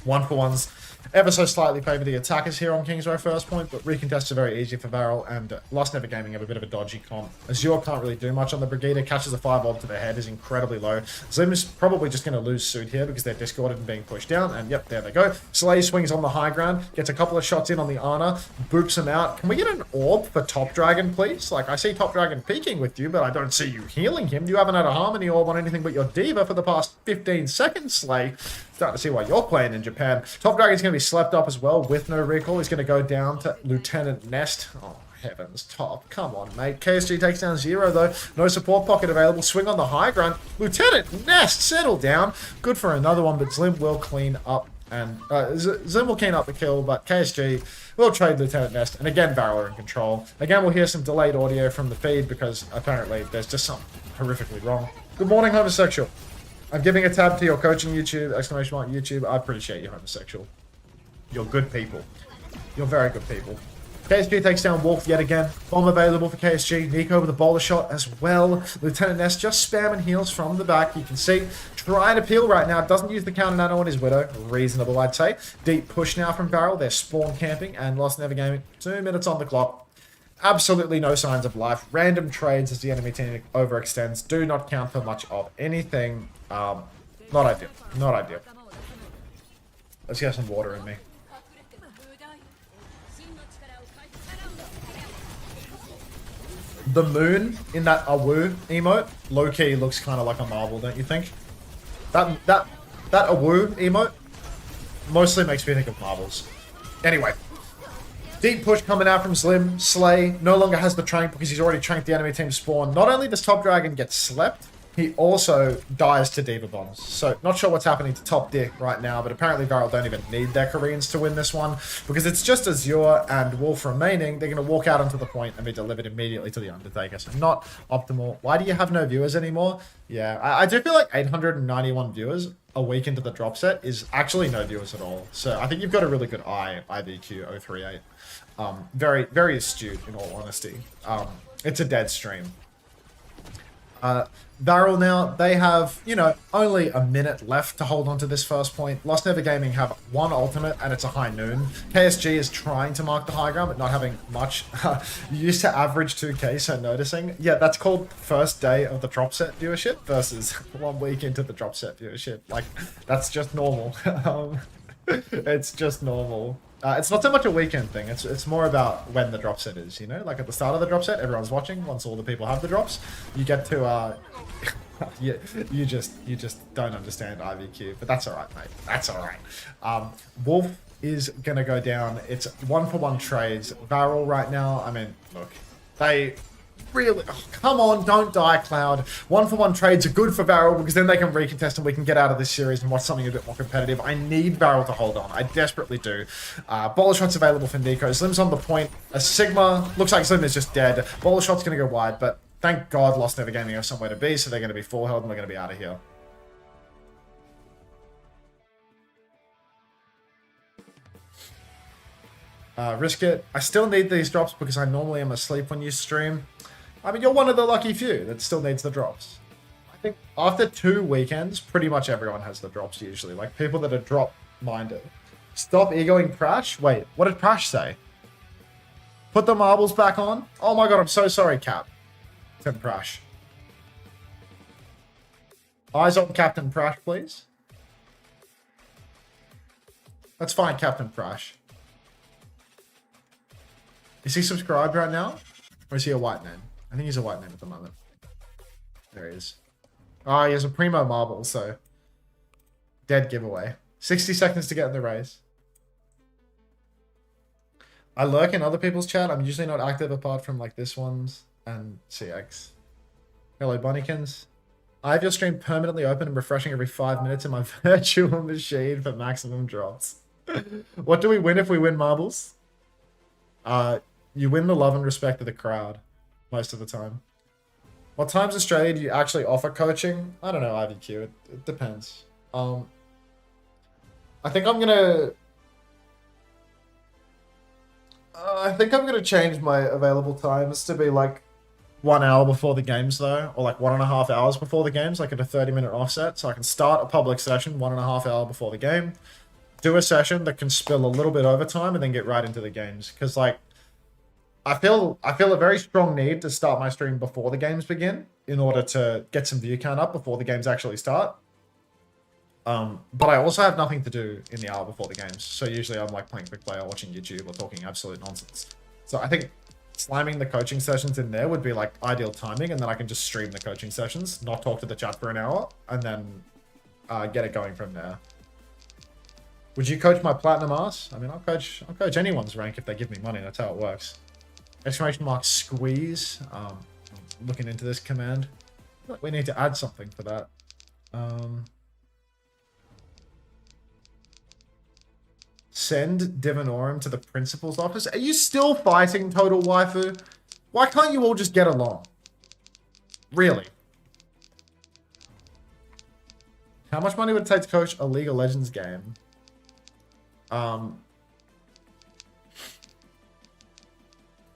1-for-1s ever so slightly favour the attackers here on Kings Row first point, but recontests are very easy for VARREL, and LostNever Gaming have a bit of a dodgy comp. Azure can't really do much on the Brigida, catches a 5-ob to their head, is incredibly low. Zim is probably just going to lose suit here because they're discorded and being pushed down, and yep, there they go. Slay swings on the high ground, gets a couple of shots in on the Ana, boops him out. Can we get an orb for Top Dragon, please? Like, I see Top Dragon peeking with you, but I don't see you healing him. You haven't had a Harmony orb on anything but your Diva for the past 15 seconds, Slay. Starting to see why you're playing in Japan. Top Dragon's going to be slept up as well with no recall. He's going to go down to Lieutenant Nest. Oh, heavens, Top. Come on, mate. KSG takes down Zero, though. No support pocket available. Swing on the high ground. Lieutenant Nest, settle down. Good for another one, but Zlim will clean up. And Zlim will clean up the kill, but KSG will trade Lieutenant Nest. And again, VARREL are in control. Again, we'll hear some delayed audio from the feed because apparently there's just something horrifically wrong. Good morning, homosexual. I'm giving a tab to your coaching YouTube, exclamation mark YouTube. I appreciate you, homosexual. You're good people. You're very good people. KSG takes down Wolf yet again. Bomb available for KSG. Nico with a bowler shot as well. Lieutenant Ness just spamming heals from the back. You can see, trying to peel right now. Doesn't use the counter nano on his Widow. Reasonable, I'd say. Deep push now from VARREL. They're spawn camping and LostNever Gaming. 2 minutes on the clock. Absolutely no signs of life. Random trades as the enemy team overextends. Do not count for much of anything. Not ideal. Not ideal. Let's get some water in me. The moon in that Awu emote, low-key looks kind of like a marble, don't you think? That Awu emote mostly makes me think of marbles. Anyway. Deep push coming out from Slim. Slay no longer has the trank because he's already tranked the enemy team's spawn. Not only does Top Dragon get slept, he also dies to Diva Bombs. So, not sure what's happening to Top Dick right now, but apparently VARREL don't even need their Koreans to win this one because it's just Azure and Wolf remaining. They're going to walk out onto the point and be delivered immediately to the Undertaker. So, not optimal. Why do you have no viewers anymore? Yeah, I do feel like 891 viewers a week into the drop set is actually no viewers at all. So, I think you've got a really good eye, IVQ038. Very, very astute, in all honesty. It's a dead stream. VARREL now, they have, you know, only a minute left to hold on to this first point. LostNever Gaming have one ultimate, and it's a high noon. KSG is trying to mark the high ground, but not having much. You used to average 2k, so noticing. Yeah, that's called first day of the drop set viewership versus 1 week into the drop set viewership. Like, that's just normal. It's just normal. It's not so much a weekend thing. It's more about when the drop set is, you know? Like at the start of the drop set, everyone's watching. Once all the people have the drops, you get to, you just don't understand IVQ. But that's alright, mate. That's alright. Wolf is going to go down. It's 1-for-1 trades. VARREL right now, I mean, look, they really, oh, come on, don't die, Cloud. 1-for-1 trades are good for VARREL because then they can recontest and we can get out of this series and watch something a bit more competitive. I need VARREL to hold on. I desperately do. Bowler shot's available for Nico. Slim's on the point. A Sigma, looks like Slim is just dead. Bowler shot's going to go wide, but thank God LostNever Gaming have somewhere to be, so they're going to be full held and we're going to be out of here. Risk it. I still need these drops because I normally am asleep when you stream. I mean, you're one of the lucky few that still needs the drops. think after 2 weekends, pretty much everyone has the drops usually. Like people that are drop minded. Stop egoing Prash. Wait, what did Prash say? Put the marbles back on. Oh my god, I'm so sorry, Cap. Captain Prash. Eyes on Captain Prash, please. That's fine, Captain Prash. Is he subscribed right now? Or is he a white name? I think he's a white name at the moment. There he is. Oh, he has a primo marble, so... Dead giveaway. 60 seconds to get in the race. I lurk in other people's chat. I'm usually not active apart from like this one's and CX. Hello, Bunnykins. I have your stream permanently open and refreshing every 5 minutes in my virtual machine for maximum drops. What do we win if we win marbles? You win the love and respect of the crowd most of the time. What times Australia do you actually offer coaching? I don't know, IVQ. It depends. I think I'm gonna change my available times to be like 1 hour before the games though, or like 1.5 hours before the games, like at a 30-minute offset, so I can start a public session 1.5 hours before the game, do a session that can spill a little bit overtime, and then get right into the games. Because like, I feel a very strong need to start my stream before the games begin in order to get some view count up before the games actually start. But I also have nothing to do in the hour before the games, so usually I'm like playing quick play or watching YouTube or talking absolute nonsense. So I think slamming the coaching sessions in there would be like ideal timing, and then I can just stream the coaching sessions, not talk to the chat for an hour, and then get it going from there. Would you coach my platinum ass? I mean, I'll coach anyone's rank if they give me money. That's how it works. Exclamation mark squeeze. Looking into this command. We need to add something for that. Send Divinorum to the principal's office. Are you still fighting, Total Waifu? Why can't you all just get along? Really? How much money would it take to coach a League of Legends game?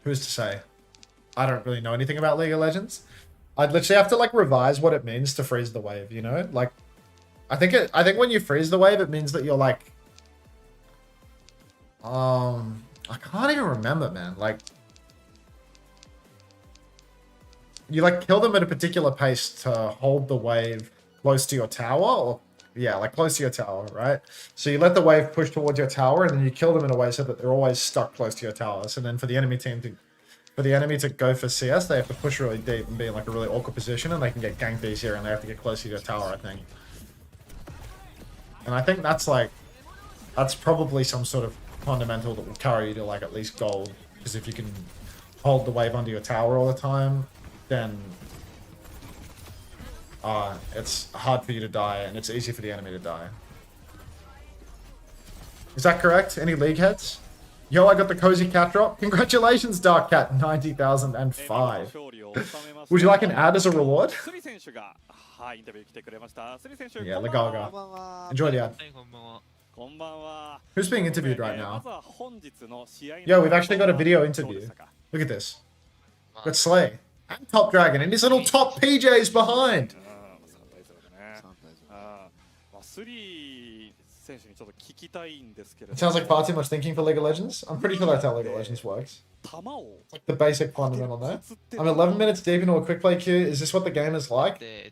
Who's to say? I don't really know anything about League of Legends. I'd literally have to like revise what it means to freeze the wave, you know? Like, I think when you freeze the wave, it means that you're like, I can't even remember, man. Like, you like kill them at a particular pace to hold the wave close to your tower, or yeah, like close to your tower, right? So you let the wave push towards your tower, and then you kill them in a way so that they're always stuck close to your tower. So then for the enemy team to go for CS, they have to push really deep and be in like a really awkward position, and they can get ganked easier, and they have to get close to your tower, I think. And I think that's probably some sort of fundamental that will carry you to like at least gold, because if you can hold the wave under your tower all the time, then it's hard for you to die, and it's easy for the enemy to die. Is that correct? Any league heads? Yo, I got the cozy cat drop. Congratulations, Dark Cat 90,005. Would you like an ad as a reward? Yeah, Legalga. Enjoy the ad. Who's being interviewed right now? Yo, we've actually got a video interview. Look at this. Got Slay and Top Dragon and his little top PJs behind. It sounds like far too much thinking for League of Legends. I'm pretty sure that's how League of Legends works. It's like the basic fundamental there. I'm 11 minutes deep into a quick play queue. Is this what the game is like? I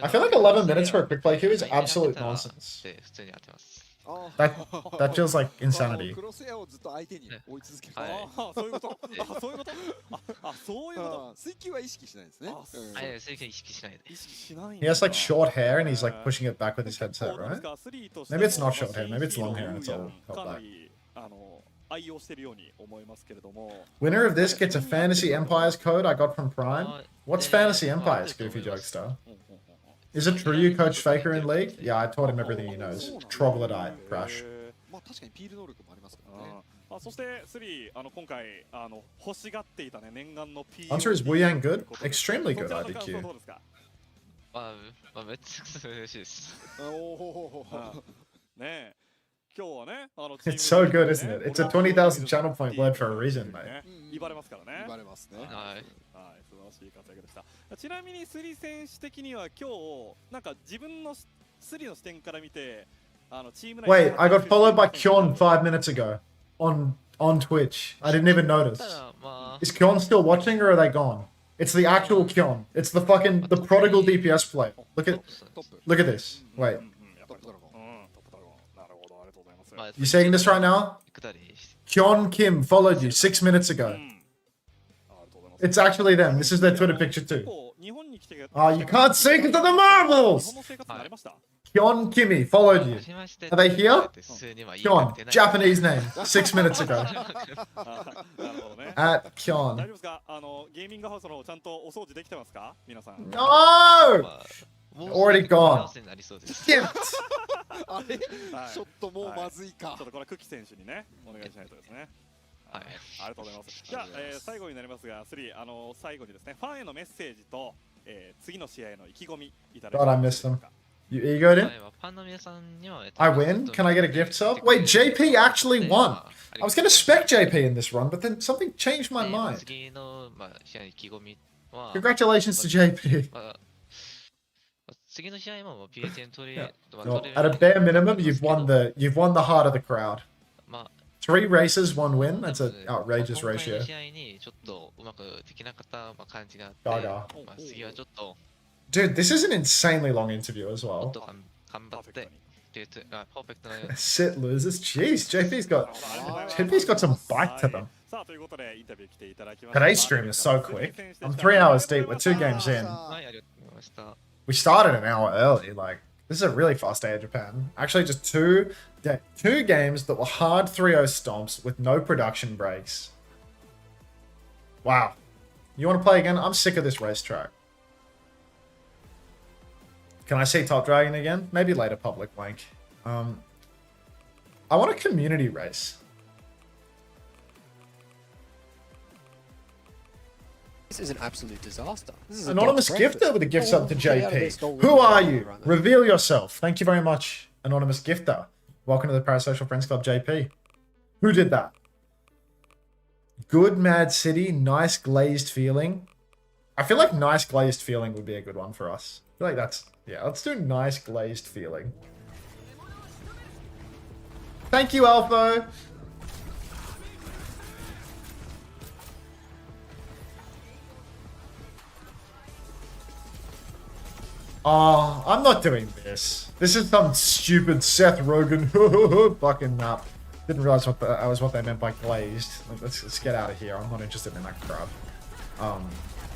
feel like 11 minutes for a quick play queue is absolute nonsense. That feels like insanity. He has like short hair and he's like pushing it back with his headset, right? Maybe it's not short hair, maybe it's long hair and it's all held back. Winner of this gets a Fantasy Empires code I got from Prime. What's Fantasy Empires, Goofy Jokester? Is it true you coach Faker in League? Yeah, I taught him everything he knows. Troglodyte, Crash. Unter is Wuyang good? Extremely good, IDQ. It's so good, isn't it? It's a 20,000 channel point word for a reason, mate. 威張れますからね。言われますね。はい。はい、素晴らしい活躍でした。ちなみにスリ選手的には今日なんか自分のスリの視点から見て、チーム内 Wait, I got followed by Kyon 5 minutes ago on Twitch. I didn't even notice. ただまあ Is Kyon still watching or are they gone? It's the actual Kyon. It's the prodigal DPS player. Look at トップ。 look at this. Wait, やっぱりトップドラゴン。トップドラゴン。なるほど、ありがとうございます。まあ you seeing this right now? くだりして Kyon Kim followed you 6 minutes ago. ありがとうございます。 It's actually them. This is their Twitter picture too. 日本に来て Oh, you can't sink into the 日 marbles! 本の生活になりました。 Kyon Kimmy followed you. はじめまして Are they here? 普通には言いか Kyon, けてない Japanese name, 6 minutes ago. なるほどね。 At 大 Kyon. 丈夫ですか？ゲーミングハウスの方ちゃんとお掃除できてますか？皆さん。 No! まあもう Already 組み合 gone. わせになりそうです Skipped. あれはいちょっともうまずいかちょっ。とこれはクキ選手にね、お願いしないとですね。はいありがとうございます。じゃあ、最後になりますが、最後にですね、ファンへのメッセージと、次の試合への意気込みいただけ God, I ます missed でしょ them. うか。 You egoed は him? いまあファンの皆さんには I win? Can I get a gift sub? Wait, JP actually won. I was gonna spec JP in this run, but then something changed my で mind. 次のまあ試合の意気込みは Congratulations to JP. まあ次の試合も PHN 取れ Yeah. まあ Well, 取れ at a bare minimum, you've won the heart of the crowd. まあ 3 races, 1 win. That's an まあ outrageous 今回 ratio. の試合にちょっとうまくできなかったまあ感じがあって、ガガまあ次はちょっと Dude, this is an insanely long interview as もっ well. と頑張ってパーフェクトな Sit losers. Jeez, JP's got あ JP's got some bite to them. さあということでインタビュー来ていただきました。 Today's stream is so quick. I'm 3 hours deep. We're 2 games in. はいありがとうございました We started an hour early. Like, this is a really fast day in Japan. Actually, just two games that were hard 3-0 stomps with no production breaks. Wow. You want to play again? I'm sick of this racetrack. Can I see Top Dragon again? Maybe later, public wank. I want a community race. This is an absolute disaster. This is a Anonymous dog's gifter breakfast. with a gift sub to Get out of this JP. dog Who with are the you? runner. Reveal yourself. Thank you very much, Anonymous gifter. Welcome to the Parasocial Friends Club, JP. Who did that? Good Mad City, nice glazed feeling. I feel like nice glazed feeling would be a good one for us. I feel like that's, yeah, let's do nice glazed feeling. Thank you, Alpha. Oh, I'm not doing this. This is some stupid Seth Rogen fucking up. Didn't realize what they meant by glazed. Let's get out of here. I'm not interested in that crap.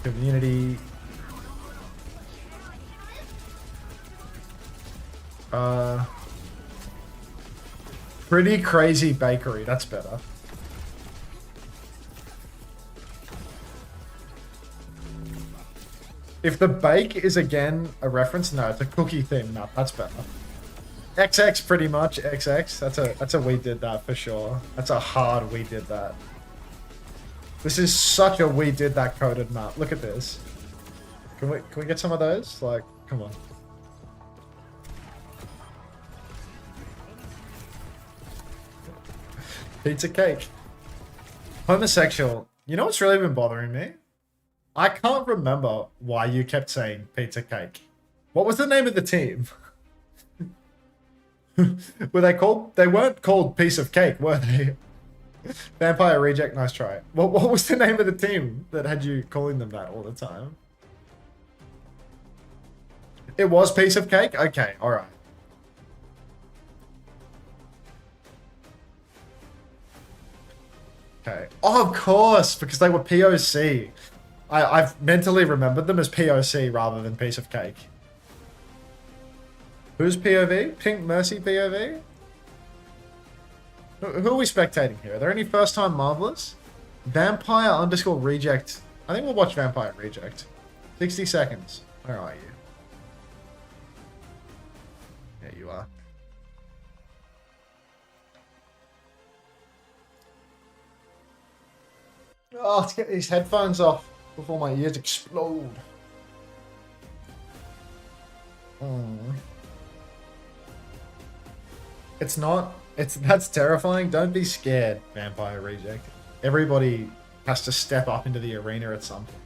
Community. Pretty crazy bakery. That's better. If the bake is again a reference, no, it's a cookie theme. No, that's better. XX pretty much. XX. That's a we did that for sure. That's a hard we did that. This is such a we did that coded map. Look at this. Can we get some of those? Like, come on. Pizza cake. Homosexual. You know what's really been bothering me? I can't remember why you kept saying pizza cake. What was the name of the team? Were they called? They weren't called piece of cake, were they? Vampire reject, nice try. What was the name of the team that had you calling them that all the time? It was piece of cake? Okay, alright. Okay. Oh, of course, because they were POC. I've mentally remembered them as POC rather than piece of cake. Who's POV? Pink Mercy POV? Who are we spectating here? Are there any first-time marvelous? Vampire _ reject. I think we'll watch Vampire reject. 60 seconds. Where are you? There you are. Oh, let's get these headphones off before my ears explode. It's not That's terrifying. Don't be scared, Vampire Reject. Everybody has to step up into the arena at some point.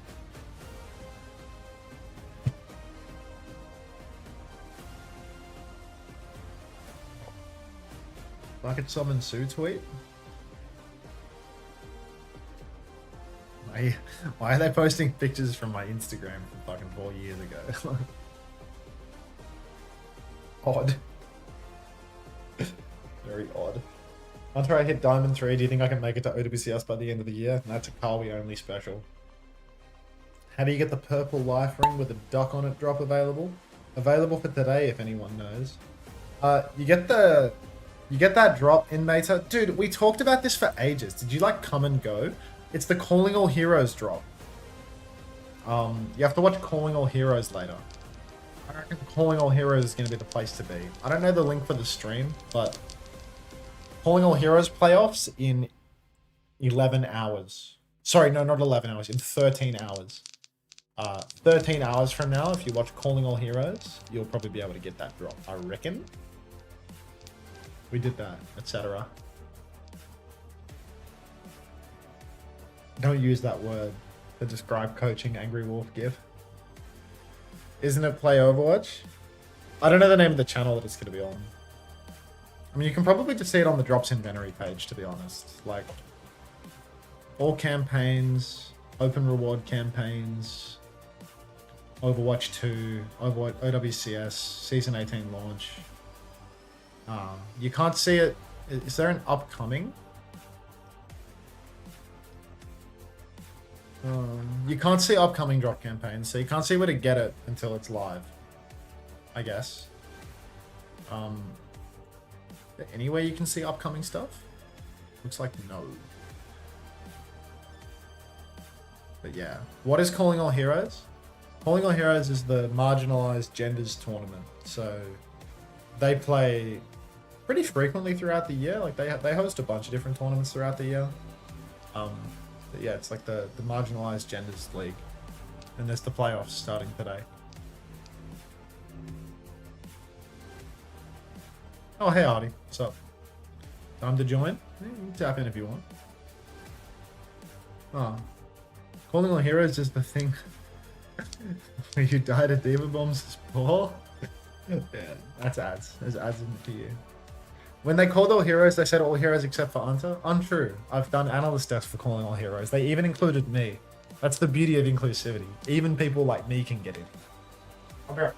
Bucket Summon Sue tweet? Why are they posting pictures from my Instagram from fucking 4 years ago? Odd. Very odd. Unter I hit Diamond 3, do you think I can make it to OWCS by the end of the year? That's a Kawi only special. How do you get the purple life ring with a duck on it drop available? Available for today if anyone knows. You get that drop in Meta. Dude, we talked about this for ages. Did you like come and go? It's the Calling All Heroes drop. You have to watch Calling All Heroes later. I reckon Calling All Heroes is going to be the place to be. I don't know the link for the stream, but Calling All Heroes playoffs in 11 hours. Sorry, no, not 11 hours, in 13 hours. 13 hours from now, if you watch Calling All Heroes, you'll probably be able to get that drop, I reckon. We did that, etc. Don't use that word to describe coaching Angry Wolf GIF. Isn't it Play Overwatch? I don't know the name of the channel that it's going to be on. I mean, you can probably just see it on the Drops Inventory page, to be honest. Like, all campaigns, open reward campaigns, Overwatch 2, Overwatch, OWCS, Season 18 launch. You can't see it. Is there an upcoming? You can't see upcoming drop campaigns, so you can't see where to get it until it's live, I guess. Any way you can see upcoming stuff? Looks like no. But yeah, what is Calling All Heroes? Calling All Heroes is the marginalized genders tournament. So they play pretty frequently throughout the year. Like they host a bunch of different tournaments throughout the year. But yeah, it's like the marginalized genders league, and there's the playoffs starting today. Oh hey Artie, what's up? Time to join? Yeah, you can tap in if you want. Oh, Calling All Heroes is the thing where you died at Diva Bombs ball. Yeah, that's ads. There's ads in it for you. When they called All Heroes, they said All Heroes except for Unter. Untrue. I've done analyst tests for Calling All Heroes. They even included me. That's the beauty of inclusivity. Even people like me can get in. Okay.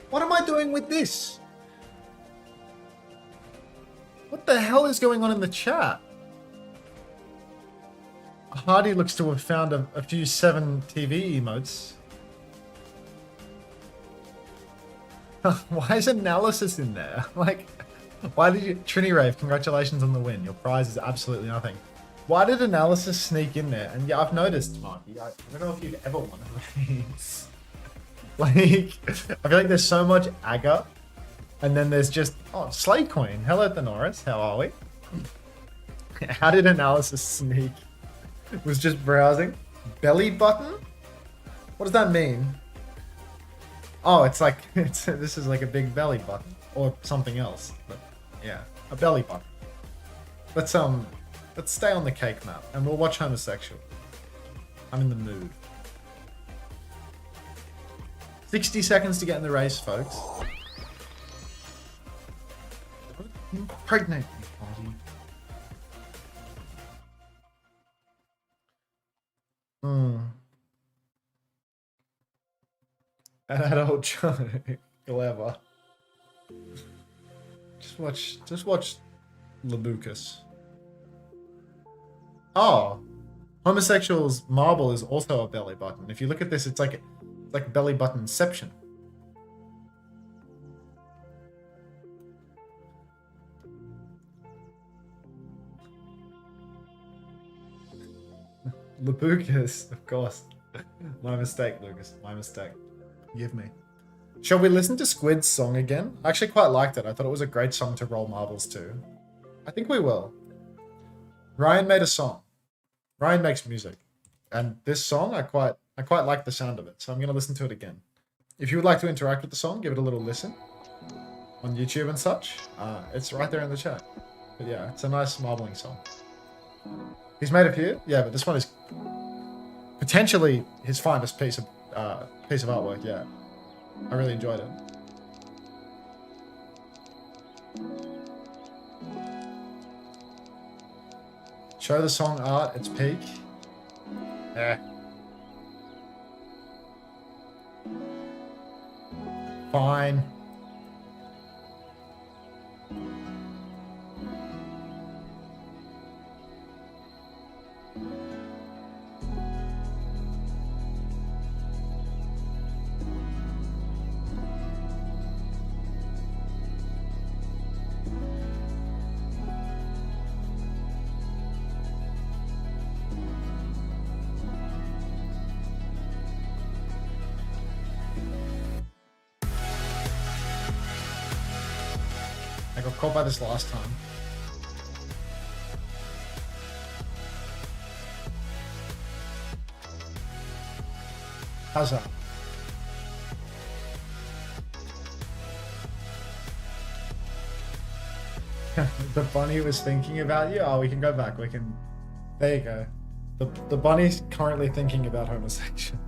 What am I doing with this? What the hell is going on in the chat? Hardy looks to have found a few 7 TV emotes. Why is analysis in there? Like, why did you... Trini Rave, congratulations on the win. Your prize is absolutely nothing. Why did analysis sneak in there? And yeah, I've noticed, Marky, I don't know if you've ever won a race. Like, I feel like there's so much aga, and then there's just... Oh, Slay Queen. Hello, Thenoris. How are we? How did analysis sneak? Was just browsing. Belly button? What does that mean? Oh, it's like this is like a big belly button or something else. But yeah, a belly button. Let's stay on the cake map and we'll watch Homosexual. I'm in the mood. 60 seconds to get in the race, folks. Impregnate me, body. An adult joke. Clever. Just watch Labucus. Oh, Homosexual's marble is also a belly button. If you look at this, it's like belly buttonception. Labucus, of course. My mistake, Lucas. My mistake. Give me. Shall we listen to Squid's song again? I actually quite liked it. I thought it was a great song to roll marbles to. I think we will. Ryan made a song. Ryan makes music. And this song, I quite like the sound of it. So I'm going to listen to it again. If you would like to interact with the song, give it a little listen on YouTube and such. It's right there in the chat. But yeah, it's a nice marbling song. He's made a few? Yeah, but this one is potentially his finest piece of artwork, yeah. I really enjoyed it. Show the song art its peak. Fine. I got caught by this last time. How's that? The bunny was thinking about you? Oh, we can go back. We can... There you go. The bunny's currently thinking about homosexual.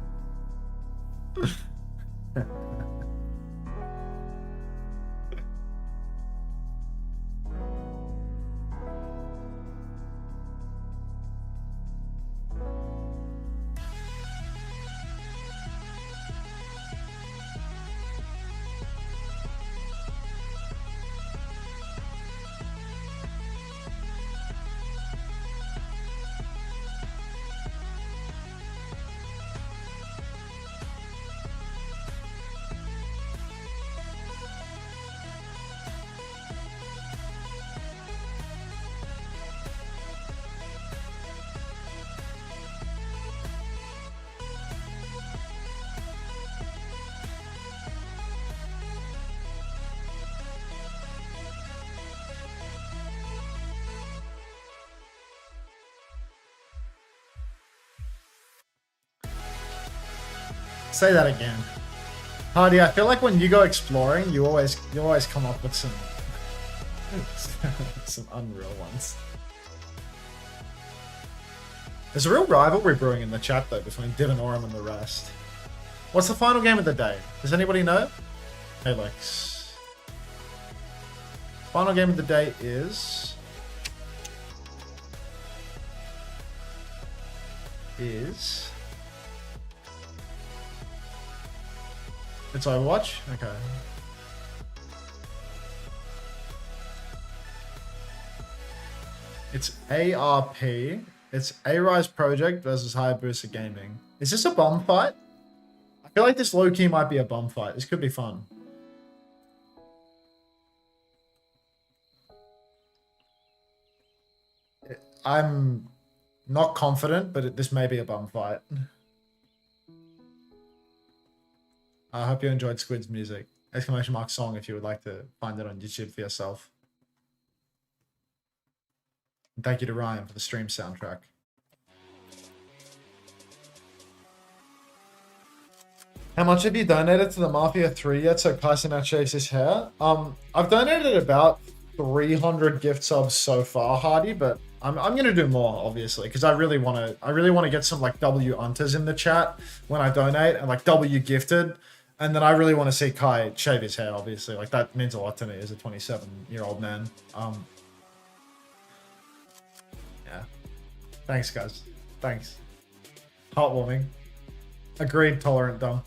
Say that again. Hardy, I feel like when you go exploring, you always come up with some some unreal ones. There's a real rivalry brewing in the chat though between Divinorum and the rest. What's the final game of the day? Does anybody know? Hey Lex. Final game of the day is it's Overwatch? Okay. It's ARP It's A-Rise Project versus Hayabusa Gaming. Is this a bum fight? I feel like this low-key might be a bum fight. This could be fun. I'm not confident, but this may be a bum fight. I hope you enjoyed Squid's music. Exclamation mark song if you would like to find it on YouTube for yourself. And thank you to Ryan for the stream soundtrack. How much have you donated to the Mafia 3 yet so Kaisen shaves his hair? I've donated about 300 gift subs so far, Hardy, but I'm gonna do more, obviously, because I really wanna get some like W Unters in the chat when I donate and like W gifted. And then I really want to see Kai shave his hair, obviously. Like, that means a lot to me as a 27-year-old man. Yeah. Thanks, guys. Thanks. Heartwarming. Agreed, Tolerant Dumb.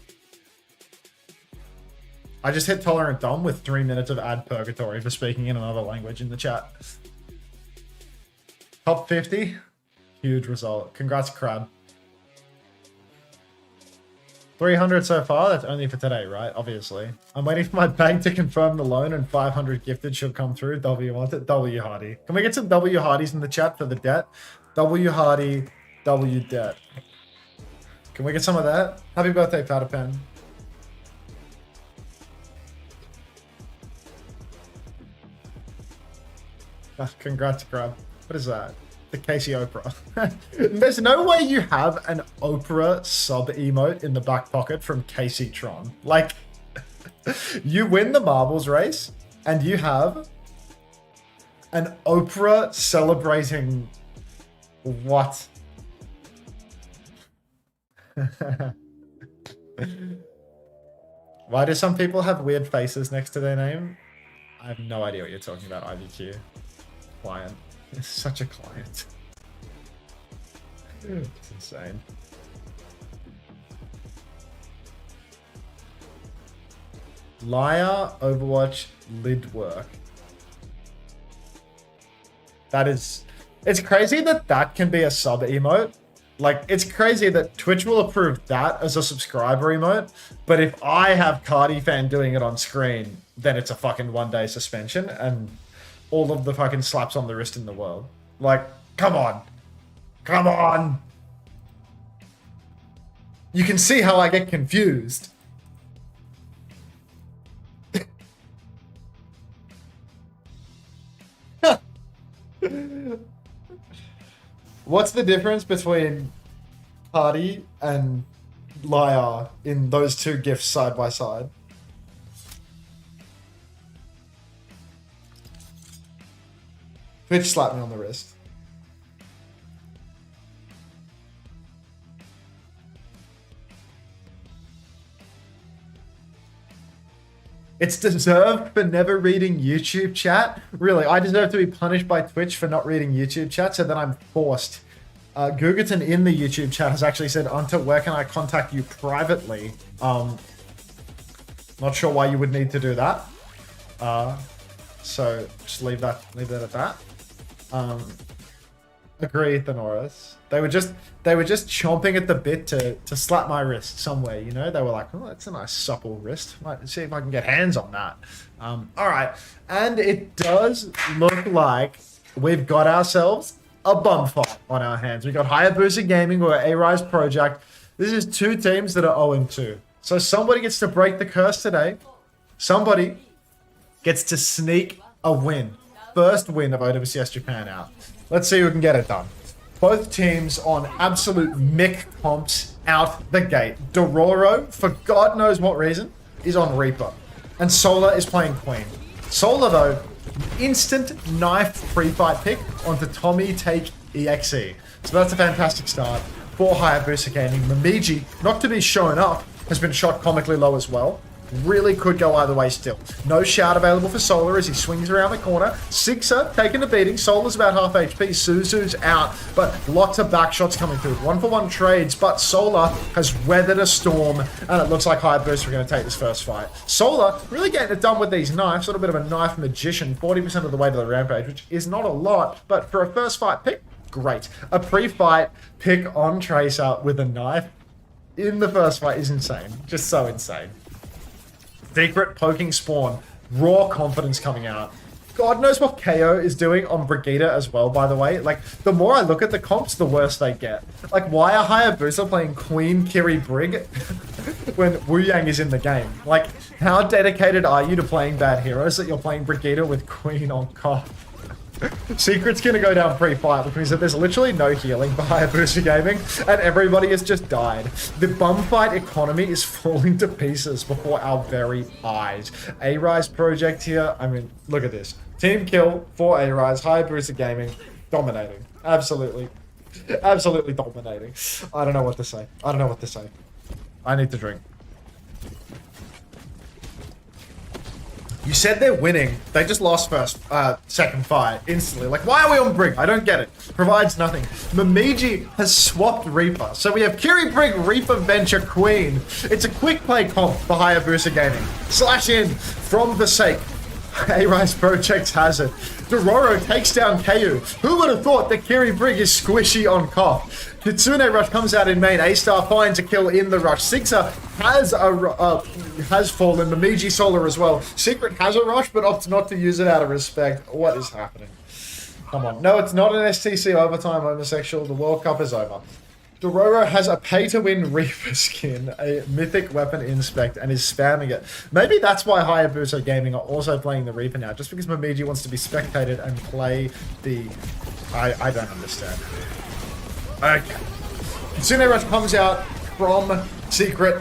I just hit Tolerant Dumb with 3 minutes of ad purgatory for speaking in another language in the chat. Top 50? Huge result. Congrats, Crab. 300 so far, that's only for today, right? Obviously. I'm waiting for my bank to confirm the loan and 500 gifted should come through. W want it? W Hardy. Can we get some W Hardys in the chat for the debt? W Hardy, W debt. Can we get some of that? Happy birthday, Patapen. Congrats, Crab. What is that? The Casey Oprah. There's no way you have an Oprah sub emote in the back pocket from Casey Tron. Like, you win the marbles race and you have an Oprah celebrating what? Why do some people have weird faces next to their name? I have no idea what you're talking about, IVQ. Client. It's such a client. It's insane. Liar, Overwatch, lid work. That is... It's crazy that that can be a sub emote. Like, it's crazy that Twitch will approve that as a subscriber emote, but if I have Cardi fan doing it on screen, then it's a fucking 1-day suspension and all of the fucking slaps on the wrist in the world. Like, come on. Come on. You can see how I get confused. What's the difference between Party and Liar in those two gifts side by side? Twitch slapped me on the wrist. It's deserved for never reading YouTube chat. Really, I deserve to be punished by Twitch for not reading YouTube chat, so then I'm forced. Gugerton in the YouTube chat has actually said, Unter, where can I contact you privately? Not sure why you would need to do that. So just leave that at that. Agree, Thanoris. They were just chomping at the bit to slap my wrist somewhere, you know? They were like, oh, that's a nice supple wrist. Might see if I can get hands on that. All right. And it does look like we've got ourselves a bum fight on our hands. We got Hayabusa Gaming or A-Rise Project. This is two teams that are 0-2. So somebody gets to break the curse today. Somebody gets to sneak a win. First win of OWCS Japan out. Let's see who can get it done. Both teams on absolute Mick comps out the gate. Dororo, for God knows what reason, is on Reaper. And Solar is playing Queen. Solar, though, instant knife pre-fight pick onto Tommy take EXE. So that's a fantastic start for Hayabusa Gaming. Momiji, not to be shown up, has been shot comically low as well. Really could go either way still. No shout available for Solar as he swings around the corner. Sixer taking a beating. Solar's about half HP. Suzu's out, but lots of back shots coming through. 1-for-1 trades, but Solar has weathered a storm, and it looks like Hayabusa are going to take this first fight. Solar really getting it done with these knives. A little bit of a knife magician. 40% of the way to the rampage, which is not a lot, but for a first fight pick, great. A pre-fight pick on Tracer with a knife in the first fight is insane. Just so insane. Secret poking Spawn. Raw confidence coming out. God knows what KO is doing on Brigitte as well, by the way. Like, the more I look at the comps, the worse they get. Like, why are Hayabusa playing Queen Kiri Brig when Wu Yang is in the game? Like, how dedicated are you to playing bad heroes that you're playing Brigitte with Queen on cop? Secret's gonna go down pre-fight, which means that there's literally no healing for Hayabusa Gaming, and everybody has just died. The bum fight economy is falling to pieces before our very eyes. A-Rise project here, I mean, look at this. Team kill for A-Rise, Hayabusa Gaming, dominating. Absolutely. Absolutely dominating. I don't know what to say. I don't know what to say. I need to drink. You said they're winning. They just lost second fight instantly. Like, why are we on Brig? I don't get it. Provides nothing. Momiji has swapped Reaper. So we have Kiri Brig, Reaper, Venture, Queen. It's a quick play comp for Hayabusa Gaming. Slash in from the sake. A-Rise Project has it. Dororo takes down KU. Who would have thought that Kiri Brig is squishy on cop? Kitsune Rush comes out in main. A-Star finds a kill in the rush. Sixer has fallen. Momiji Solar as well. Secret has a rush, but opts not to use it out of respect. What is happening? Come on. No, it's not an STC overtime homosexual. The World Cup is over. Dororo has a pay-to-win Reaper skin, a mythic weapon inspect, and is spamming it. Maybe that's why Hayabusa Gaming are also playing the Reaper now, just because Momiji wants to be spectated and play the... I don't understand. Okay. Kitsune Rush comes out from Secret.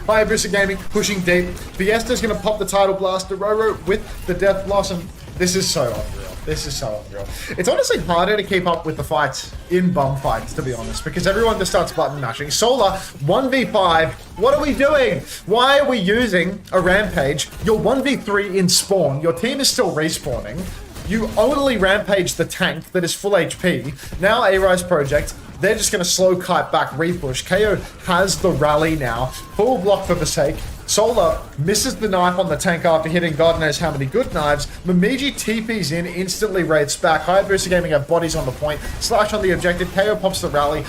Hayabusa Gaming pushing deep. Fiesta's going to pop the title blast. Dororo with the Death Blossom. This is so unreal. This is so unreal. It's honestly harder to keep up with the fights in bum fights, to be honest, because everyone just starts button mashing. Solar, 1v5. What are we doing? Why are we using a Rampage? You're 1v3 in spawn. Your team is still respawning. You only Rampage the tank that is full HP. Now A-Rise Project, they're just going to slow kite back repush. KO has the rally now. Full block for Forsake. Solar misses the knife on the tank after hitting God knows how many good knives. Momiji TP's in, instantly rates back. Hayabusa Gaming have bodies on the point. Slash on the objective. KO pops the rally.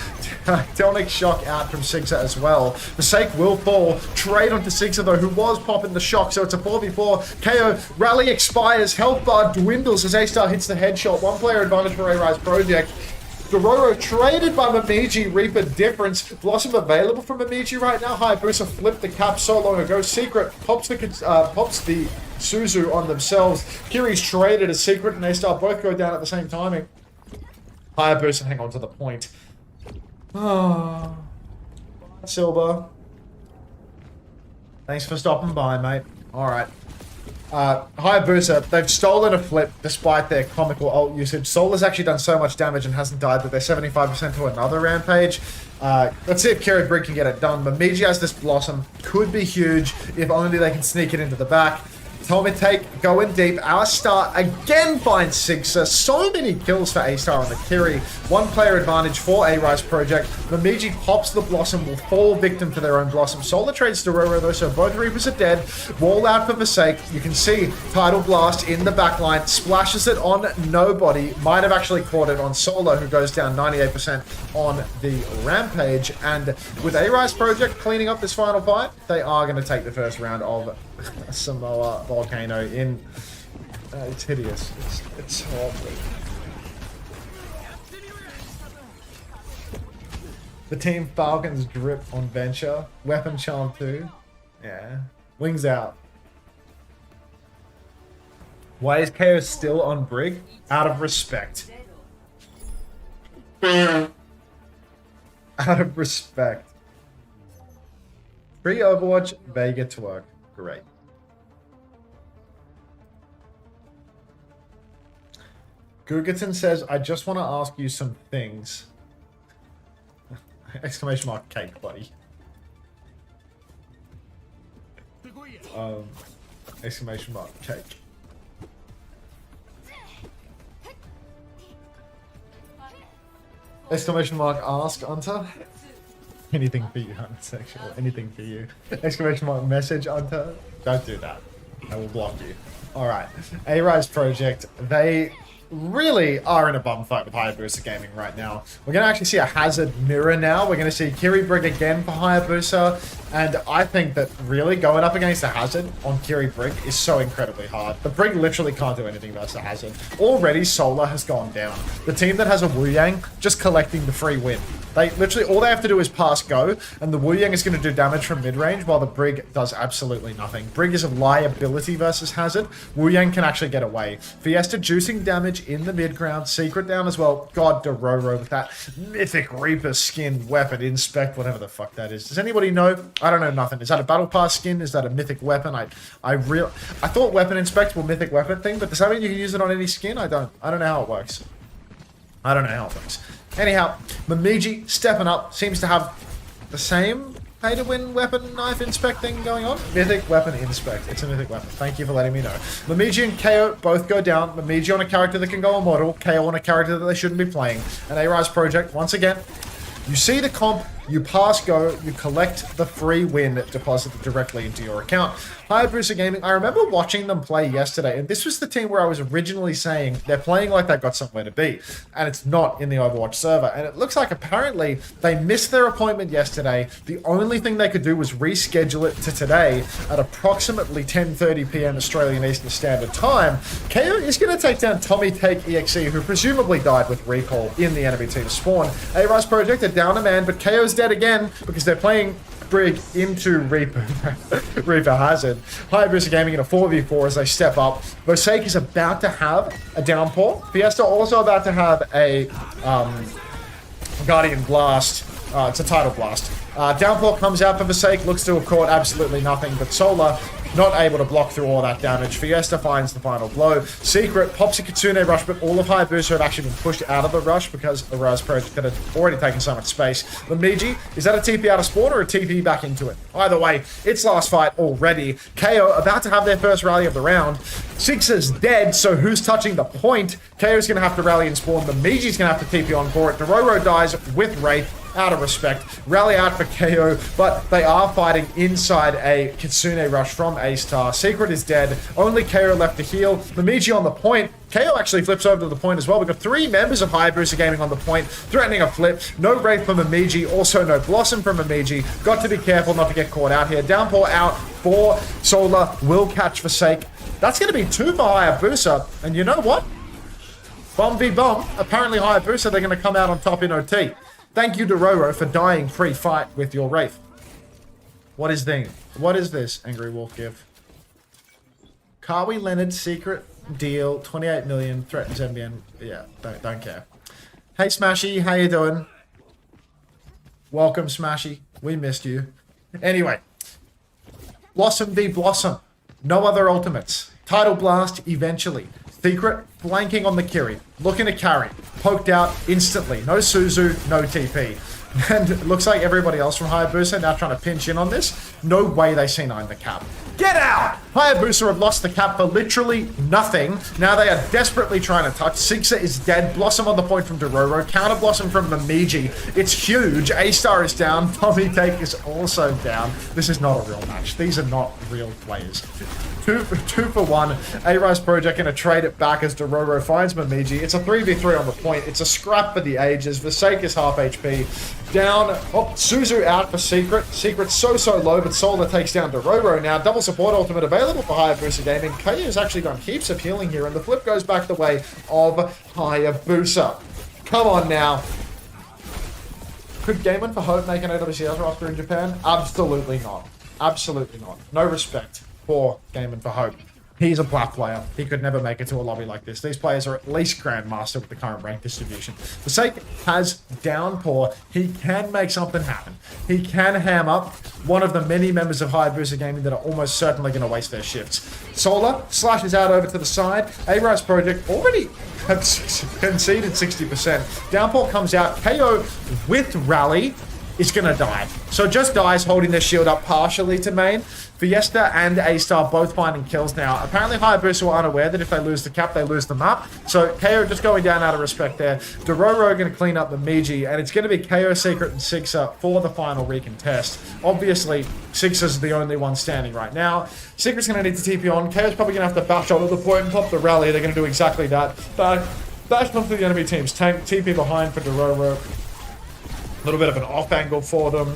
Tectonic shock out from Sixer as well. Forsake will fall. Trade onto Sixer though, who was popping the shock, so it's a 4v4. KO rally expires. Health bar dwindles as A-Star hits the headshot. One player advantage for A-Rise Project. Dororo traded by Momiji, Reaper difference. Blossom available from Momiji right now. Hayabusa flipped the cap so long ago. Secret pops the Suzu on themselves. Kiri's traded as Secret and A-Star both go down at the same timing. Hayabusa hang on to the point. Oh. Silver. Thanks for stopping by, mate. Alright. Hayabusa, they've stolen a flip despite their comical ult usage. Solar's actually done so much damage and hasn't died that they're 75% to another Rampage. Let's see if Kiri Brig can get it done. Momiji has this Blossom. Could be huge if only they can sneak it into the back. Take, going deep. A-Star again finds Sixer. So many kills for A-Star on the Kiri. One player advantage for A-Rise Project. Momiji pops the Blossom, will fall victim to their own Blossom. Solar trades Dororo though, so both Reapers are dead. Wall out for Forsake. You can see Tidal Blast in the backline. Splashes it on nobody. Might have actually caught it on Solar, who goes down 98% on the Rampage. And with A-Rise Project cleaning up this final fight, they are going to take the first round of Samoa Volcano in. It's hideous. It's horrible. The Team Falcons drip on Venture. Weapon Charm 2. Yeah. Wings out. Why is KO still on Brig? Out of respect. Out of respect. Free Overwatch, Vega twerk. Great. Gugerton says, I just want to ask you some things. Exclamation mark cake, buddy. Exclamation mark cake. Exclamation mark ask Unter. Anything for you, homosexual. Anything for you. Exclamation mark message Unter. Don't do that. I will block you. Alright. A-Rise Project. They really are in a bum fight with Hayabusa Gaming right now. We're going to actually see a Hazard mirror now. We're going to see Kiri Brig again for Hayabusa. And I think that really going up against a Hazard on Kiri Brig is so incredibly hard. The Brig literally can't do anything versus the Hazard. Already, Solar has gone down. The team that has a Wu Yang just collecting the free win. They literally, all they have to do is pass go, and the Wu Yang is going to do damage from mid-range, while the Brig does absolutely nothing. Brig is a liability versus Hazard. Wu Yang can actually get away. Fiesta juicing damage in the mid-ground. Secret down as well. God, Dororo with that mythic Reaper skin weapon. Inspect, whatever the fuck that is. Does anybody know? I don't know nothing. Is that a Battle Pass skin? Is that a mythic weapon? I thought Weapon Inspect was a mythic weapon thing, but does that mean you can use it on any skin? I don't know how it works. I don't know how it works. Anyhow, Momiji stepping up, seems to have the same pay to win weapon knife inspect thing going on. Mythic weapon inspect. It's a mythic weapon. Thank you for letting me know. Momiji and KO both go down. Momiji on a character that can go immortal. KO on a character that they shouldn't be playing. An A-Rise project, once again. You see the comp, you pass go, you collect the free win deposited directly into your account. Hayabusa Gaming, I remember watching them play yesterday, and this was the team where I was originally saying they're playing like they've got somewhere to be, and it's not in the Overwatch server. And it looks like apparently they missed their appointment yesterday. The only thing they could do was reschedule it to today at approximately 10:30 p.m. Australian Eastern Standard Time. KO is going to take down Tommy Take EXE, who presumably died with recall in the enemy team spawn. A-Rise Project are down a man, but KO's dead again because they're playing Brig into Reaper Hazard. Hayabusa Gaming in a 4v4 as they step up. Vosake is about to have a downpour. Fiesta also about to have a Guardian Blast. It's a Tidal Blast. Downpour comes out for Vosake, looks to have caught absolutely nothing, but Solar not able to block through all that damage. Fiesta finds the final blow. Secret pops a Kitsune rush, but all of Hayabusa have actually been pushed out of the rush because the Rise Project had already taken so much space. Momiji, is that a TP out of spawn or a TP back into it? Either way, it's last fight already. KO about to have their first rally of the round. Sixer's dead, so who's touching the point? KO's going to have to rally and spawn. Momiji's going to have to TP on for it. Dororo dies with Wraith. Out of respect. Rally out for KO, but they are fighting inside a Kitsune rush from A-Star. Secret is dead. Only KO left to heal. Momiji on the point. KO actually flips over to the point as well. We've got 3 members of Hayabusa Gaming on the point, threatening a flip. No Wraith from Momiji, also no Blossom from Momiji. Got to be careful not to get caught out here. Downpour out for Solar. Will catch for Sake. That's going to be 2 for Hayabusa. And you know what? Bomb v bomb. Apparently Hayabusa, they're going to come out on top in OT. Thank you, Dororo, for dying pre-fight with your Wraith. What is this, Angry Wolf give? Kawi Leonard, secret deal, 28 million, threatens NBN. Yeah, don't care. Hey, Smashy, how you doing? Welcome, Smashy. We missed you. Anyway. Blossom v Blossom. No other ultimates. Tidal Blast, eventually. Secret, flanking on the Kiri. Looking to carry. Poked out instantly. No Suzu, no TP. And it looks like everybody else from Hayabusa now trying to pinch in on this. No way they C9 the cap. Get out! Hayabusa have lost the cap for literally nothing. Now they are desperately trying to touch. Sixer is dead. Blossom on the point from Dororo. Counter Blossom from Momiji. It's huge. A-Star is down. Tommy Take is also down. This is not a real match. These are not real players. Two for one. A-Rise Project going to trade it back as Dororo finds Momiji. It's a 3v3 on the point. It's a scrap for the ages. Vosake is half HP. Down. Oh, Suzu out for Secret. Secret's so low, but Solar takes down Dororo now. Double support ultimate available for Hayabusa Gaming. Kaya's actually done heaps of healing here, and the flip goes back the way of Hayabusa. Come on now. Could Game for Hope make an OWCS roster in Japan? Absolutely not. Absolutely not. No respect for Game for Hope. He's a black player. He could never make it to a lobby like this. These players are at least Grandmaster with the current rank distribution. Vosake has downpour. He can make something happen. He can ham up one of the many members of Hayabusa Gaming that are almost certainly going to waste their shifts. Solar slashes out over to the side. A-Rise Project already have conceded 60%. Downpour comes out. KO with Rally. is going to die. So just dies holding their shield up partially to main. Fiesta and A-Star both finding kills now. Apparently Hayabusa were unaware that if they lose the cap, they lose the map. So KO just going down out of respect there. Dororo going to clean up the Miji, and it's going to be KO, Secret, and Sixer for the final recontest. Obviously, Sixer's the only one standing right now. Secret's going to need to TP on. KO's probably going to have to bash onto the point and pop the rally. They're going to do exactly that. Dash onto the enemy team's tank. TP behind for Dororo. A little bit of an off angle for them.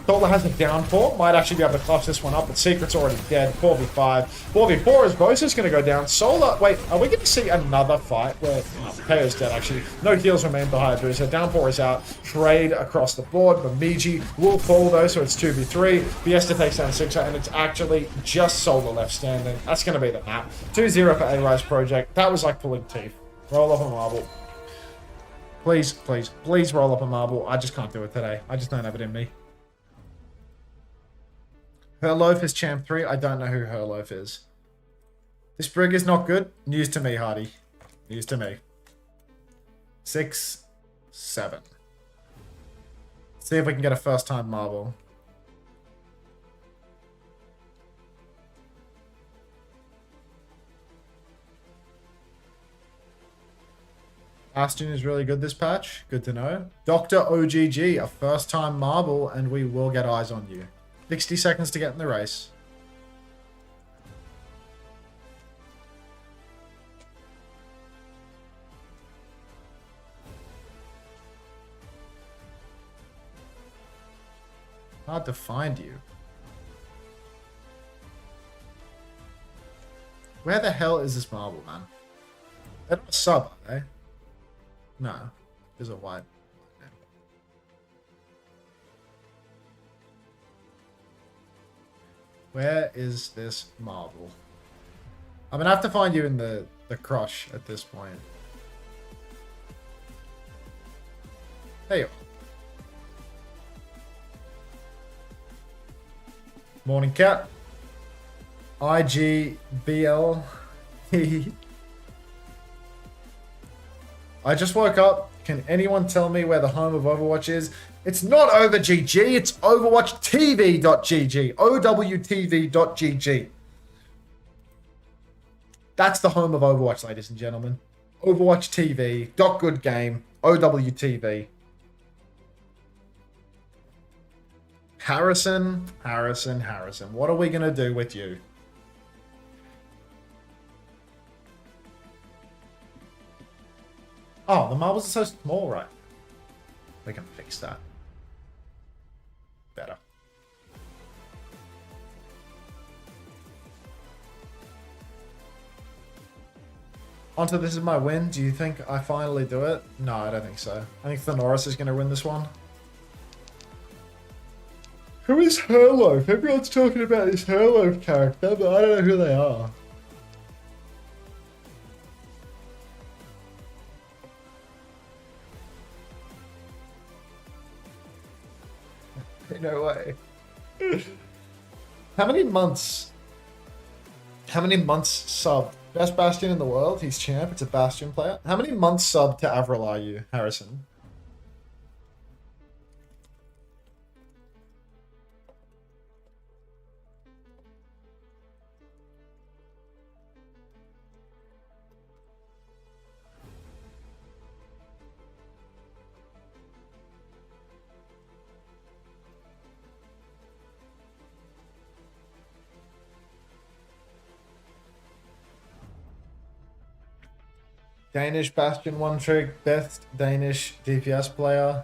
Solar has a downfall. Might actually be able to clutch this one up, but Secret's already dead. 4v5. 4v4 as Bosa's going to go down. Solar, wait, are we going to see another fight where KO's dead actually? No heals remain behind Hayabusa. Downpour is out. Trade across the board. Bemiji will fall though, so it's 2v3. Fiesta takes down Sixer, and it's actually just Solar left standing. That's going to be the map. 2-0 for A-Rise Project. That was like pulling teeth. Roll up a marble. Please, please, please roll up a marble. I just can't do it today. I just don't have it in me. Herloaf is champ 3. I don't know who Herloaf is. This brig is not good. News to me, Hardy. News to me. 6, 7. See if we can get a first time marble. Bastion is really good this patch. Good to know. Dr. OGG, a first time marble, and we will get eyes on you. 60 seconds to get in the race. Hard to find you. Where the hell is this marble, man? They're not a sub, are they? No. There's a white. Where is this marble? I'm gonna have to find you in the crush at this point. There you are. Morning, cat. IGBL. I just woke up. Can anyone tell me where the home of Overwatch is? It's not over GG, it's overwatchtv.gg. OWTV.gg. That's the home of Overwatch, ladies and gentlemen. Overwatch TV. Good game. OWTV. Harrison. What are we going to do with you? Oh, the marbles are so small, right? We can fix that. Better. Onto this is my win. Do you think I finally do it? No, I don't think so. I think Thenoris is going to win this one. Who is Herloaf? Everyone's talking about this Herloaf character, but I don't know who they are. No way. How many months sub? Best Bastion in the world. He's champ. It's a Bastion player. How many months sub to VARREL are you, Harrison? Danish Bastion one trick, best Danish DPS player.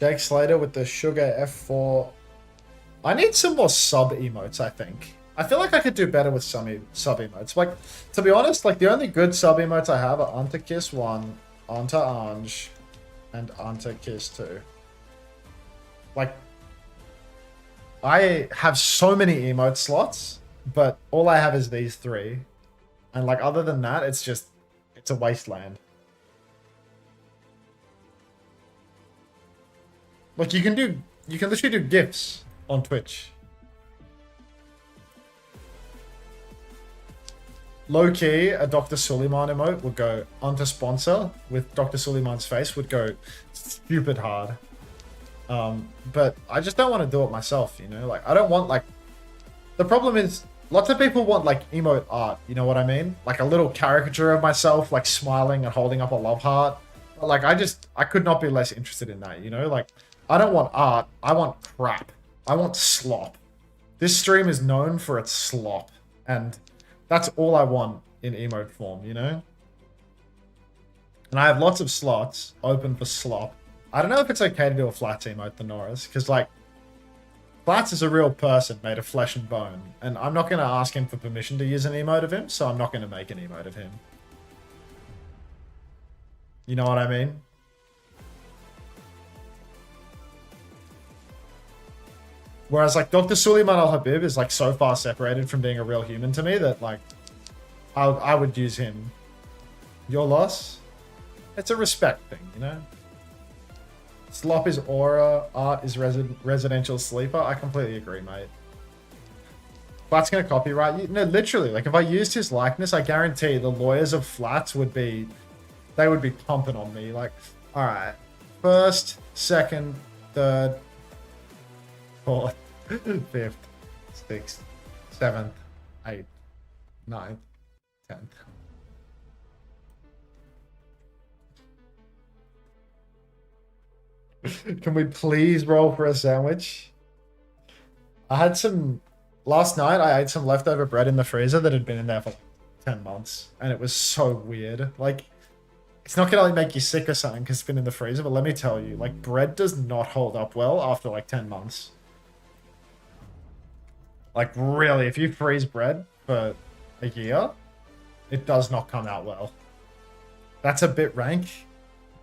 Jake Slater with the Sugar F4. I need some more sub emotes, I think. I feel like I could do better with some sub emotes. Like, to be honest, like the only good sub emotes I have are Unter Kiss 1, Unter Ange, and Unter Kiss 2. Like, I have so many emote slots, but all I have is these 3. And like other than that, it's a wasteland. Like you can literally do GIFs on Twitch. Low key, a Dr. Suleiman emote would go onto sponsor with Dr. Suleiman's face would go stupid hard. But I just don't want to do it myself, you know? Like, I don't want, like... The problem is, lots of people want, like, emote art, you know what I mean? Like, a little caricature of myself, like, smiling and holding up a love heart. But, like, I could not be less interested in that, you know? Like, I don't want art, I want crap. I want slop. This stream is known for its slop. And that's all I want in emote form, you know? And I have lots of slots open for slop. I don't know if it's okay to do a Flats emote, the Norris, because, like, Flats is a real person made of flesh and bone, and I'm not going to ask him for permission to use an emote of him, so I'm not going to make an emote of him. You know what I mean? Whereas, like, Dr. Suleiman Al-Habib is, like, so far separated from being a real human to me that, like, I would use him. Your loss? It's a respect thing, you know? Slop is aura, art is residential sleeper. I completely agree, mate. Flat's gonna copyright you? No, literally, like, if I used his likeness, I guarantee the lawyers of Flats would be... They would be pumping on me, like, alright. First, second, third, fourth, fifth, sixth, seventh, eighth, ninth, 10th. Can we please roll for a sandwich? I had some... Last night, I ate some leftover bread in the freezer that had been in there for 10 months. And it was so weird. Like, it's not going to like, make you sick or something because it's been in the freezer. But let me tell you, like, bread does not hold up well after like 10 months. Like, really, if you freeze bread for a year, it does not come out well. That's a bit rank.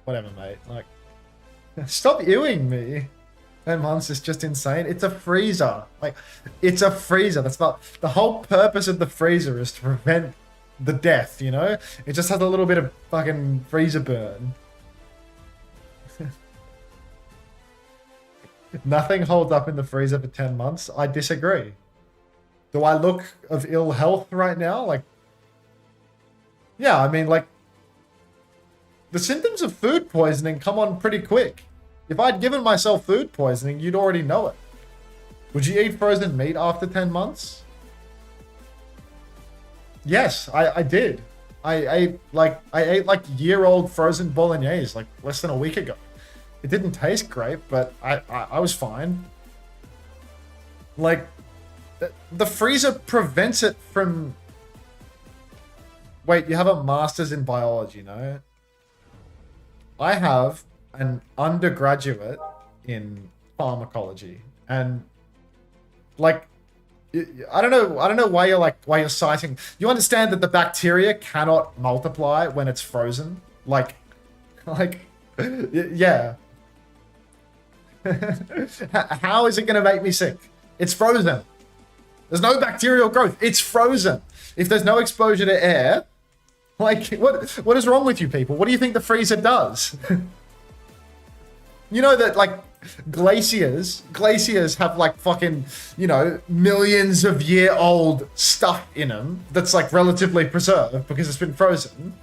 Whatever, mate. Like, stop ewing me. 10 months is just insane. It's a freezer. Like, it's a freezer. That's not... The whole purpose of the freezer is to prevent the death, you know? It just has a little bit of fucking freezer burn. Nothing holds up in the freezer for 10 months. I disagree. Do I look of ill health right now? Like, yeah, I mean, like, the symptoms of food poisoning come on pretty quick. If I'd given myself food poisoning, you'd already know it. Would you eat frozen meat after 10 months? Yes, I did. I ate like year-old frozen bolognese like less than a week ago. It didn't taste great, but I was fine. Like, the freezer prevents it from... Wait, you have a master's in biology, no? I have an undergraduate in pharmacology, and like, I don't know why you're citing. You understand that the bacteria cannot multiply when it's frozen, like, yeah. How is it going to make me sick? It's frozen. There's no bacterial growth. It's frozen. If there's no exposure to air, like, what is wrong with you people? What do you think the freezer does? You know that, like, glaciers have, like, fucking, you know, millions of year-old stuff in them that's, like, relatively preserved because it's been frozen.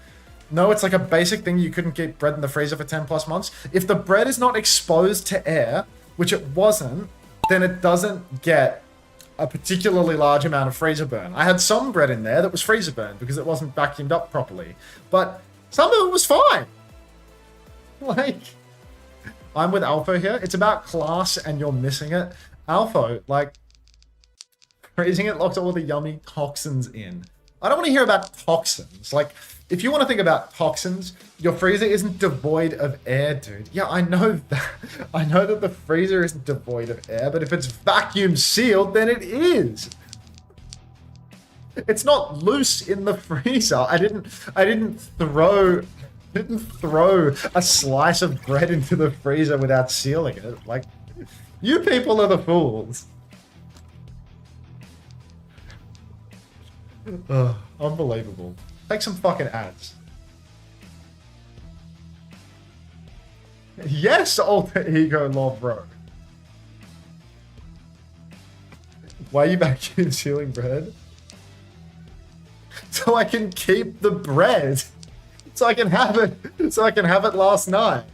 No, it's like a basic thing. You couldn't keep bread in the freezer for 10 plus months. If the bread is not exposed to air, which it wasn't, then it doesn't get a particularly large amount of freezer burn. I had some bread in there that was freezer burned because it wasn't vacuumed up properly. But some of it was fine. Like, I'm with Alpha here. It's about class and you're missing it. Alpha, like, freezing it locks all the yummy toxins in. I don't want to hear about toxins. Like, if you want to think about toxins, your freezer isn't devoid of air, dude. Yeah, I know that. I know that the freezer isn't devoid of air, but if it's vacuum sealed, then it is. It's not loose in the freezer. I didn't throw a slice of bread into the freezer without sealing it. Like, you people are the fools. Unbelievable. Take some fucking ads. Yes, alter ego love, bro. Why are you vacuum sealing bread? So I can keep the bread. So I can have it last night.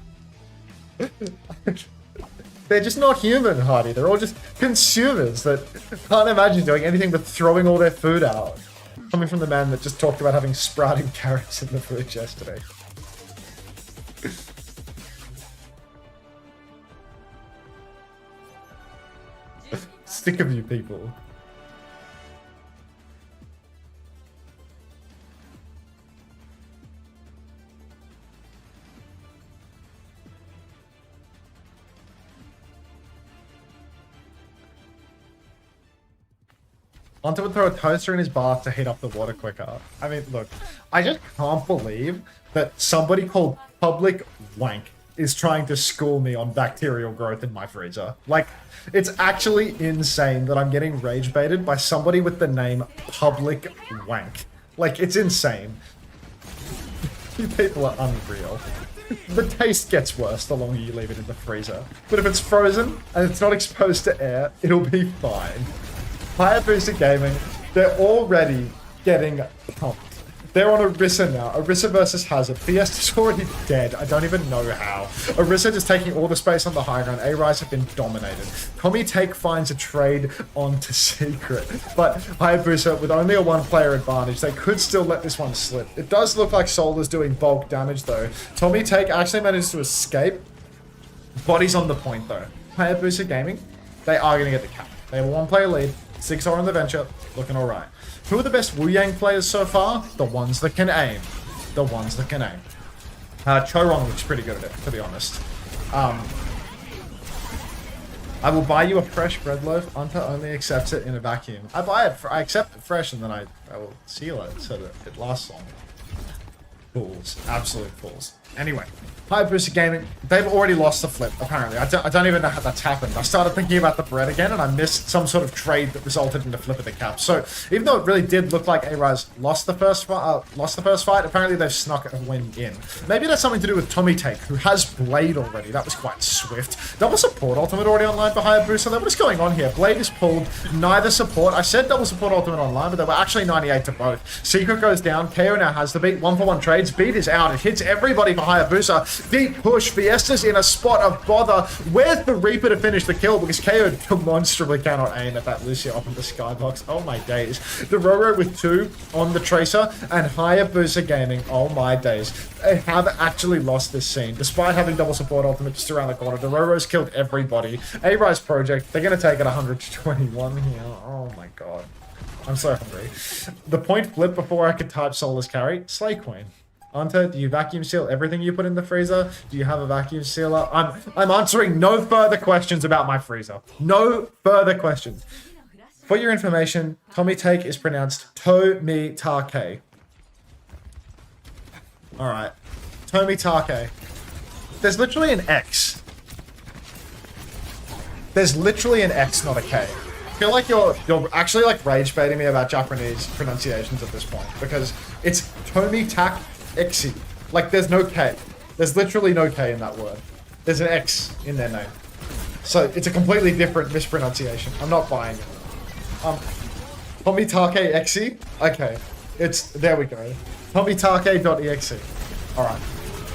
They're just not human, Hardy. They're all just consumers that can't imagine doing anything but throwing all their food out. Coming from the man that just talked about having sprouting carrots in the fridge yesterday. Sick of you people. Unter would throw a toaster in his bath to heat up the water quicker. I mean, look, I just can't believe that somebody called Public Wank is trying to school me on bacterial growth in my freezer. Like, it's actually insane that I'm getting rage baited by somebody with the name Public Wank. Like, it's insane. You people are unreal. The taste gets worse the longer you leave it in the freezer. But if it's frozen and it's not exposed to air, it'll be fine. Hasabusa Gaming, they're already getting pumped. They're on Orisa now. Orisa versus Hazard. Fiesta's already dead. I don't even know how. Orisa just taking all the space on the high ground. A-Rise have been dominated. Tommy Take finds a trade onto Secret. But Hasabusa, with only a one-player advantage, they could still let this one slip. It does look like Soul is doing bulk damage, though. Tommy Take actually managed to escape. Body's on the point, though. Hasabusa Gaming, they are going to get the cap. They have a one-player lead. 6-0 in the venture, looking alright. Who are the best Wu Yang players so far? The ones that can aim. The ones that can aim. Chorong looks pretty good at it, to be honest. I will buy you a fresh bread loaf. Unter only accepts it in a vacuum. I accept it fresh and then I will seal it so that it lasts long. Fools. Absolute fools. Anyway. Hasabusa Gaming, they've already lost the flip, apparently. I don't even know how that's happened. I started thinking about the bread again, and I missed some sort of trade that resulted in the flip of the cap. So, even though it really did look like A-Rise lost the first fight, apparently they've snuck a win in. Maybe that's something to do with Tommy Take, who has Blade already. That was quite swift. Double support ultimate already online for Hasabusa. What is going on here? Blade is pulled, neither support. I said double support ultimate online, but they were actually 98 to both. Secret goes down. KO now has the beat. 1-for-1 trades. Beat is out. It hits everybody for Hasabusa. Deep push. Fiesta's in a spot of bother. Where's the Reaper to finish the kill? Because KO demonstrably cannot aim at that Lucio up in the skybox. Oh my days. The Roro with 2 on the Tracer and Hasabusa Gaming. Oh my days. They have actually lost this scene. Despite having double support ultimate just around the corner, the Roro's killed everybody. A-Rise Project, they're going to take it 121 here. Oh my god. I'm so hungry. The point flip before I could type Soulless Carry. Slay Queen. Unter, do you vacuum seal everything you put in the freezer? Do you have a vacuum sealer? I'm answering no further questions about my freezer. No further questions. For your information, Tommy Take is pronounced Tommy Take. Alright. Tommy Take. There's literally an X. There's literally an X, not a K. I feel like you're actually like rage baiting me about Japanese pronunciations at this point, because it's Tommy Tak Exi. Like, there's no K. There's literally no K in that word. There's an X in their name. So, it's a completely different mispronunciation. I'm not buying it. Tomitake Exi? Okay. There we go. Tomitake.exe. Alright.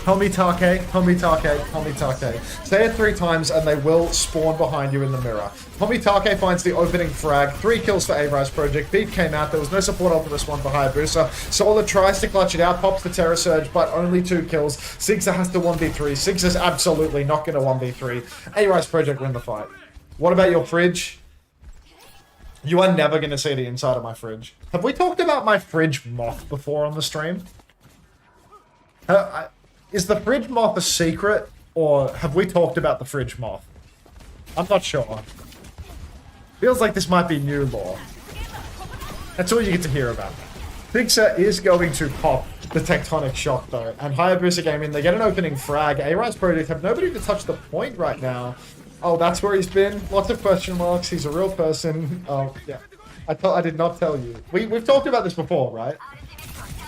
Tomitake, Tomitake, Tomitake. Say it 3 times and they will spawn behind you in the mirror. Tomitake finds the opening frag. 3 kills for A-Rise Project. Beat came out. There was no support ultimate respawn for Hasabusa. Solar tries to clutch it out. Pops the Terror Surge, but only 2 kills. Sigza has to 1v3. Sigza's absolutely not going to 1v3. A-Rise Project win the fight. What about your fridge? You are never going to see the inside of my fridge. Have we talked about my fridge moth before on the stream? Is the fridge moth a secret, or have we talked about the fridge moth? I'm not sure. Feels like this might be new lore. That's all you get to hear about. Sigza is going to pop the Tectonic Shock, though. And Hasabusa Gaming, they get an opening frag. A-Rise Project have nobody to touch the point right now. Oh, that's where he's been. Lots of question marks. He's a real person. Oh, yeah. I did not tell you. We've talked about this before, right?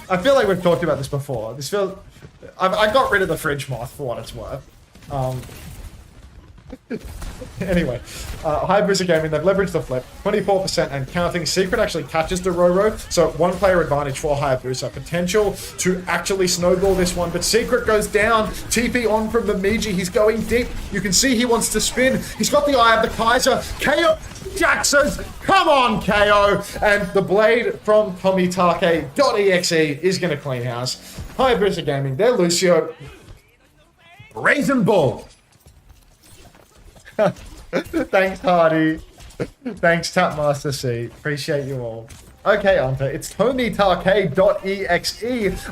I feel like we've talked about this before. I got rid of the fridge moth for what it's worth. Anyway, Hasabusa Gaming, they've leveraged the flip, 24% and counting. Secret actually catches Dororo, so one player advantage for Hasabusa. Potential to actually snowball this one, but Secret goes down. TP on from Bemidji, he's going deep. You can see he wants to spin. He's got the Eye of the Kaiser. KO Jackson's, come on KO! And the blade from Tomitake.exe is going to clean house. Hasabusa Gaming, they're Lucio. Raisin Bull! Thanks, Hardy. Thanks, Tapmaster C. Appreciate you all. Okay, Unter, it's tomitake.exe.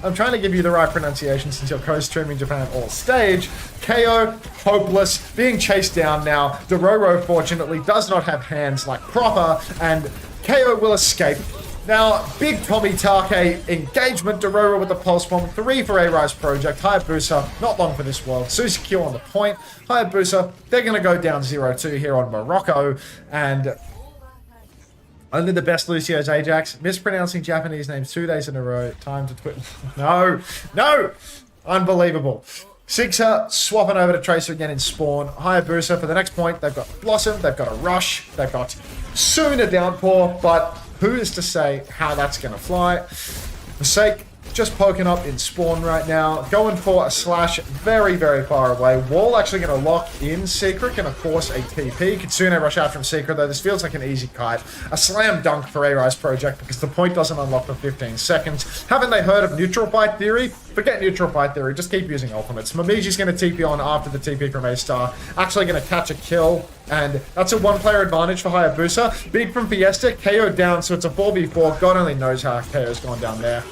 I'm trying to give you the right pronunciation since you're co-streaming Japan all stage. KO, hopeless, being chased down now. Dororo, fortunately, does not have hands like proper, and KO will escape. Now, big Tomitake engagement. Dororo with the pulse bomb. 3 for A-Rise Project. Hasabusa, not long for this world. Susukyo on the point. Hasabusa, they're going to go down 0-2 here on Morocco. And only the best Lucio's Ajax. Mispronouncing Japanese names 2 days in a row. Time to twit. No! Unbelievable. Sixer swapping over to Tracer again in Spawn. Hasabusa for the next point. They've got Blossom. They've got a Rush. They've got soon a Downpour. But who is to say how that's going to fly? Mistake just poking up in Spawn right now. Going for a slash very, very far away. Wall actually going to lock in Secret. Going to force a TP. Kitsune rush out from Secret, though. This feels like an easy kite. A slam dunk for A-Rise Project because the point doesn't unlock for 15 seconds. Haven't they heard of neutral fight theory? Forget neutral fight theory. Just keep using ultimates. Mamiji's going to TP on after the TP from A-Star. Actually going to catch a kill. And that's a 1-player advantage for Hasabusa. Beat from Fiesta. KO down, so it's a 4v4. God only knows how KO's gone down there.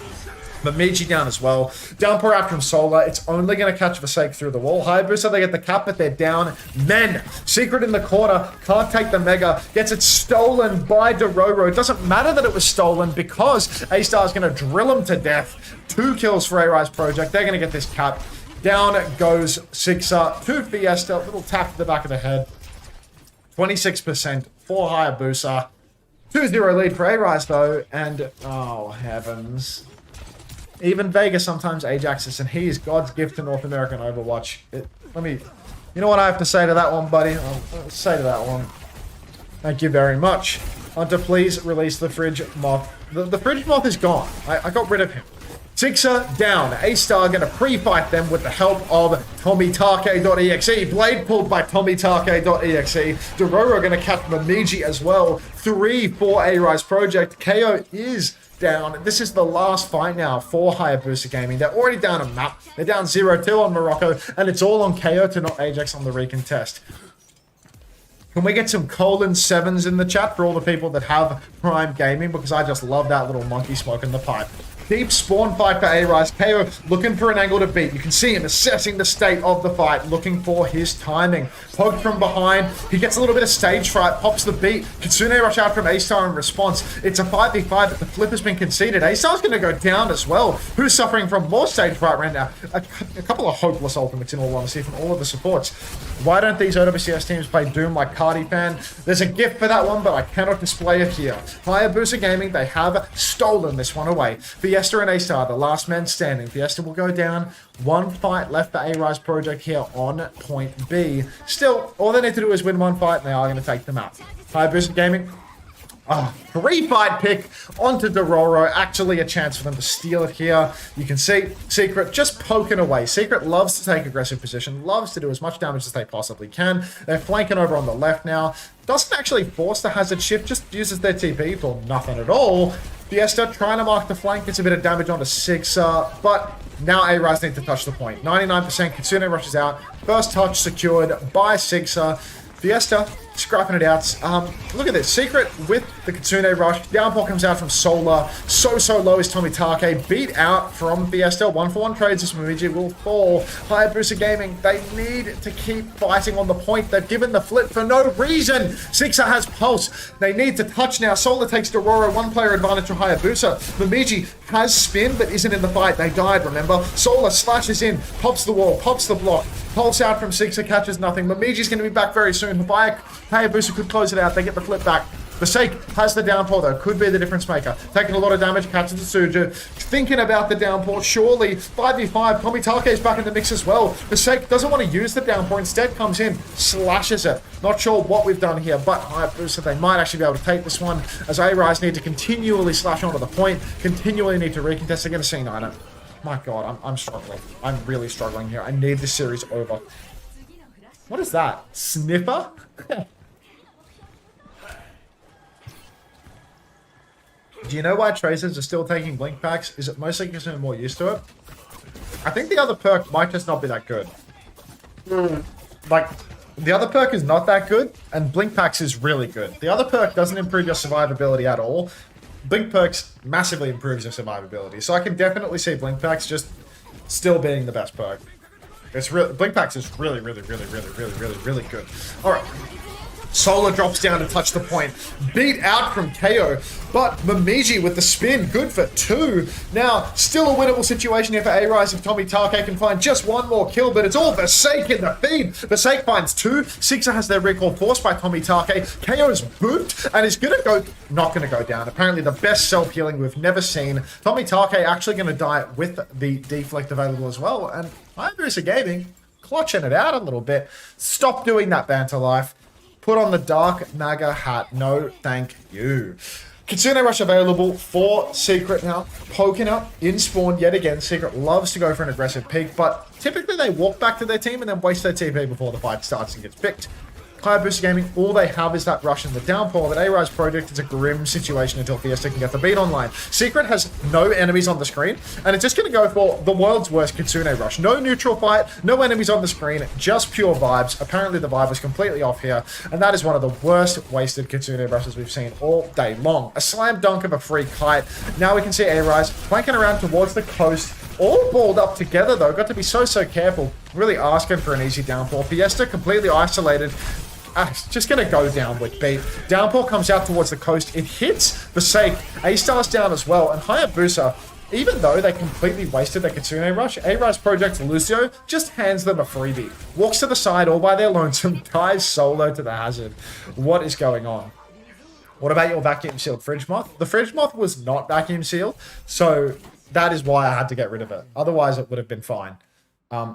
Bemidji down as well. Downpour out from Solar. It's only going to catch Vasek through the wall. Hasabusa, they get the cap, but they're down. Men. Secret in the corner. Can't take the Mega. Gets it stolen by Dororo. It doesn't matter that it was stolen because A-Star is going to drill him to death. 2 kills for A-Rise Project. They're going to get this cap. Down goes Sixer to Fiesta. Little tap to the back of the head. 26% for Hasabusa. 2-0 lead for A-Rise though. And, oh heavens. Even Vega sometimes Ajaxes, and he is God's gift to North American Overwatch. You know what I have to say to that one, buddy? I'll say to that one. Thank you very much. Unter, please release the fridge moth. The fridge moth is gone. I got rid of him. Sixer down. A-Star going to pre-fight them with the help of Tomitake.exe. Blade pulled by Tomitake.exe. Dororo going to catch Bemidji as well. 3 for A-Rise Project. KO is down. This is the last fight now for Hasabusa Gaming. They're already down a map. They're down 0-2 on Morocco, and it's all on KO to not Ajax on the recontest. Can we get some colon 7s in the chat for all the people that have Prime Gaming? Because I just love that little monkey smoke in the pipe. Deep spawn fight for A-Rise. KO looking for an angle to beat. You can see him assessing the state of the fight, looking for his timing. Poked from behind. He gets a little bit of stage fright, pops the beat. Kitsune rush out from A-Star in response. It's a 5v5, but the flip has been conceded. A-Star's going to go down as well. Who's suffering from more stage fright right now? A couple of hopeless ultimates, in all honesty, from all of the supports. Why don't these OWCS teams play Doom like Cardi fan? There's a gift for that one, but I cannot display it here. Hasabusa Gaming, they have stolen this one away. Fiesta and A-Star, the last man standing. Fiesta will go down. 1 fight left for A-Rise Project here on point B. Still, all they need to do is win 1 fight, and they are going to take them out. Hasabusa Gaming, 3-fight pick onto Dororo. Actually a chance for them to steal it here. You can see Secret just poking away. Secret loves to take aggressive position, loves to do as much damage as they possibly can. They're flanking over on the left now. Doesn't actually force the hazard shift, just uses their TP for nothing at all. Fiesta trying to mark the flank, gets a bit of damage onto Sixer, but now A-Rise need to touch the point. 99%, Kitsune rushes out. First touch secured by Sixer. Fiesta scrapping it out. Look at this. Secret with the Kitsune rush. Downpour comes out from Solar. So low is Tomitake. Beat out from Fiesta. 1-for-1 trades as Bemidji will fall. Hasabusa Gaming, they need to keep fighting on the point. They've given the flip for no reason. Sixer has pulse. They need to touch now. Solar takes Dororo. 1-player advantage from Hasabusa. Bemidji has spin, but isn't in the fight. They died, remember? Solar slashes in, pops the wall, pops the block. Pulse out from Sixer, catches nothing. Bemiji's going to be back very soon. Hasabusa could close it out. They get the flip back. The Sake has the downpour though, could be the difference maker. Taking a lot of damage, catches the Suju. Thinking about the downpour, surely 5v5, Tomitake is back in the mix as well. The Sake doesn't want to use the downpour, instead comes in, slashes it. Not sure what we've done here, but Hasabusa, they might actually be able to take this one, as A-Rise need to continually slash onto the point, continually need to recontest. They're going to C9 it. My god, I'm struggling. I'm really struggling here. I need this series over. What is that? Sniffer? Do you know why Tracers are still taking Blink packs? Is it mostly because they're more used to it? I think the other perk might just not be that good. Like, the other perk is not that good, and Blink packs is really good. The other perk doesn't improve your survivability at all. Blink perks massively improves your survivability. So I can definitely see Blink packs just still being the best perk. It's really, Blink packs is really good. Alright. Solar drops down to touch the point. Beat out from KO. But Momiji with the spin. Good for 2. Now, still a winnable situation here for A-Rise if Tomitake can find just one more kill. But it's all Vasek in the feed. Vasek finds 2. Sixer has their recall forced by Tomitake. KO's booped and is going to go... Not going to go down. Apparently the best self-healing we've never seen. Tomitake actually going to die with the deflect available as well. And Hasabusa Gaming clutching it out a little bit. Stop doing that, Banter Life. Put on the Dark Naga hat. No, thank you. Kitsune Rush available for Secret now. Poking up in spawn yet again. Secret loves to go for an aggressive peek, but typically they walk back to their team and then waste their TP before the fight starts and gets picked. Hasabusa Gaming, all they have is that rush and the downpour, but A-Rise Project is a grim situation until Fiesta can get the beat online. Secret has no enemies on the screen, and it's just going to go for the world's worst Kitsune Rush. No neutral fight, no enemies on the screen, just pure vibes. Apparently the vibe is completely off here, and that is one of the worst wasted Kitsune Rushes we've seen all day long. A slam dunk of a free kite. Now we can see A-Rise flanking around towards the coast, all balled up together though. Got to be so careful. Really asking for an easy downpour. Fiesta completely isolated. Just going to go down with beat. Downpour comes out towards the coast. It hits the Sake. A-Star's down as well. And Hasabusa, even though they completely wasted their Kitsune Rush, A-Rise Project Lucio just hands them a freebie. Walks to the side all by their lonesome. Dies solo to the hazard. What is going on? What about your vacuum sealed Fridge Moth? The Fridge Moth was not vacuum sealed. So that is why I had to get rid of it. Otherwise it would have been fine.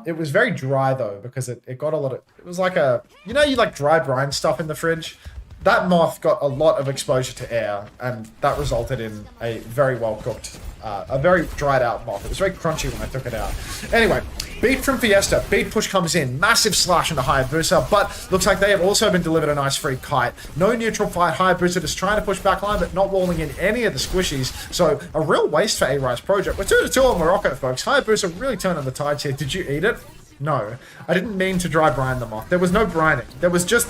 It was very dry though, because it got a lot of, it was like a, you know, you like dry brine stuff in the fridge? That moth got a lot of exposure to air, and that resulted in a very well cooked, a very dried out moth. It was very crunchy when I took it out. Anyway, beat from Fiesta. Beat push comes in. Massive slash into Hasabusa, but looks like they have also been delivered a nice free kite. No neutral fight. Hasabusa just trying to push backline, but not walling in any of the squishies. So a real waste for A-Rise Project. We're 2-2 on Morocco, folks. Hasabusa really turning the tides here. Did you eat it? No, I didn't mean to dry brine them off. There was no brining. There was just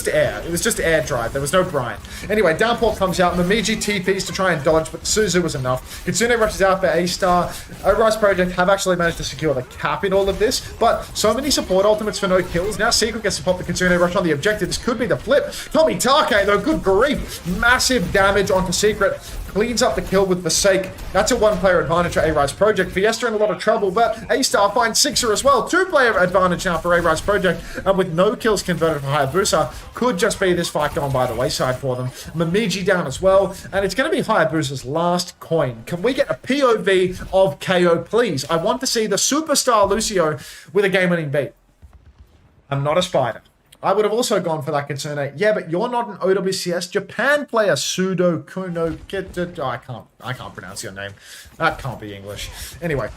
air. It was just air dried. There was no brine. Anyway, downpour comes out. Momiji TPs to try and dodge, but Suzu was enough. Kitsune rushes out for A-Star. A-Rise Project have actually managed to secure the cap in all of this, but so many support ultimates for no kills. Now Secret gets to pop the Kitsune Rush on the objective. This could be the flip. Tomitake, though, good grief. Massive damage onto Secret. Cleans up the kill with the Sake. That's a one-player advantage for A-Rise Project. Fiesta in a lot of trouble, but A-Star finds Sixer as well. Two-player advantage now for A-Rise Project, and with no kills converted for Hasabusa, could just be this fight going by the wayside for them. Momiji down as well, and it's going to be Hayabusa's last coin. Can we get a POV of KO, please? I want to see the superstar Lucio with a game-winning beat. I'm not a spider. I would have also gone for that Kitsune. Yeah, but you're not an OWCS Japan player. Sudo Kuno Kit. I can't pronounce your name. That can't be English. Anyway.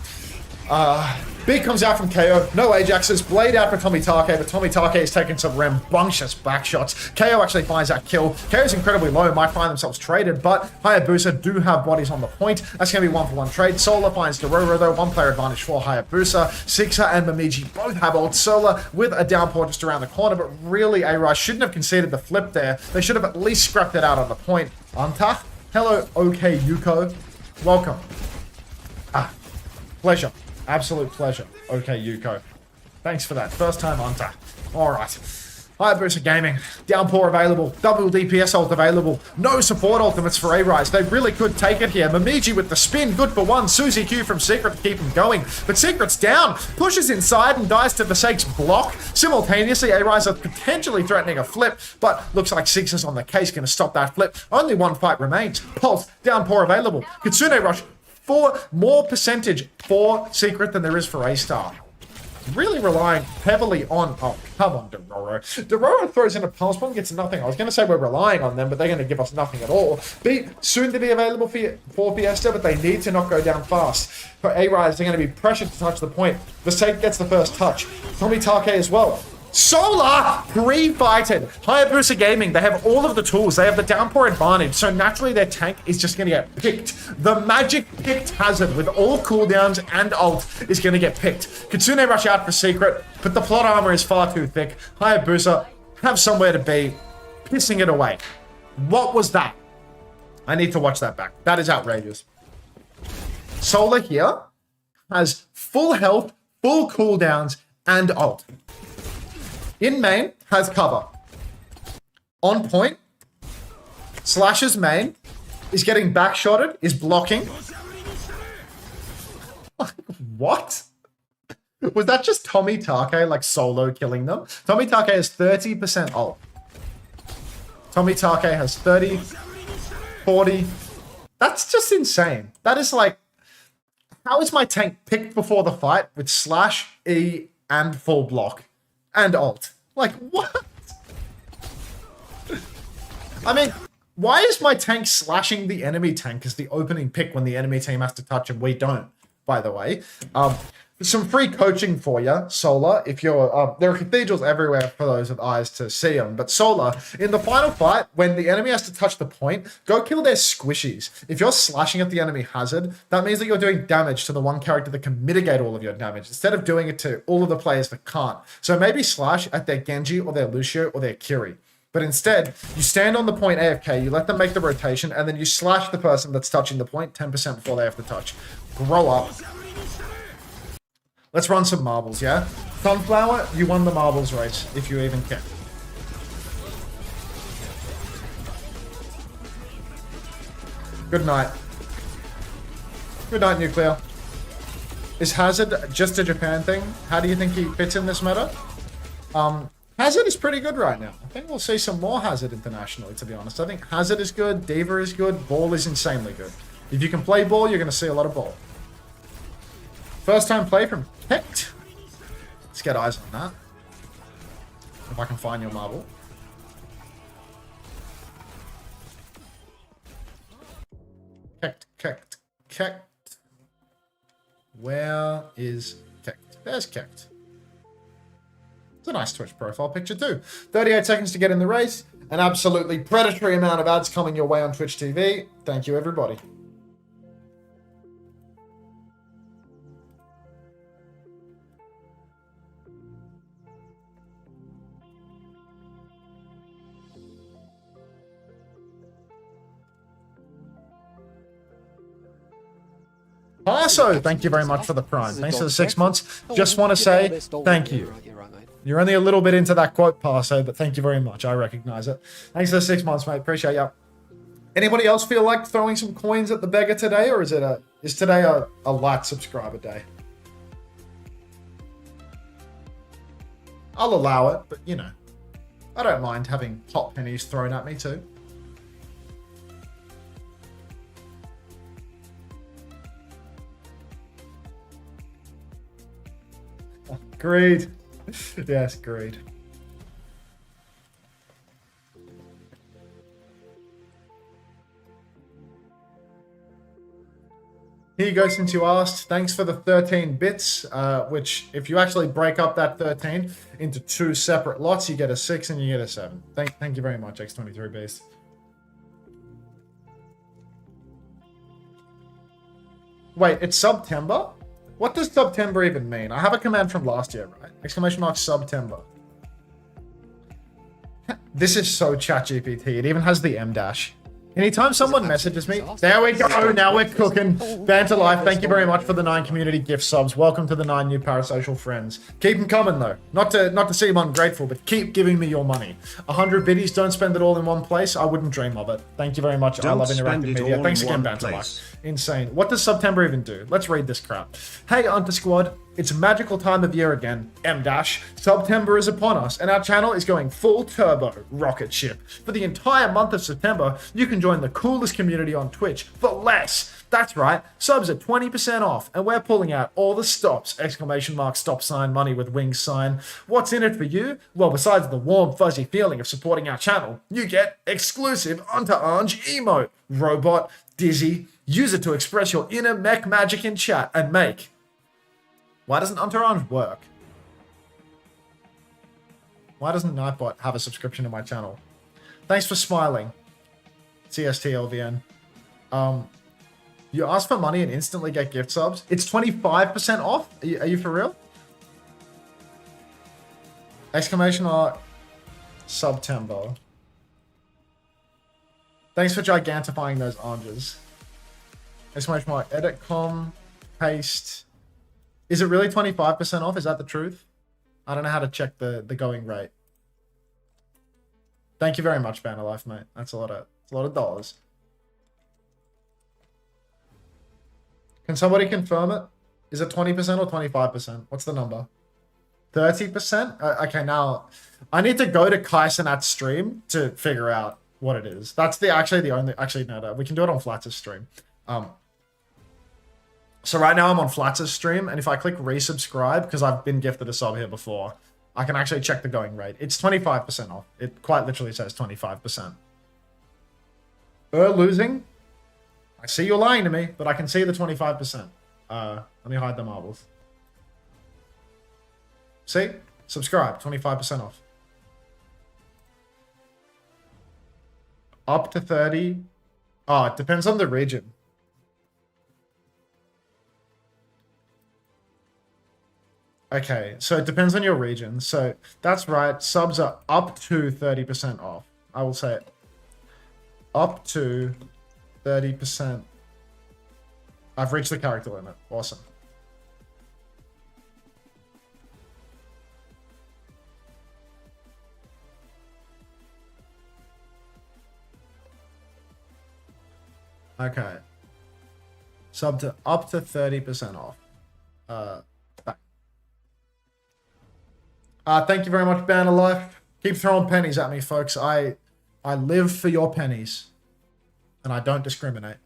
Beat comes out from KO. No Ajaxes. Blade out for Tomitake, but Tomitake is taking some rambunctious back shots. KO actually finds that kill. KO's incredibly low. Might find themselves traded, but Hayabusa do have bodies on the point. That's going to be 1-for-1 trade. Solar finds Dororo, though. One-player advantage for Hayabusa. Sixer and Momiji both have ult. Solar with a downpour just around the corner, but really A-Rise shouldn't have conceded the flip there. They should have at least scrapped it out on the point. Unter? Hello, OK Yuko. Welcome. Pleasure. Absolute pleasure. Okay, Yuko. Thanks for that. First time Unter. Alright. Hasabusa Gaming, downpour available, double DPS ult available, no support ultimates for A-Rise. They really could take it here. Mamiji with the spin, good for one. Susie Q from Secret to keep him going, but Secret's down, pushes inside and dies to Versake's block. Simultaneously, A-Rise are potentially threatening a flip, but looks like Six is on the case, going to stop that flip. Only one fight remains. Pulse, downpour available. Kitsune Rush, for more percentage for Secret than there is for A-Star. Really relying heavily on... Oh, come on, Dororo. Dororo throws in a pulse bomb, gets nothing. I was going to say we're relying on them, but they're going to give us nothing at all. B, soon to be available for Fiesta, but they need to not go down fast. For A-Rise, they're going to be pressured to touch the point. Versace gets the first touch. Tommy Take as well. Solar pre-fighted. Hasabusa Gaming, they have all of the tools. They have the downpour advantage, so naturally their tank is just going to get picked. The magic picked Hazard with all cooldowns and ult is going to get picked. Kitsune rush out for Secret, but the plot armor is far too thick. Hasabusa have somewhere to be, pissing it away. What was that? I need to watch that back. That is outrageous. Solar here has full health, full cooldowns, and ult. In main, has cover. On point, Slash's main, is getting backshotted, is blocking. What? Was that just Tommy Take, like, solo killing them? Tommy Take has 30% ult. Tommy Take has 30, 40. That's just insane. That is like... How is my tank picked before the fight with Slash, E, and full block? And ult. Like, what? I mean, why is my tank slashing the enemy tank as the opening pick when the enemy team has to touch and we don't, by the way? Some free coaching for you, Solar, if you're... there are cathedrals everywhere for those with eyes to see them, but Solar, in the final fight, when the enemy has to touch the point, go kill their squishies. If you're slashing at the enemy Hazard, that means that you're doing damage to the one character that can mitigate all of your damage, instead of doing it to all of the players that can't. So maybe slash at their Genji, or their Lucio, or their Kiri. But instead, you stand on the point AFK, you let them make the rotation, and then you slash the person that's touching the point 10% before they have to touch. Grow up. Let's run some marbles, yeah? Sunflower, you won the marbles race, if you even can. Good night. Good night, Nuclear. Is Hazard just a Japan thing? How do you think he fits in this meta? Hazard is pretty good right now. I think we'll see some more Hazard internationally, to be honest. I think Hazard is good, Diva is good, Ball is insanely good. If you can play Ball, you're going to see a lot of Ball. First time play from Kekt. Let's get eyes on that. If I can find your marble. Kekt. Where is Kekt? There's Kekt. It's a nice Twitch profile picture too. 38 seconds to get in the race. An absolutely predatory amount of ads coming your way on Twitch TV. Thank you, everybody. Also, thank you very much for the prime. Thanks for the 6 months. Just want to say thank you. You're only a little bit into that quote, Paso, but thank you very much. I recognize it. Thanks for the 6 months, mate. Appreciate you. Anybody else feel like throwing some coins at the beggar today, or is today a light subscriber day? I'll allow it, but you know, I don't mind having hot pennies thrown at me too. Greed. Yes, greed. Here you go, since you asked. Thanks for the 13 bits, which if you actually break up that 13 into 2 separate lots, you get a 6 and you get a 7. Thank you very much, X23 Beast. Wait, it's September? What does September even mean? I have a command from last year, right? Exclamation mark September. This is so ChatGPT. It even has the M dash. Anytime someone messages me, there we go, now we're cooking. Banter Life, thank you very much for the 9 community gift subs. Welcome to the 9 new parasocial friends. Keep them coming though. Not to seem ungrateful, but keep giving me your money. 100 biddies, don't spend it all in one place. I wouldn't dream of it. Thank you very much. I love interactive media. Thanks again, Banter Life. Insane. What does September even do? Let's read this crap. Hey, Unter Squad. It's a magical time of year again. September is upon us, and our channel is going full turbo rocket ship. For the entire month of September, you can join the coolest community on Twitch for less. That's right, subs are 20% off, and we're pulling out all the stops! Exclamation mark, stop sign, money with wings sign. What's in it for you? Well, besides the warm, fuzzy feeling of supporting our channel, you get exclusive Unter Orange emote, robot, dizzy. Use it to express your inner mech magic in chat and make. Why doesn't Unter Orange work? Why doesn't Nightbot have a subscription to my channel? Thanks for smiling. CSTLVN. You ask for money and instantly get gift subs. It's 25% off? Are you for real? Exclamation mark. September. Thanks for gigantifying those oranges. Exclamation mark. Edit com. Paste. Is it really 25% off? Is that the truth? I don't know how to check the going rate. Thank you very much, Banner Life, mate. That's a lot of dollars. Can somebody confirm it? Is it 20% or 25%? What's the number? 30%? Okay, now I need to go to Kaisenat's stream to figure out what it is. That's actually the only. Actually, no, we can do it on Flatz's stream. So right now I'm on Flatz's stream, and if I click resubscribe, because I've been gifted a sub here before, I can actually check the going rate. It's 25% off. It quite literally says 25%. Losing? I see you're lying to me, but I can see the 25%. Let me hide the marbles. See? Subscribe, 25% off. Up to 30. Oh, it depends on the region. Okay, so it depends on your region. So that's right. Subs are up to 30% off. I will say it. Up to 30%. I've reached the character limit. Awesome. Okay. Sub to up to 30% off. Thank you very much, Banner Life. Keep throwing pennies at me, folks. I live for your pennies. And I don't discriminate.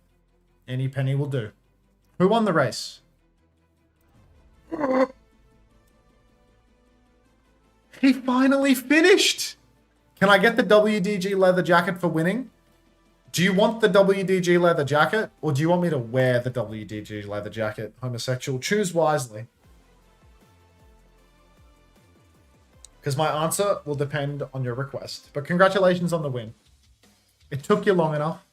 Any penny will do. Who won the race? He finally finished! Can I get the WDG leather jacket for winning? Do you want the WDG leather jacket? Or do you want me to wear the WDG leather jacket? Homosexual. Choose wisely. Because my answer will depend on your request. But congratulations on the win. It took you long enough.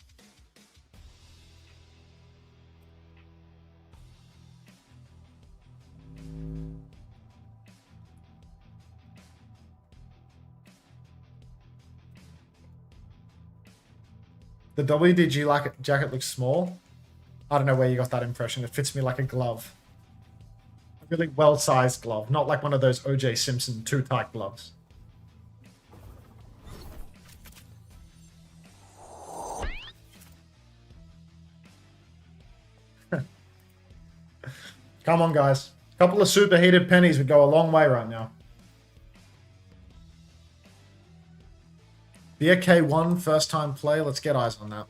The WDG jacket looks small. I don't know where you got that impression. It fits me like a glove. A really well-sized glove. Not like one of those OJ Simpson too tight gloves. Come on, guys. A couple of superheated pennies would go a long way right now. The K1 first time play. Let's get eyes on that.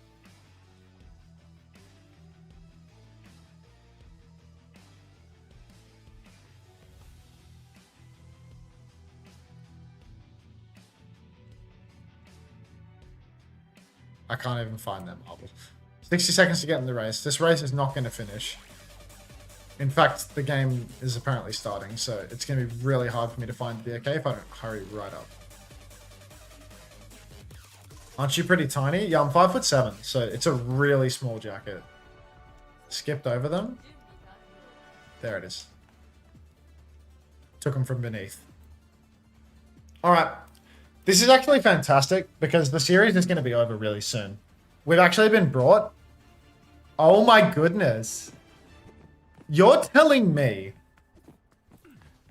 I can't even find them marbles. 60 seconds to get in the race. This race is not going to finish. In fact, the game is apparently starting, so it's going to be really hard for me to find the AK if I don't hurry right up. Aren't you pretty tiny? Yeah, I'm 5'7", so it's a really small jacket. Skipped over them. There it is. Took them from beneath. Alright. This is actually fantastic because the series is going to be over really soon. We've actually been brought. Oh my goodness. You're telling me.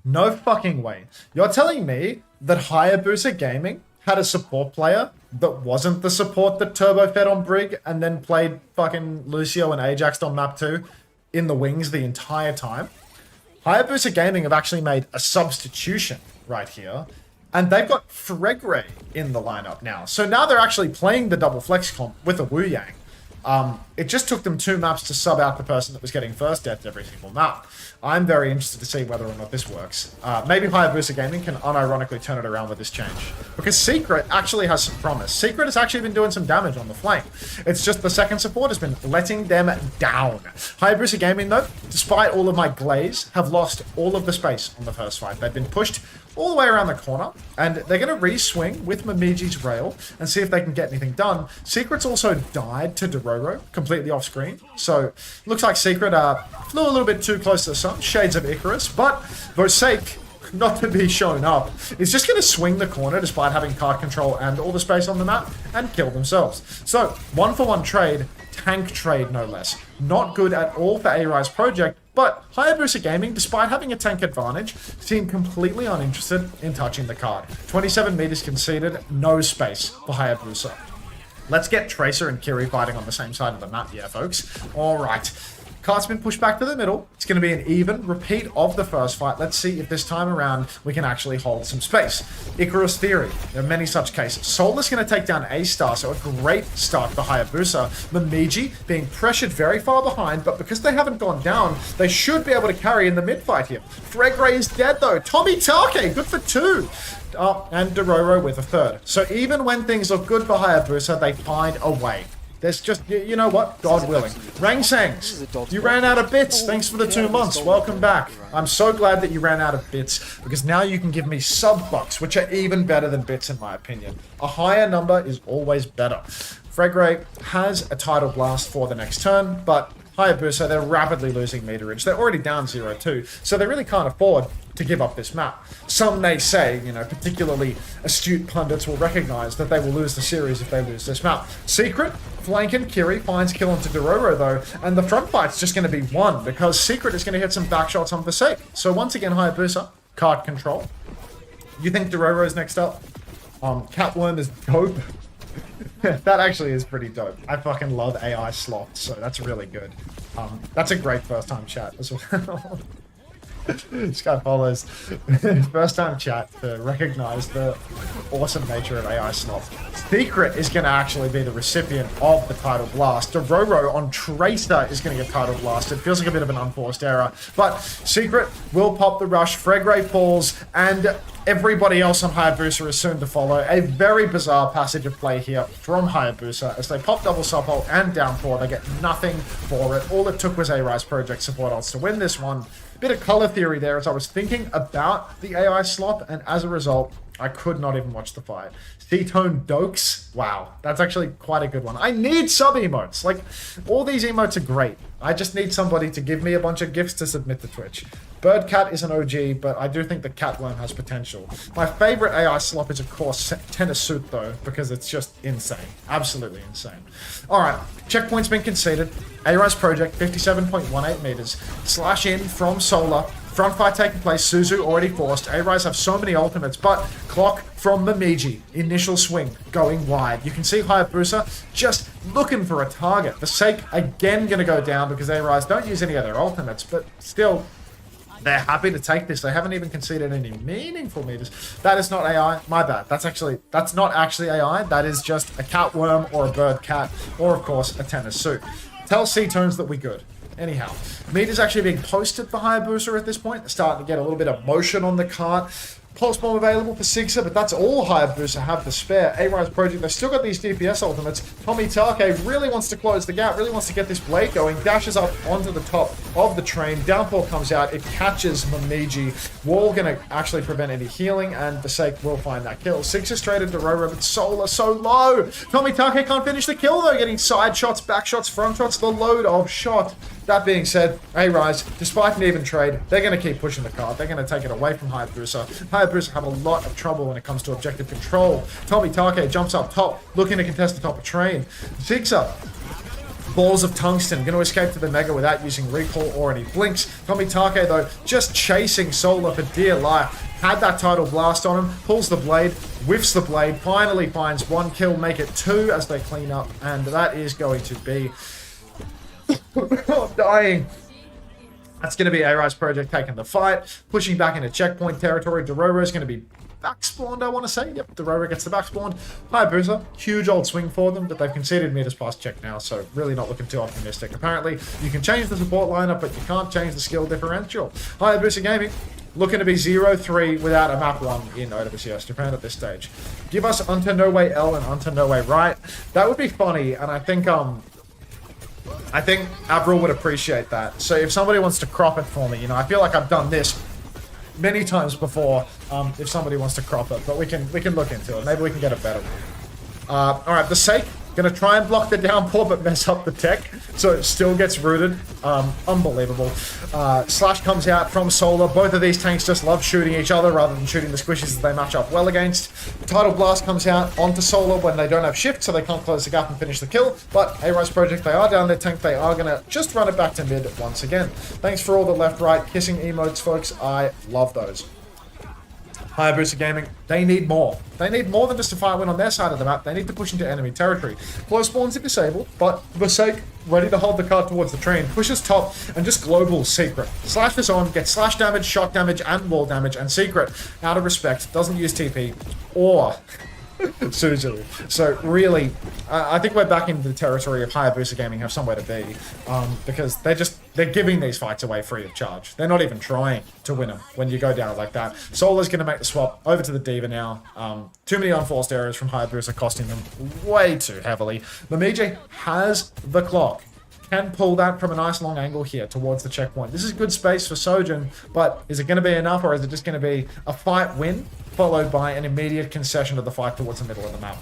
No fucking way. You're telling me that Hasabusa Gaming had a support player that wasn't the support that Turbo fed on Brig and then played fucking Lucio and Ajax on map 2 in the wings the entire time? Hasabusa Gaming have actually made a substitution right here, and they've got Fregray in the lineup now. So now they're actually playing the double flex comp with a Wu Yang. It just took them 2 maps to sub out the person that was getting first death every single map. I'm very interested to see whether or not this works. Maybe Hasabusa Gaming can unironically turn it around with this change. Because Secret actually has some promise. Secret has actually been doing some damage on the flank. It's just the second support has been letting them down. Hasabusa Gaming, though, despite all of my glaze, have lost all of the space on the first fight. They've been pushed all the way around the corner, and they're going to re-swing with Mamiji's rail and see if they can get anything done. Secret's also died to Dororo, completely off screen, so looks like Secret flew a little bit too close to the sun, shades of Icarus, but Vosake, not to be shown up, is just going to swing the corner despite having card control and all the space on the map and kill themselves. So, 1-for-1 trade, tank trade no less. Not good at all for A-Rise Project, but Hasabusa Gaming, despite having a tank advantage, seem completely uninterested in touching the card. 27 meters conceded, no space for Hasabusa. Let's get Tracer and Kiri fighting on the same side of the map here, folks. Alright. Card's been pushed back to the middle. It's going to be an even repeat of the first fight. Let's see if this time around we can actually hold some space. Icarus Theory. There are many such cases. Soul is going to take down A-Star, so a great start for Hasabusa. Mamiji being pressured very far behind, but because they haven't gone down, they should be able to carry in the mid-fight here. Fregray is dead though. Tommy Take, good for 2. And Dororo with a 3rd. So even when things look good for Hasabusa, they find a way. There's just, you know what? God willing. Rangsangs, you ran out of bits. Thanks for the 2 months. Welcome back. I'm so glad that you ran out of bits, because now you can give me sub-bucks, which are even better than bits in my opinion. A higher number is always better. Fregray has a Tidal Blast for the next turn, but Hasabusa, they're rapidly losing meterage. They're already down 0-2, so they really can't afford to give up this map. Some may say, you know, particularly astute pundits will recognize that they will lose the series if they lose this map. Secret, flanking Kiri, finds kill onto Dororo though, and the front fight's just going to be won because Secret is going to hit some back shots on Vosake. So once again, Hasabusa, card control. You think Dororo is next up? Catworm is dope. That actually is pretty dope. I fucking love AI slots, so that's really good. That's a great first time chat as well. This guy follows first time chat to recognize the awesome nature of AI slots. Secret is going to actually be the recipient of the Tidal Blast. Dororo on Tracer is going to get Tidal Blast. It feels like a bit of an unforced error, but Secret will pop the rush. Fregray falls, and everybody else on Hasabusa is soon to follow. A very bizarre passage of play here from Hasabusa as they pop double sub-hole and down 4. They get nothing for it. All it took was A-Rise Project support odds to win this one. Bit of color theory there as I was thinking about the AI slop, and as a result, I could not even watch the fight. C-Tone Dokes. Wow, that's actually quite a good one. I need sub-emotes. Like, all these emotes are great. I just need somebody to give me a bunch of gifts to submit to Twitch. Birdcat is an OG, but I do think the Catworm has potential. My favorite AI slop is, of course, Tennis Suit, though, because it's just insane. Absolutely insane. Alright, checkpoint's been conceded. A-Rise Project, 57.18 meters. Slash in from Solar. Front fight taking place. Suzu already forced. A-Rise have so many ultimates, but clock from Mamiji. Initial swing going wide. You can see Hasabusa just looking for a target. Vosake again going to go down because A-Rise don't use any of their ultimates, but still, they're happy to take this. They haven't even conceded any meaningful meters. That is not AI. My bad. That's not actually AI. That is just a Catworm or a bird cat, or of course a Tennis Suit. Tell C-Tones that we good. Anyhow, meters actually being posted for Hasabusa at this point. They're starting to get a little bit of motion on the cart. Pulse Bomb available for Sigsa, but that's all Hasabusa have to spare. A-Rise Project, they've still got these DPS ultimates. Tommy Take really wants to close the gap, really wants to get this blade going. Dashes up onto the top of the train. Downfall comes out. It catches Mamiji. Wall going to actually prevent any healing, and Vosake will find that kill. Sigsa straight into Dororo, but Solar so low. Tommy Take can't finish the kill, though. Getting side shots, back shots, front shots. The load of shot That being said, A-Rise, despite an even trade, they're going to keep pushing the card. They're going to take it away from Hayabusa. Hayabusa have a lot of trouble when it comes to objective control. Tommy Take jumps up top, looking to contest the top of train. Zigza, balls of tungsten, going to escape to the Mega without using recall or any blinks. Tommy Take, though, just chasing Solar for dear life. Had that tidal blast on him, pulls the blade, whiffs the blade, finally finds 1 kill, make it 2 as they clean up, and that is going to be... I'm dying. That's going to be A-Rise Project taking the fight, pushing back into checkpoint territory. Dororo is going to be back spawned, I want to say. Yep, Dororo gets the back spawned. Hayabusa, huge old swing for them, but they've conceded meters past check now, so really not looking too optimistic. Apparently, you can change the support lineup, but you can't change the skill differential. Hayabusa Gaming, looking to be 0-3 without a map 1 in OWCS Japan at this stage. Give us Unter No Way L and Unter No Way Right. That would be funny, and I think Avril would appreciate that. So if somebody wants to crop it for me, you know, I feel like I've done this many times before. If somebody wants to crop it, but we can look into it. Maybe we can get a better one. All right, the Sake gonna try and block the downpour, but mess up the tech, so it still gets rooted. Unbelievable. Slash comes out from Solar. Both of these tanks just love shooting each other rather than shooting the squishes that they match up well against. Tidal Blast comes out onto Solar when they don't have shift, so they can't close the gap and finish the kill. But A-Rise Project, they are down their tank. They are gonna just run it back to mid once again. Thanks for all the left-right kissing emotes, folks. I love those. Hayabusa Gaming, they need more. They need more than just a fight win on their side of the map. They need to push into enemy territory. Close spawns are disabled, but Vasek, ready to hold the card towards the train, pushes top and just global Secret. Slash is on, gets slash damage, shock damage, and wall damage, and Secret, out of respect, doesn't use TP or Suzu. So really, I think we're back into the territory of Hayabusa Gaming have somewhere to be, because they're giving these fights away free of charge. They're not even trying to win them when you go down like that. Solar's going to make the swap over to the Diva now. Too many unforced errors from Hayabusa costing them way too heavily. Momiji has the clock. Can pull that from a nice long angle here towards the checkpoint. This is good space for Sojin, but is it going to be enough, or is it just going to be a fight win followed by an immediate concession of the fight towards the middle of the map?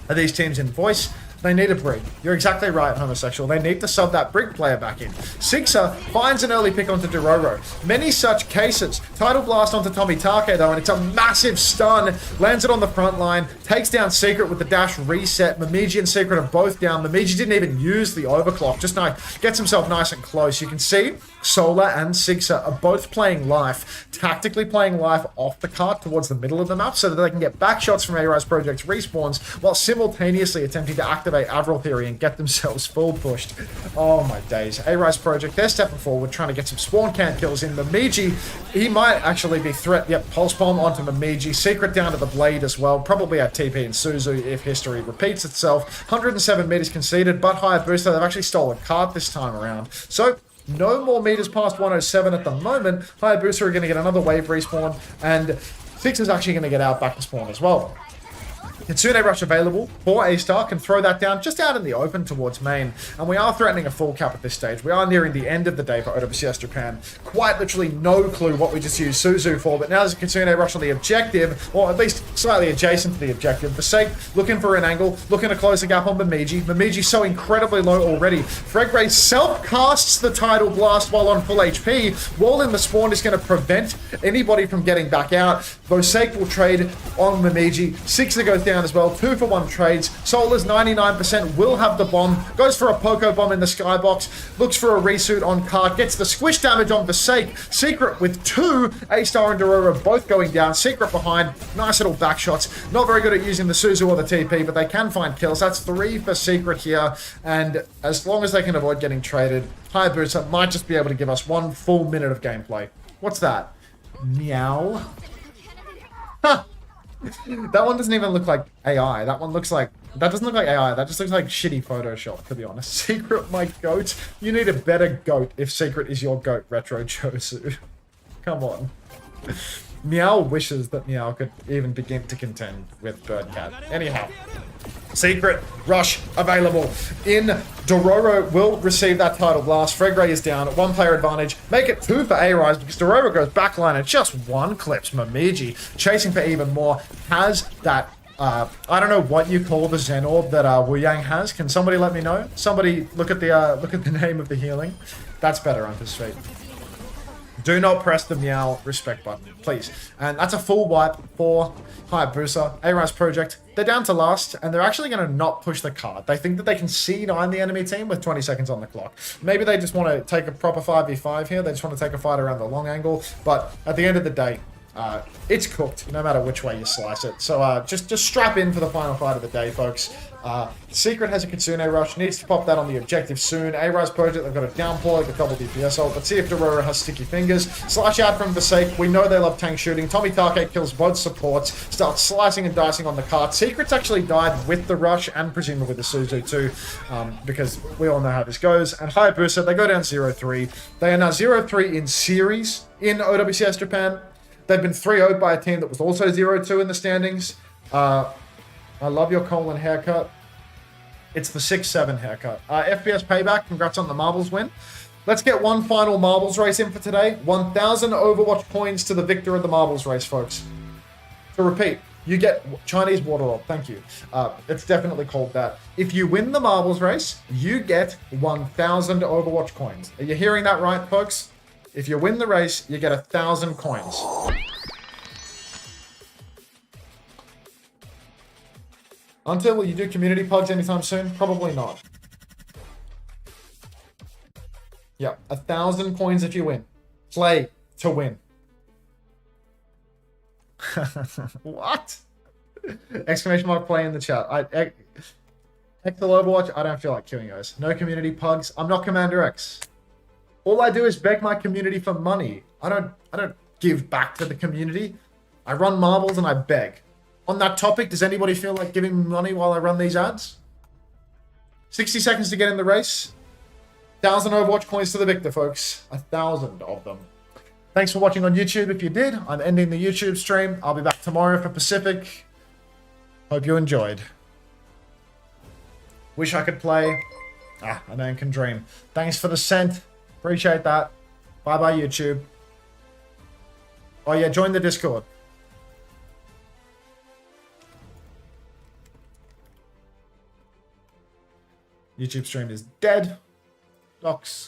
Are these teams in voice? They need a brig. You're exactly right, homosexual. They need to sub that brig player back in. Sixer finds an early pick onto Dororo. Many such cases. Tidal Blast onto Tommy Take, though, and it's a massive stun. Lands it on the front line. Takes down Secret with the dash reset. Momiji and Secret are both down. Momiji didn't even use the overclock. Just gets himself nice and close. You can see Solar and Sixer are both playing life. Tactically playing life off the cart towards the middle of the map so that they can get back shots from A-Rise Project's respawns while simultaneously attempting to activate Avril Theory and get themselves full pushed. Oh my days. A-Rise Project, they're stepping forward, trying to get some spawn camp kills in. Momiji, he might actually be threat. Yep, Pulse Bomb onto Momiji. Secret down to the Blade as well. Probably at TP and Suzu if history repeats itself. 107 meters conceded, but Hayabusa, they've actually stolen card this time around. So, no more meters past 107 at the moment. Hayabusa are going to get another wave respawn, and Six is actually going to get out back to spawn as well. Kitsune Rush available for A-Star, can throw that down just out in the open towards main, and we are threatening a full cap at this stage. We are nearing the end of the day for OWCS Japan. Quite literally no clue what we just used Suzu for, but now there's a Kitsune Rush on the objective, or at least slightly adjacent to the objective. The Sake looking for an angle, looking to close the gap on Momiji. Momiji so incredibly low already. Fregray self-casts the Tidal Blast while on full HP. Wall in the spawn is going to prevent anybody from getting back out. Though Sake will trade on Momiji. Sixer goes down as well. 2-for-1 trades. Solar's 99% will have the bomb. Goes for a Poco Bomb in the skybox. Looks for a resuit on cart. Gets the squish damage on Sake. Secret with 2. A-Star and Dororo both going down. Secret behind. Nice little back shots. Not very good at using the Suzu or the TP, but they can find kills. That's 3 for Secret here. And as long as they can avoid getting traded, Hayabusa might just be able to give us 1 full minute of gameplay. What's that? Meow. Huh. That one doesn't even look like AI. That one looks like... That doesn't look like AI. That just looks like shitty Photoshop, to be honest. Secret, my goat. You need a better goat if Secret is your goat, Retro Josu. Come on. Meow wishes that Meow could even begin to contend with Birdcat. Anyhow. Secret Rush available in. Dororo will receive that Tidal Blast. Fregray is down at 1 player advantage. Make it 2 for A-Rise because Dororo goes backline and just 1 clips Momiji. Chasing for even more. Has that I don't know what you call the Zen Orb that Wu Yang has. Can somebody let me know? Somebody look at the name of the healing. That's better, Unter Straight. Do not press the meow respect button, please. And that's a full wipe for Hayabusa, A-Rise Project. They're down to last, and they're actually going to not push the card. They think that they can C9 the enemy team with 20 seconds on the clock. Maybe they just want to take a proper 5v5 here. They just want to take a fight around the long angle. But at the end of the day, it's cooked, no matter which way you slice it. So just strap in for the final fight of the day, folks. Secret has a Kitsune rush, needs to pop that on the objective soon. A-Rise Project, they've got a downpour, like a double DPS ult. Let's see if Dororo has sticky fingers. Slash out from Forsake, we know they love tank shooting. Tommy Take kills both supports, starts slicing and dicing on the card. Secret's actually died with the rush, and presumably the Suzu too, because we all know how this goes. And Hayabusa, they go down 0-3. They are now 0-3 in series in OWCS Japan. They've been 3-0'd by a team that was also 0-2 in the standings. I love your colon haircut. It's the 6-7 haircut. FPS Payback, congrats on the Marbles win. Let's get one final Marbles race in for today. 1,000 Overwatch coins to the victor of the Marbles race, folks. To repeat, you get Chinese water orb. Thank you. It's definitely called that. If you win the Marbles race, you get 1,000 Overwatch coins. Are you hearing that right, folks? If you win the race, you get 1,000 coins. Until, will you do community pugs anytime soon? Probably not. Yeah, 1,000 coins if you win. Play to win. What? Exclamation mark play in the chat. Excel Overwatch, I don't feel like queuing, guys. No community pugs. I'm not Commander X. All I do is beg my community for money. I don't give back to the community. I run marbles and I beg. On that topic, does anybody feel like giving me money while I run these ads? 60 seconds to get in the race. 1,000 Overwatch coins to the victor, folks. 1,000 of them. Thanks for watching on YouTube. If you did, I'm ending the YouTube stream. I'll be back tomorrow for Pacific. Hope you enjoyed. Wish I could play. A man can dream. Thanks for the cent. Appreciate that. Bye-bye, YouTube. Oh yeah, join the Discord. YouTube stream is dead. Docs.